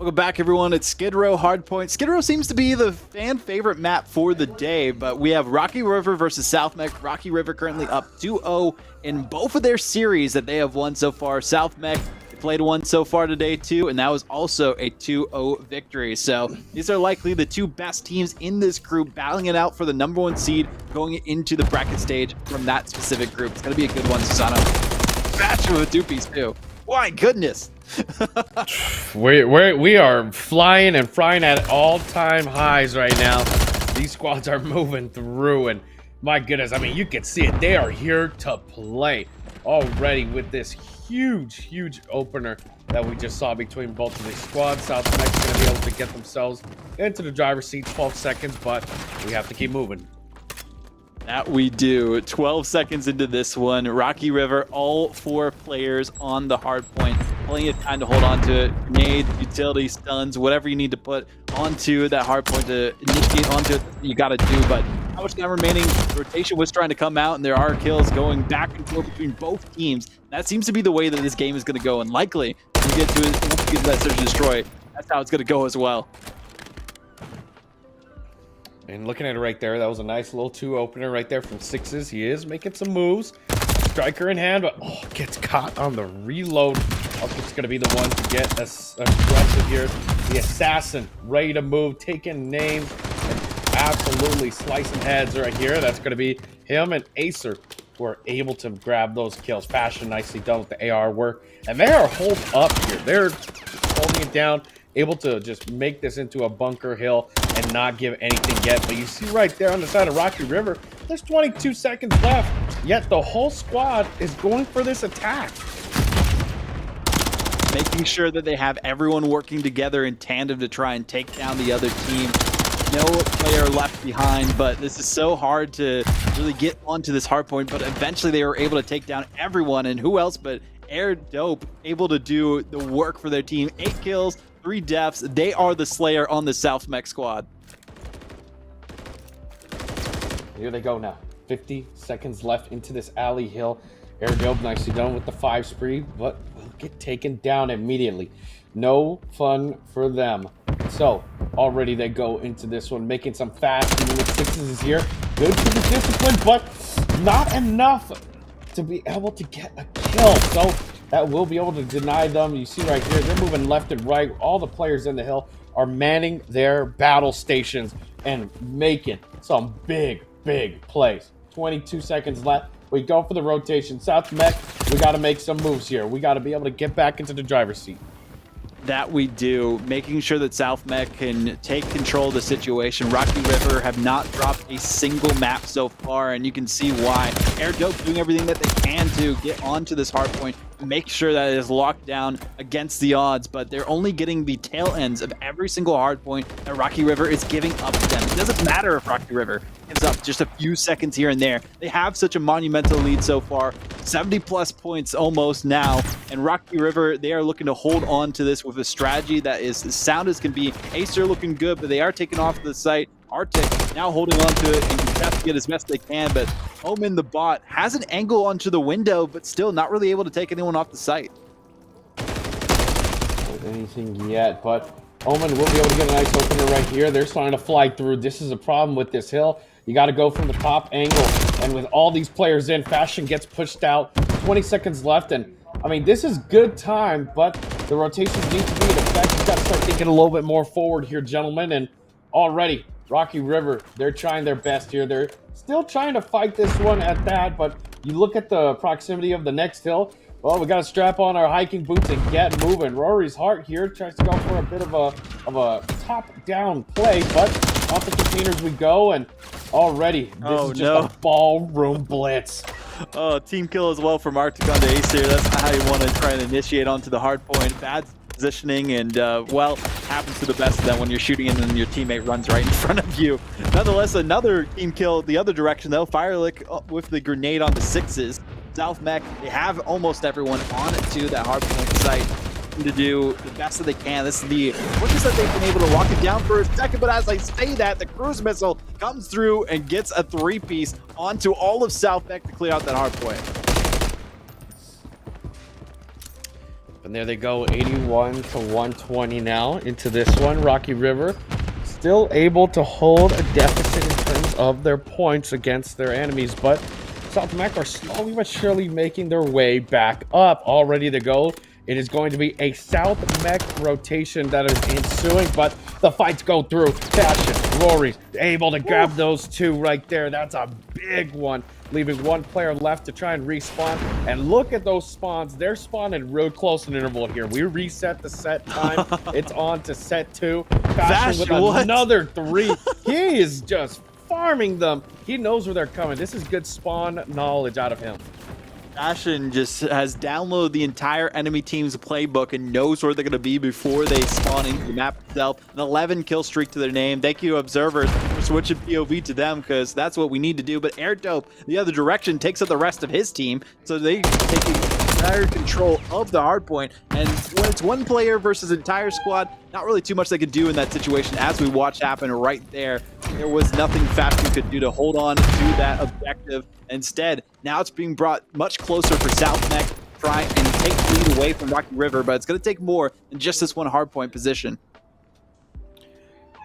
Welcome back, everyone. It's Skid Row Hardpoint. Skid Row seems to be the fan favorite map for the day, but we have Rocky River versus South Mech. Rocky River currently up 2-0 in both of their series that they have won so far. South Mech played one so far today too, and that was also a 2-0 victory. So these are likely the two best teams in this group battling it out for the #1 seed going into the bracket stage from that specific group. It's going to be a good one, Susano. Batch with a two-piece too. My goodness. we are flying and frying at all-time highs right now. These squads are moving through, and my goodness, I mean, you can see it. They are here to play already with this huge opener that we just saw between both of these squads. South Mech's going to be able to get themselves into the driver's seat. 12 seconds, but we have to keep moving. That we do. 12 seconds into this one. Rocky River, all 4 players on the hard point. Plenty of time to hold on to it. Grenade, utility, stuns, whatever you need to put onto that hard point to initiate onto it, you got to do. But how much time remaining? Rotation was trying to come out, and there are kills going back and forth between both teams. That seems to be the way that this game is going to go, and likely when you get to it, once you get to that search and destroy, that's how it's going to go as well. And looking at it right there, that was a nice little 2 opener right there from Sixes. He is making some moves. Striker in hand, but gets caught on the reload. It's going to be the one to get aggressive here. The assassin ready to move, taking names, and absolutely slicing heads right here. That's going to be him and Acer, who are able to grab those kills. Fashion nicely done with the AR work. And they are holed up here. They're holding it down, able to just make this into a bunker hill and not give anything yet. But you see right there on the side of Rocky River, there's 22 seconds left, yet the whole squad is going for this attack. Making sure that they have everyone working together in tandem to try and take down the other team. No player left behind, but this is so hard to really get onto this hard point, but eventually they were able to take down everyone, and who else but Air Dope able to do the work for their team. 8 kills, 3 deaths. They are the Slayer on the South Mech squad. Here they go now. 50 seconds left into this alley hill. Air Dope nicely done with the 5 spree, but will get taken down immediately. No fun for them. So already they go into this one, making some fast movement. Sixes is here. Good for the discipline, but not enough to be able to get a kill. So that will be able to deny them. You see right here, they're moving left and right. All the players in the hill are manning their battle stations and making some big plays. 22 seconds left. We go for the rotation. South Mech, we got to make some moves here. We got to be able to get back into the driver's seat. That we do, making sure that South Mech can take control of the situation. Rocky River have not dropped a single map so far, and you can see why. Air Dope doing everything that they can to get onto this hard point, make sure that it is locked down against the odds, but they're only getting the tail ends of every single hard point that Rocky River is giving up to them. It doesn't matter if Rocky River gives up just a few seconds here and there. They have such a monumental lead so far, 70+ points almost now, and Rocky River, they are looking to hold on to this with a strategy that is as sound as can be. Acer looking good, but they are taking off the site. Arctic now holding on to it and can get as best they can, but Omen the bot has an angle onto the window, but still not really able to take anyone off the site. Not anything yet, but Omen will be able to get a nice opener right here. They're starting to fly through. This is a problem with this hill. You got to go from the top angle, and with all these players in, Fashion gets pushed out. 20 seconds left, and I mean, this is good time, but the rotations need to be in effect. You got to start thinking a little bit more forward here, gentlemen, and already Rocky River, they're trying their best here. They're still trying to fight this one at that, but you look at the proximity of the next hill. Well, we got to strap on our hiking boots and get moving. Rory's Heart here tries to go for a bit of a top-down play, but off the containers we go, and already this is just a ballroom blitz. Oh, team kill as well from Arctic onto Acer. That's not how you want to try and initiate onto the hard point. Bad positioning, and well, happens to the best of them when you're shooting and then your teammate runs right in front of you. Nonetheless, another team kill the other direction though. Firelick with the grenade on the Sixes. South Mech, they have almost everyone on it to that hard point site to do the best that they can. This is the quickest that they've been able to lock it down for a second, but as I say that, the cruise missile comes through and gets a 3-piece onto all of South Mech to clear out that hard point. And there they go, 81 to 120 now into this one. Rocky River still able to hold a deficit in terms of their points against their enemies, but South Mech are slowly but surely making their way back up, all ready to go. It is going to be a South Mech rotation that is ensuing, but the fights go through. Fashion, Rory's able to grab those two right there. That's a big one, leaving one player left to try and respawn. And look at those spawns. They're spawning real close in interval here. We reset the set time. It's on to set 2. Fashion with another 3. He is just farming them. He knows where they're coming. This is good spawn knowledge out of him. Fashion just has downloaded the entire enemy team's playbook and knows where they're going to be before they spawn into the map itself. An 11 kill streak to their name. Thank you, observers, for switching POV to them, because that's what we need to do. But Airdope, the other direction, takes up the rest of his team, so they take entire control of the hardpoint. And when it's one player versus entire squad, not really too much they could do in that situation. As we watched happen right there, there was nothing Fashion could do to hold on to that objective. Instead, now it's being brought much closer for South Mech, try and take the lead away from Rocky River, but it's going to take more than just this one hardpoint position.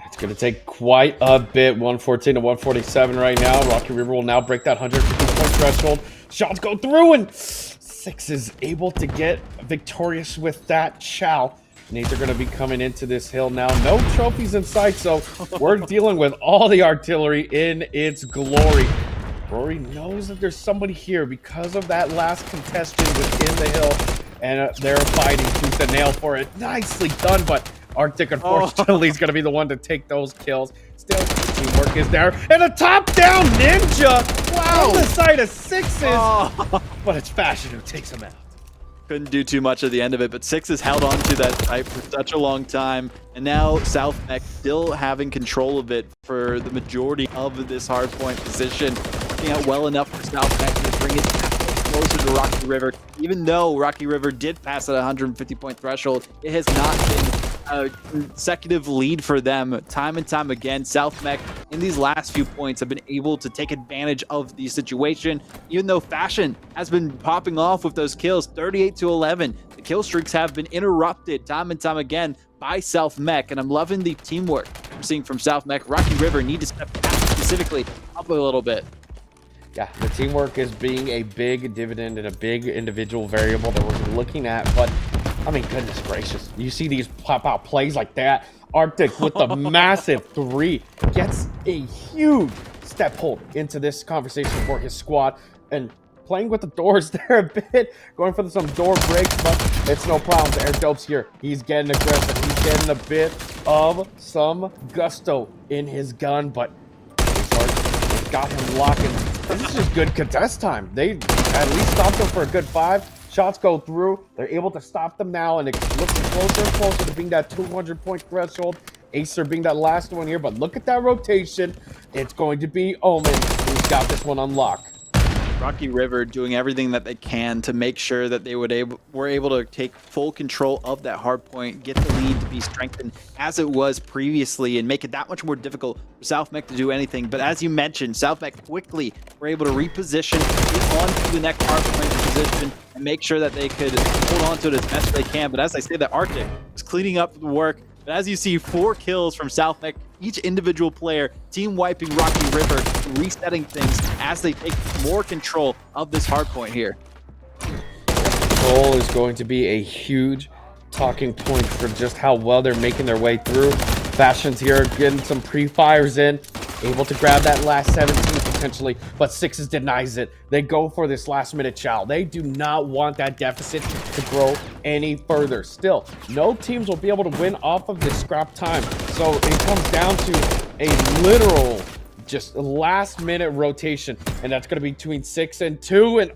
It's going to take quite a bit. 114 to 147 right now. Rocky River will now break that 150-point threshold. Shots go through, and Six is able to get victorious with that chow. Nades are going to be coming into this hill now. No trophies in sight, so we're dealing with all the artillery in its glory. Rory knows that there's somebody here because of that last contestant within the hill, and they're fighting tooth and nail for it. Nicely done, but Arctic, unfortunately, is going to be the one to take those kills. Still, teamwork is there, and a top-down ninja! Wow! On the side of Sixes, but it's Fashion who takes him out. Couldn't do too much at the end of it, but Six has held on to that site for such a long time, and now South Mech still having control of it for the majority of this hardpoint position. Working out well enough for South Mech to bring it closer to Rocky River. Even though Rocky River did pass that 150-point threshold, it has not been a consecutive lead for them time and time again. South Mech in these last few points have been able to take advantage of the situation, even though Fashion has been popping off with those kills. 38 to 11. The kill streaks have been interrupted time and time again by South Mech, and I'm loving the teamwork I'm seeing from South Mech. Rocky River need to step back specifically up a little bit. Yeah, the teamwork is being a big dividend and a big individual variable that we're looking at, but I mean, goodness gracious. You see these pop-out plays like that. Arctic with the massive 3 gets a huge step hold into this conversation for his squad, and playing with the doors there a bit, going for some door breaks, but it's no problem. Airdope's here. He's getting aggressive. He's getting a bit of some gusto in his gun, but he's got him locking. This is just good contest time. They at least stopped him for a good 5. Shots go through. They're able to stop them now, and it's looking closer and closer to being that 200-point threshold. Acer being that last one here, but look at that rotation. It's going to be Omen who's got this one unlocked. Rocky River doing everything that they can to make sure that they were able to take full control of that hard point, get the lead to be strengthened as it was previously, and make it that much more difficult for South Mech to do anything. But as you mentioned, South Mech quickly were able to reposition, get onto the next hard point position, and make sure that they could hold on to it as best they can. But as I say, that Arctic is cleaning up the work. But as you see, 4 kills from South Mech, each individual player, team wiping Rocky River, resetting things as they take more control of this hardpoint here. Control is going to be a huge talking point for just how well they're making their way through. Fashion's here getting some pre-fires in, able to grab that last 17 potentially, but Sixes denies it. They go for this last-minute chow. They do not want that deficit to grow any further. Still, no teams will be able to win off of this scrap time, so it comes down to a literal just last-minute rotation, and that's going to be between 6 and 2, and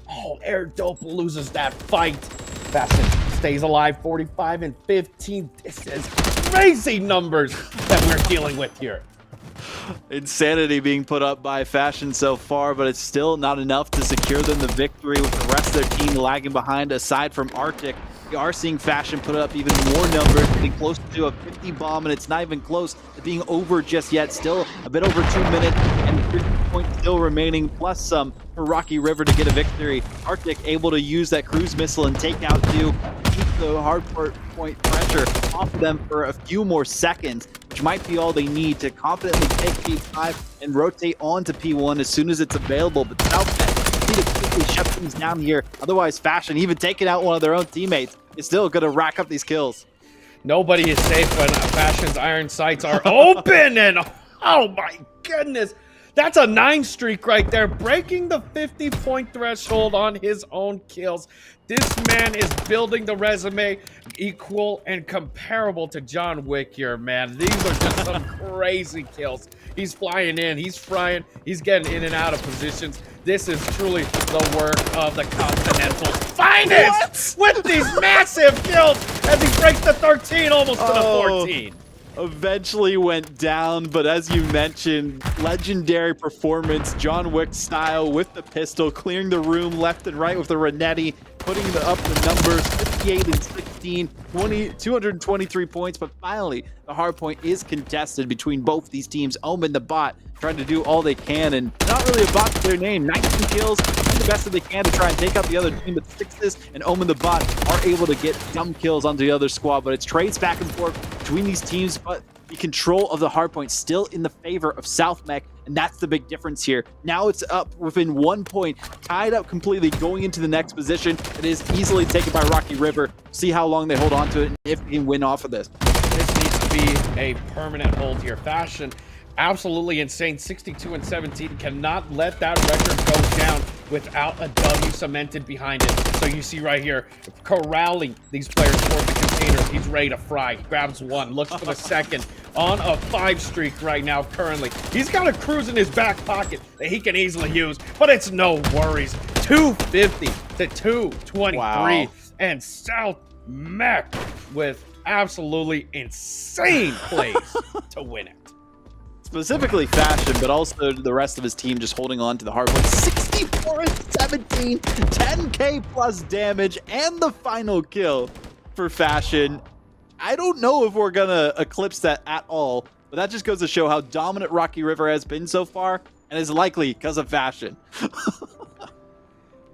Airdope loses that fight. Fashion stays alive, 45 and 15. This is crazy numbers that we're dealing with here. Insanity being put up by Fashion so far, but it's still not enough to secure them the victory, with the rest of their team lagging behind aside from Arctic. We are seeing Fashion put up even more numbers, getting close to a 50 bomb, and it's not even close to being over just yet. Still a bit over 2 minutes, and 50 points still remaining, plus some for Rocky River to get a victory. Arctic able to use that cruise missile and take out two, keep the hard point pressure off of them for a few more seconds, which might be all they need to confidently take P5 and rotate on to P1 as soon as it's available. But Southmet need to quickly shut things down here. Otherwise, Fashion, even taking out one of their own teammates, is still going to rack up these kills. Nobody is safe when Fashion's iron sights are open, and oh my goodness. That's a 9 streak right there, breaking the 50-point threshold on his own kills. This man is building the resume equal and comparable to John Wick here, man. These are just some crazy kills. He's flying in, he's frying, he's getting in and out of positions. This is truly the work of the Continental's finest with these massive kills as he breaks the 13 almost to the 14. Eventually went down, but as you mentioned, legendary performance, John Wick style with the pistol, clearing the room left and right with the Renetti, putting up the numbers, 58 and 16, 223 points, but finally the hard point is contested between both these teams. Omen, the bot, trying to do all they can, and not really a bot to their name. 19 kills, doing the best that they can to try and take out the other team, but Sixes and Omen, the bot, are able to get dumb kills onto the other squad, but it's trades back and forth between these teams, but the control of the hardpoint still in the favor of South Mech, and that's the big difference here. Now it's up within 1 point, tied up completely, going into the next position. It is easily taken by Rocky River. See how long they hold on to it, and if they can win off of this. This needs to be a permanent hold here. Fashion, absolutely insane. 62 and 17. Cannot let that record go down without a W cemented behind it. So you see right here, corralling these players toward the container. He's ready to fry. Grabs one, looks for the second. On a 5 streak right now currently. He's got a cruise in his back pocket that he can easily use, but it's no worries. 250 to 223. Wow. And South Mech with absolutely insane plays to win it. Specifically Fashion, but also the rest of his team just holding on to the hard point. 64 and 17, 10k plus damage, and the final kill for Fashion. I don't know if we're gonna eclipse that at all, but that just goes to show how dominant Rocky River has been so far, and is likely because of Fashion.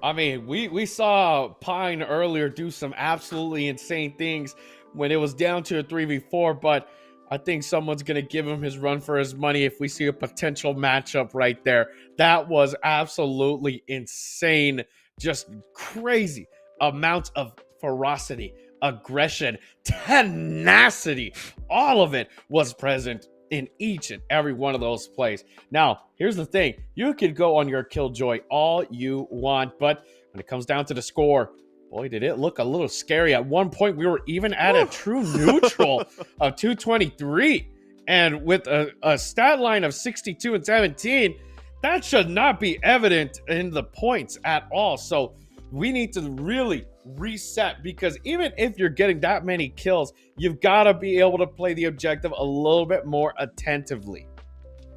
I mean, we saw Pine earlier do some absolutely insane things when it was down to a 3v4, but I think someone's going to give him his run for his money if we see a potential matchup right there. That was absolutely insane. Just crazy amounts of ferocity, aggression, tenacity. All of it was present in each and every one of those plays. Now, here's the thing. You could go on your killjoy all you want, but when it comes down to the score, boy, did it look a little scary. At one point, we were even at a true neutral of 223. And with a stat line of 62 and 17, that should not be evident in the points at all. So we need to really reset, because even if you're getting that many kills, you've got to be able to play the objective a little bit more attentively.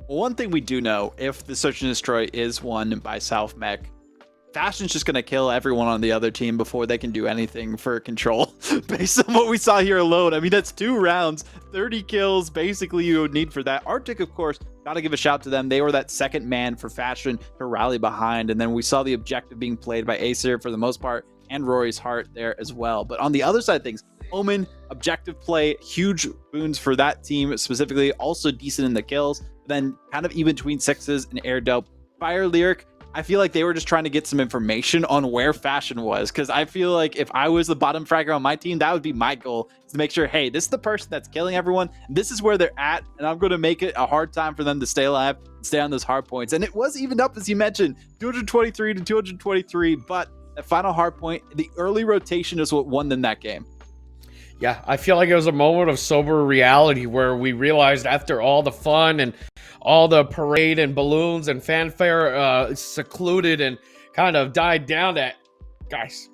One thing we do know, if the Search and Destroy is won by South Mech, Fashion's just going to kill everyone on the other team before they can do anything for control, based on what we saw here alone. I mean, that's 2 rounds, 30 kills, basically you would need for that. Arctic, of course, got to give a shout to them. They were that second man for Fashion to rally behind, and then we saw the objective being played by Acer for the most part, and Rory's Heart there as well. But on the other side of things, Omen, objective play, huge boons for that team specifically, also decent in the kills, then kind of even between Sixes and Air Dope. Fire Lyric, I feel like they were just trying to get some information on where Fashion was, because I feel like if I was the bottom fragger on my team, that would be my goal, is to make sure, hey, this is the person that's killing everyone, this is where they're at, and I'm going to make it a hard time for them to stay alive and stay on those hard points. And it was evened up, as you mentioned, 223 to 223, but that final hard point, the early rotation is what won them that game. Yeah, I feel like it was a moment of sober reality where we realized after all the fun and all the parade and balloons and fanfare secluded and kind of died down, that, guys,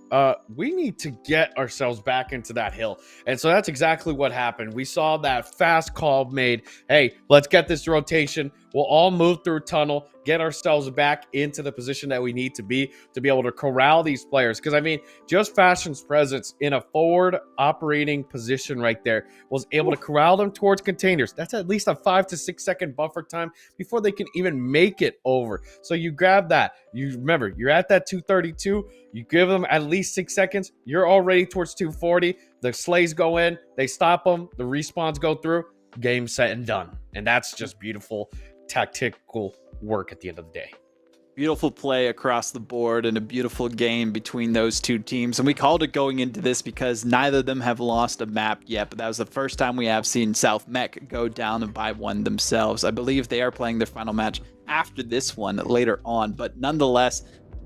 we need to get ourselves back into that hill. And so that's exactly what happened. We saw that fast call made. Hey, let's get this rotation. We'll all move through tunnel, get ourselves back into the position that we need to be able to corral these players. Because, I mean, just Fashion's presence in a forward operating position right there was able to corral them towards containers. That's at least a 5 to 6 second buffer time before they can even make it over. So you grab that. You remember, you're at that 232. You give them at least 6 seconds. You're already towards 240. The slays go in. They stop them. The respawns go through. Game, set, and done. And that's just beautiful tactical work at the end of the day. Beautiful play across the board and a beautiful game between those two teams. And we called it going into this because neither of them have lost a map yet. But that was the first time we have seen South Mech go down by one themselves. I believe they are playing their final match after this one later on. But nonetheless,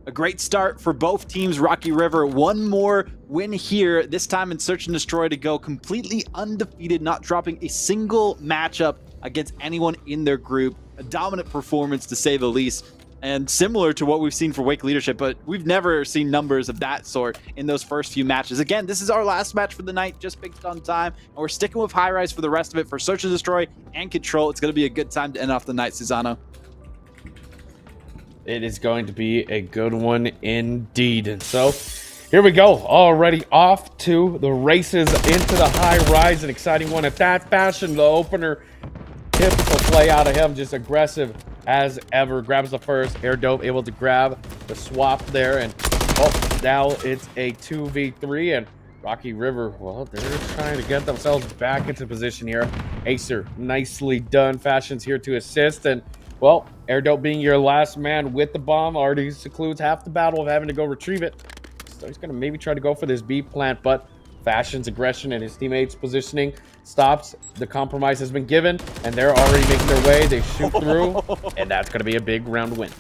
a great start for both teams. Rocky River, one more win here, this time in Search and Destroy, to go completely undefeated, not dropping a single matchup against anyone in their group. A dominant performance, to say the least, and similar to what we've seen for Wake Leadership, but we've never seen numbers of that sort in those first few matches. Again, this is our last match for the night, just based on time, and we're sticking with High Rise for the rest of it for Search and Destroy and Control. It's going to be a good time to end off the night, Susano. It is going to be a good one indeed. And so here we go, already off to the races into the High Rise. An exciting one at that. Fashion, the opener, typical play out of him, just aggressive as ever. Grabs the first. Air Dope able to grab the swap there. And now it's a 2v3. And Rocky River, well, they're trying to get themselves back into position here. Acer, nicely done. Fashion's here to assist. And, well, Air Dope being your last man with the bomb already secludes half the battle of having to go retrieve it. So he's going to maybe try to go for this B plant, but Fashion's aggression and his teammates' positioning stops. The compromise has been given, and they're already making their way. They shoot through, and that's going to be a big round win.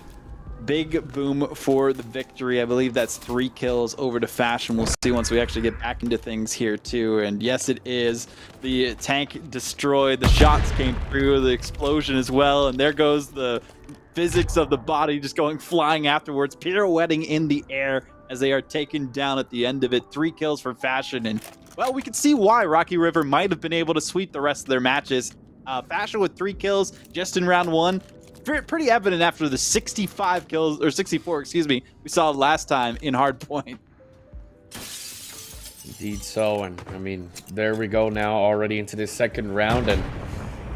Big boom for the victory. I believe that's 3 kills over to Fashion. We'll see once we actually get back into things here too. And yes, it is. The tank destroyed. The shots came through. The explosion as well. And there goes the physics of the body just going flying afterwards, pirouetting in the air as they are taken down at the end of it. 3 kills for Fashion. And, well, we can see why Rocky River might have been able to sweep the rest of their matches. Fashion with 3 kills just in round 1. Pretty evident after the 65 kills, or 64, excuse me, we saw last time in Hardpoint. Indeed so, and I mean, there we go now already into this second round, and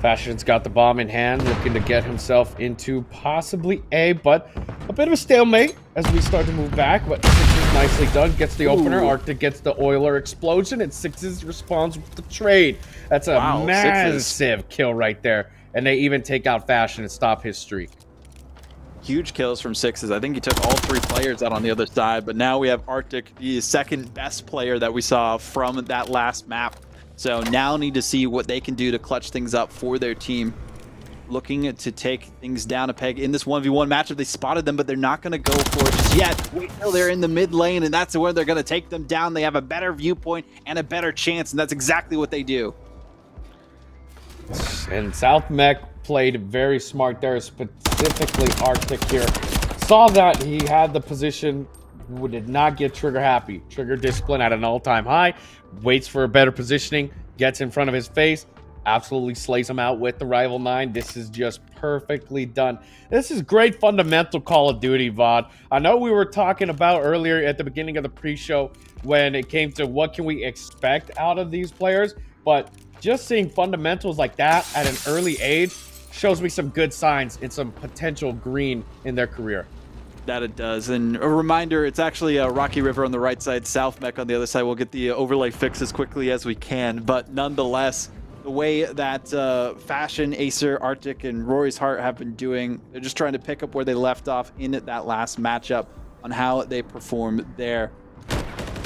Fashion's got the bomb in hand, looking to get himself into possibly A, but a bit of a stalemate as we start to move back, but Sixes nicely done, gets the opener, Arctic gets the Oiler explosion, and Sixes responds with the trade. That's a massive kill right there. And they even take out Fashion and stop his streak. Huge kills from Sixes. I think he took all 3 players out on the other side, but now we have Arctic, the second best player that we saw from that last map. So now need to see what they can do to clutch things up for their team. Looking to take things down a peg in this 1v1 matchup. They spotted them, but they're not going to go for it just yet. Wait till they're in the mid lane, and that's where they're going to take them down. They have a better viewpoint and a better chance, and that's exactly what they do. And South Mech played very smart there, specifically Arctic here. Saw that he had the position, did not get Trigger happy. Trigger discipline at an all-time high, waits for a better positioning, gets in front of his face, absolutely slays him out with the Rival 9. This is just perfectly done. This is great fundamental Call of Duty, VOD. I know we were talking about earlier at the beginning of the pre-show when it came to what can we expect out of these players, but just seeing fundamentals like that at an early age shows me some good signs and some potential green in their career. That it does. And a reminder, it's actually Rocky River on the right side, South Mech on the other side. We'll get the overlay fixed as quickly as we can. But nonetheless, the way that Fashion, Acer, Arctic, and Rory's Heart have been doing, they're just trying to pick up where they left off in that last matchup on how they performed there.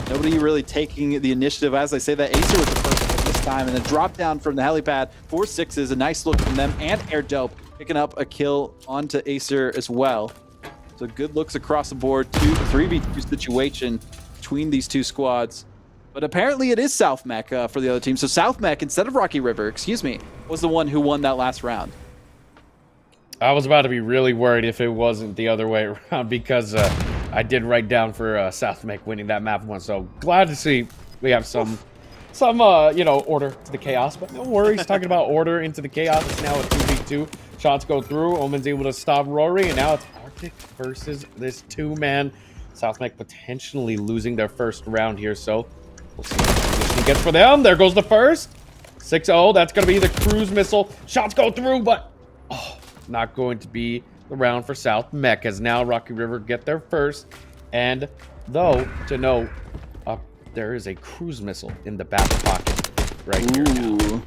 Nobody really taking the initiative. As I say that, Acer was the first one this time, and the drop down from the helipad for Sixes. A nice look from them, and Air Dope picking up a kill onto Acer as well. So good looks across the board. 3v2 situation between these two squads. But apparently it is South Mech for the other team. So South Mech, instead of Rocky River, excuse me, was the one who won that last round. I was about to be really worried if it wasn't the other way around, because I did write down for South Mech winning that map one. So glad to see we have some you know, order to the chaos. But no worries, talking about order into the chaos. It's now a 2v2. shots go through. Omen's able to stop Rory, and now it's Arctic versus this two-man. South Mech potentially losing their first round here, so we'll see what position he gets for them. There goes the first. 6-0, that's going to be the cruise missile. Shots go through, but not going to be the round for South Mech, as now Rocky River get their first. And though, to note, there is a cruise missile in the back pocket right here now.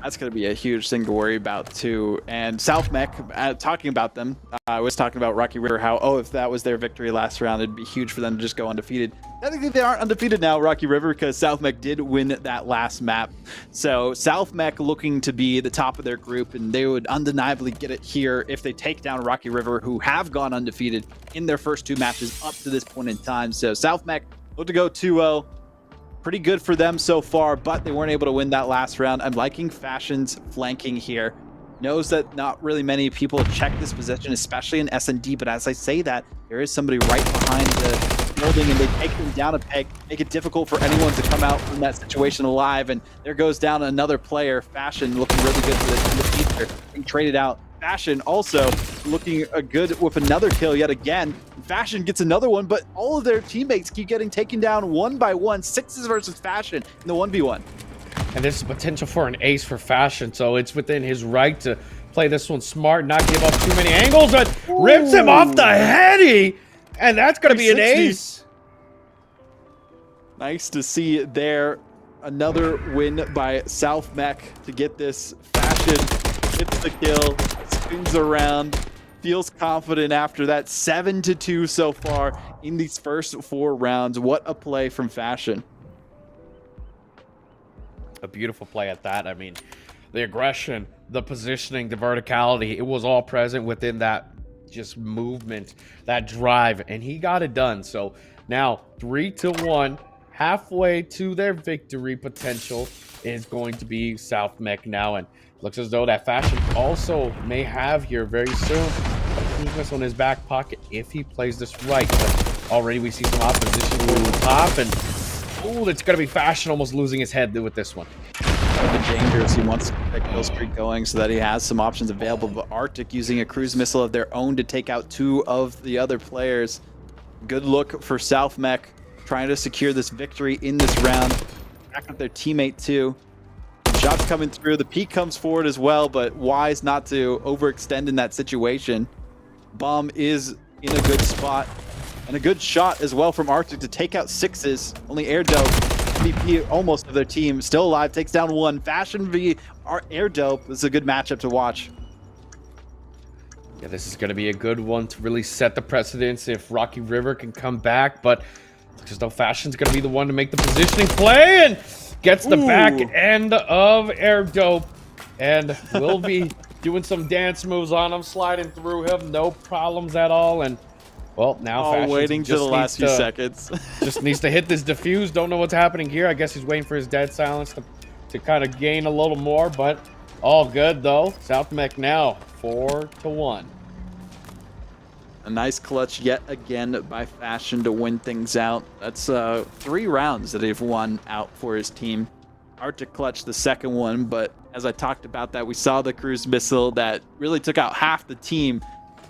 That's going to be a huge thing to worry about, too. And South Mech, talking about them, I was talking about Rocky River, how, if that was their victory last round, it'd be huge for them to just go undefeated. I think they aren't undefeated now, Rocky River, because South Mech did win that last map. So South Mech looking to be the top of their group, and they would undeniably get it here if they take down Rocky River, who have gone undefeated in their first 2 matches up to this point in time. So South Mech look to go 2-0. Pretty good for them so far, but they weren't able to win that last round. I'm liking Fashion's flanking here. Knows that not really many people check this position, especially in S&D, but as I say that, there is somebody right behind the building, and they take them down a peg, make it difficult for anyone to come out from that situation alive, and there goes down another player. Fashion looking really good for the future, being traded out. Fashion also looking good with another kill yet again. Fashion gets another one, but all of their teammates keep getting taken down one by one. 6s versus Fashion in the 1v1. And there's potential for an ace for Fashion, so it's within his right to play this one smart, not give up too many angles, but rips him off the heady, and that's going to be an ace. Nice to see there. Another win by South Mech to get this. Fashion hits the kill, spins around, feels confident after that. 7-2 so far in these first 4 rounds. What a play from Fashion. A beautiful play at that. I mean, the aggression, the positioning, the verticality, it was all present within that just movement, that drive, and he got it done. So now 3-1, halfway to their victory potential is going to be South Mech now, and looks as though that Fashion also may have here very soon a cruise missile in his back pocket if he plays this right. But already we see some opposition from the top, and it's going to be Fashion almost losing his head with this one. Dangerous. He wants to get that kill streak going so that he has some options available, but Arctic using a cruise missile of their own to take out 2 of the other players. Good look for South Mech, trying to secure this victory in this round. Back up their teammate too. Shots coming through. The peak comes forward as well, but wise not to overextend in that situation. Bomb is in a good spot. And a good shot as well from Arctic to take out 6s. Only Air Dope, MVP almost of their team, still alive, takes down 1. Fashion v Air Dope. This is a good matchup to watch. Yeah, this is going to be a good one to really set the precedence if Rocky River can come back, but looks as though Fashion's going to be the one to make the positioning play, and gets the back end of Air Dope, and will be doing some dance moves on him, sliding through him, no problems at all. And well, now Fashion waiting to the last few seconds. Just needs to hit this defuse. Don't know what's happening here. I guess he's waiting for his dead silence to kind of gain a little more, but all good though. South Mech now 4-1. A nice clutch yet again by Fashion to win things out. That's 3 rounds that they've won out for his team. Arctic clutch the second one, but as I talked about that, we saw the cruise missile that really took out half the team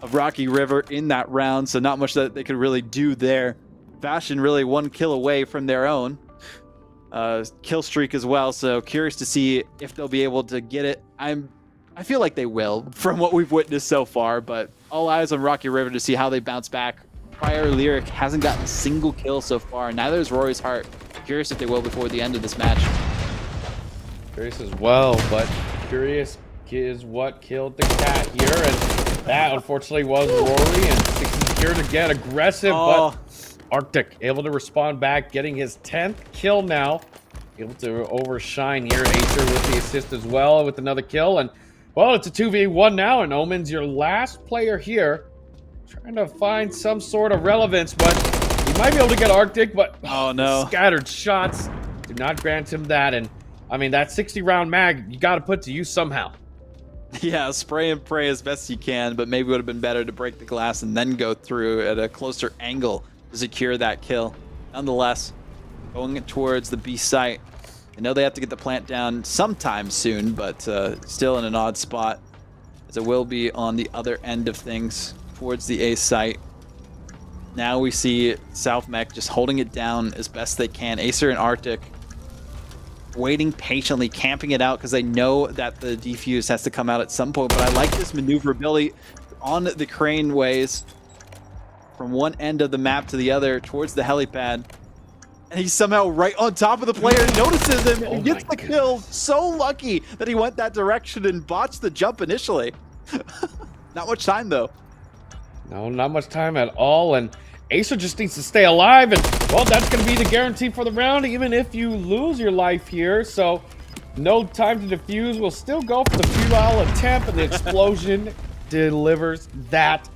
of Rocky River in that round, so not much that they could really do there. Fashion really 1 kill away from their own kill streak as well, so curious to see if they'll be able to get it. I feel like they will from what we've witnessed so far, but all eyes on Rocky River to see how they bounce back. Prior Lyric hasn't gotten a single kill so far, neither is Rory's Heart. Curious if they will before the end of this match. Curious as well, but curious is what killed the cat here, and that unfortunately was Rory, and 6 is here to get aggressive, but Arctic able to respond back, getting his 10th kill now. Able to overshine here. Acer with the assist as well with another kill, and well, it's a 2v1 now, and Omen's your last player here. Trying to find some sort of relevance, but he might be able to get Arctic, but oh no, scattered shots do not grant him that. And I mean, that 60-round mag, you got to put to use somehow. Yeah, spray and pray as best you can, but maybe it would have been better to break the glass and then go through at a closer angle to secure that kill. Nonetheless, going towards the B site. I know they have to get the plant down sometime soon, but still in an odd spot. as it will be on the other end of things towards the A site. Now we see South Mech just holding it down as best they can. Acer and Arctic waiting patiently, camping it out because they know that the defuse has to come out at some point. But I like this maneuverability on the crane ways from one end of the map to the other towards the helipad. And he's somehow right on top of the player, notices him, and gets the kill. So lucky that he went that direction and botched the jump initially. Not much time, though. No, not much time at all. And Acer just needs to stay alive. And, well, that's going to be the guarantee for the round, even if you lose your life here. So, no time to defuse. We'll still go for the futile attempt, and the explosion delivers that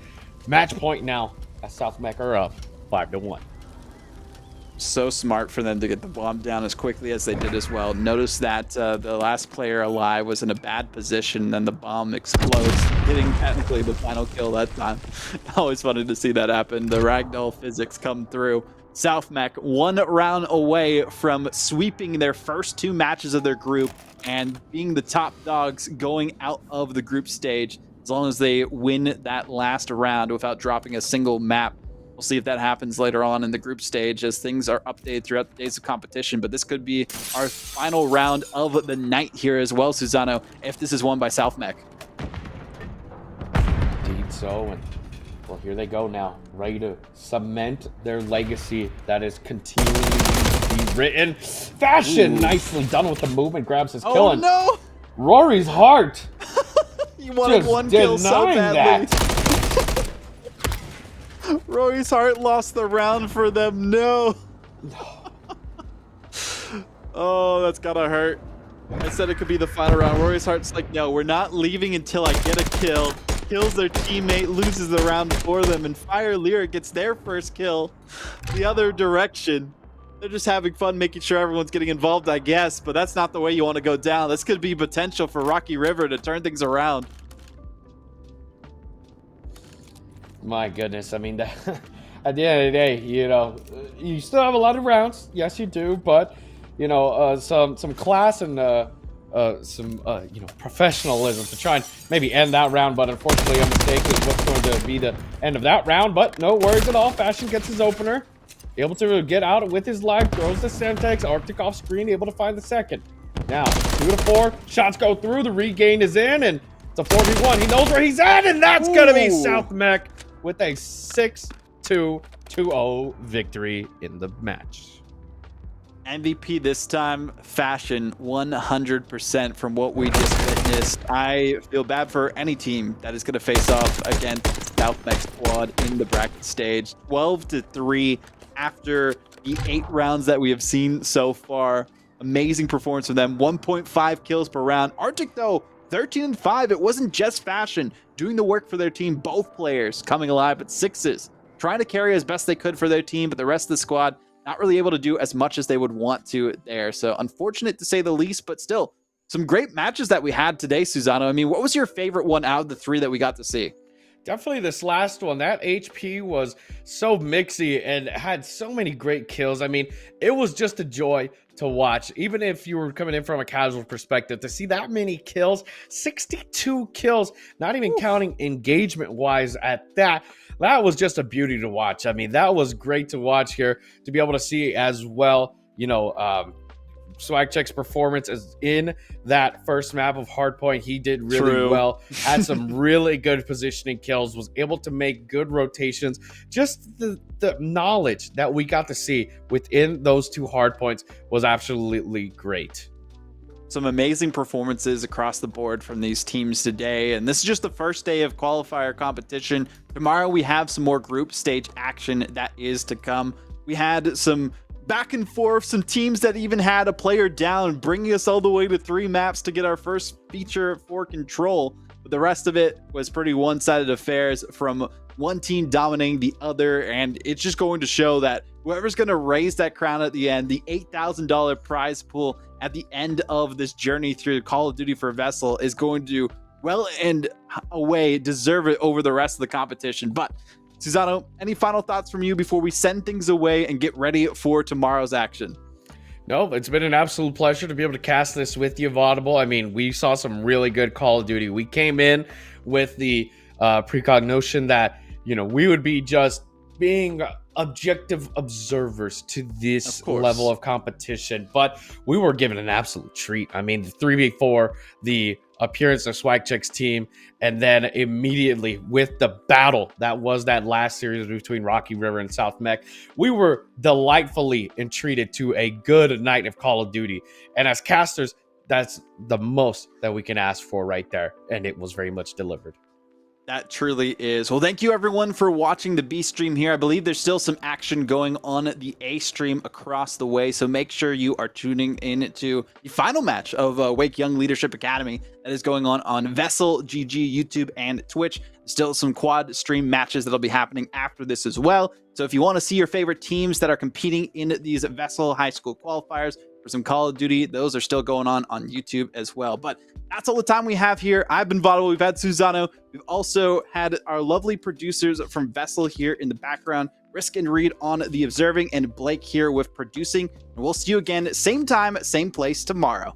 match point now. As South Mech are up 5-1. So smart for them to get the bomb down as quickly as they did as well. Notice that the last player alive was in a bad position, then the bomb explodes, hitting technically the final kill that time. Always funny to see that happen. The ragdoll physics come through. South Mech 1 round away from sweeping their first 2 matches of their group and being the top dogs going out of the group stage as long as they win that last round without dropping a single map. We'll see if that happens later on in the group stage as things are updated throughout the days of competition. But this could be our final round of the night here as well, Susano, if this is won by South Mech. Indeed so. And, well, here they go now, ready to cement their legacy that is continuing to be written. Fashion, nicely done with the movement, grabs his kill. Oh, no! Rory's heart. He wanted one kill so badly. Rory's heart lost the round for them. No. Oh, that's gotta hurt. I said it could be the final round. Rory's heart's like, no, we're not leaving until I get a kill. Kills their teammate, loses the round for them, and Fire Lyric gets their first kill the other direction. They're just having fun making sure everyone's getting involved, I guess, but that's not the way you want to go down. This could be potential for Rocky River to turn things around. My goodness, I mean, at the end of the day, you know, you still have a lot of rounds. Yes, you do, but, you know, some class and some, you know, professionalism to try and maybe end that round. But unfortunately, a mistake is what's going to be the end of that round. But no worries at all. Fashion gets his opener. Able to get out with his life. Throws the Semtex. Arctic off screen. Able to find the second. Now, 2-4. Shots go through. The regain is in. And it's a 4v1. He knows where he's at. And that's going to be South Mech with a 6-2-2-0 victory in the match. MVP this time, Fashion, 100% from what we just witnessed. I feel bad for any team that is going to face off against South Mech squad in the bracket stage. 12-3 after the 8 rounds that we have seen so far. Amazing performance from them. 1.5 kills per round. Arctic, though, 13-5. It wasn't just Fashion doing the work for their team. Both players coming alive at 6s, trying to carry as best they could for their team, but the rest of the squad not really able to do as much as they would want to there. So unfortunate to say the least, but still some great matches that we had today, Susano. I mean, what was your favorite one out of the 3 that we got to see? Definitely this last one. That HP was so mixy and had so many great kills. I mean, it was just a joy to watch. Even if you were coming in from a casual perspective, to see that many kills, 62 kills, not even counting engagement-wise at that. That was just a beauty to watch. I mean, that was great to watch here, to be able to see as well, you know, Swagcheck's performance is in that first map of Hardpoint. He did really well, had some really good positioning kills, was able to make good rotations. Just the knowledge that we got to see within those 2 Hardpoints was absolutely great. Some amazing performances across the board from these teams today. And this is just the first day of qualifier competition. Tomorrow we have some more group stage action that is to come. We had some back and forth, some teams that even had a player down, bringing us all the way to 3 maps to get our first feature for Control. But the rest of it was pretty one-sided affairs from one team dominating the other. And it's just going to show that whoever's going to raise that crown at the end, the $8,000 prize pool at the end of this journey through Call of Duty for VESL, is going to well and away deserve it over the rest of the competition. But Susano, any final thoughts from you before we send things away and get ready for tomorrow's action? No, it's been an absolute pleasure to be able to cast this with you, Vaudable. I mean, we saw some really good Call of Duty. We came in with the precognition that, you know, we would be just being objective observers to this level of competition, but we were given an absolute treat. I mean, the 3v4, the appearance of Swag Check's team, and then immediately with the battle that was that last series between Rocky River and South Mech, we were delightfully entreated to a good night of Call of Duty. And as casters, that's the most that we can ask for right there, and it was very much delivered. That truly is. Well, thank you everyone for watching the B stream here. I believe there's still some action going on the A stream across the way, so make sure you are tuning in to the final match of Wake Young Leadership Academy that is going on VESL, GG, YouTube, and Twitch. Still some quad stream matches that'll be happening after this as well. So if you want to see your favorite teams that are competing in these VESL high school qualifiers for some Call of Duty, those are still going on YouTube as well. But that's all the time we have here. I've been Votto. We've had Susano. We've also had our lovely producers from VESL here in the background, Risk and Reed on the observing, and Blake here with producing. And we'll see you again, same time, same place tomorrow.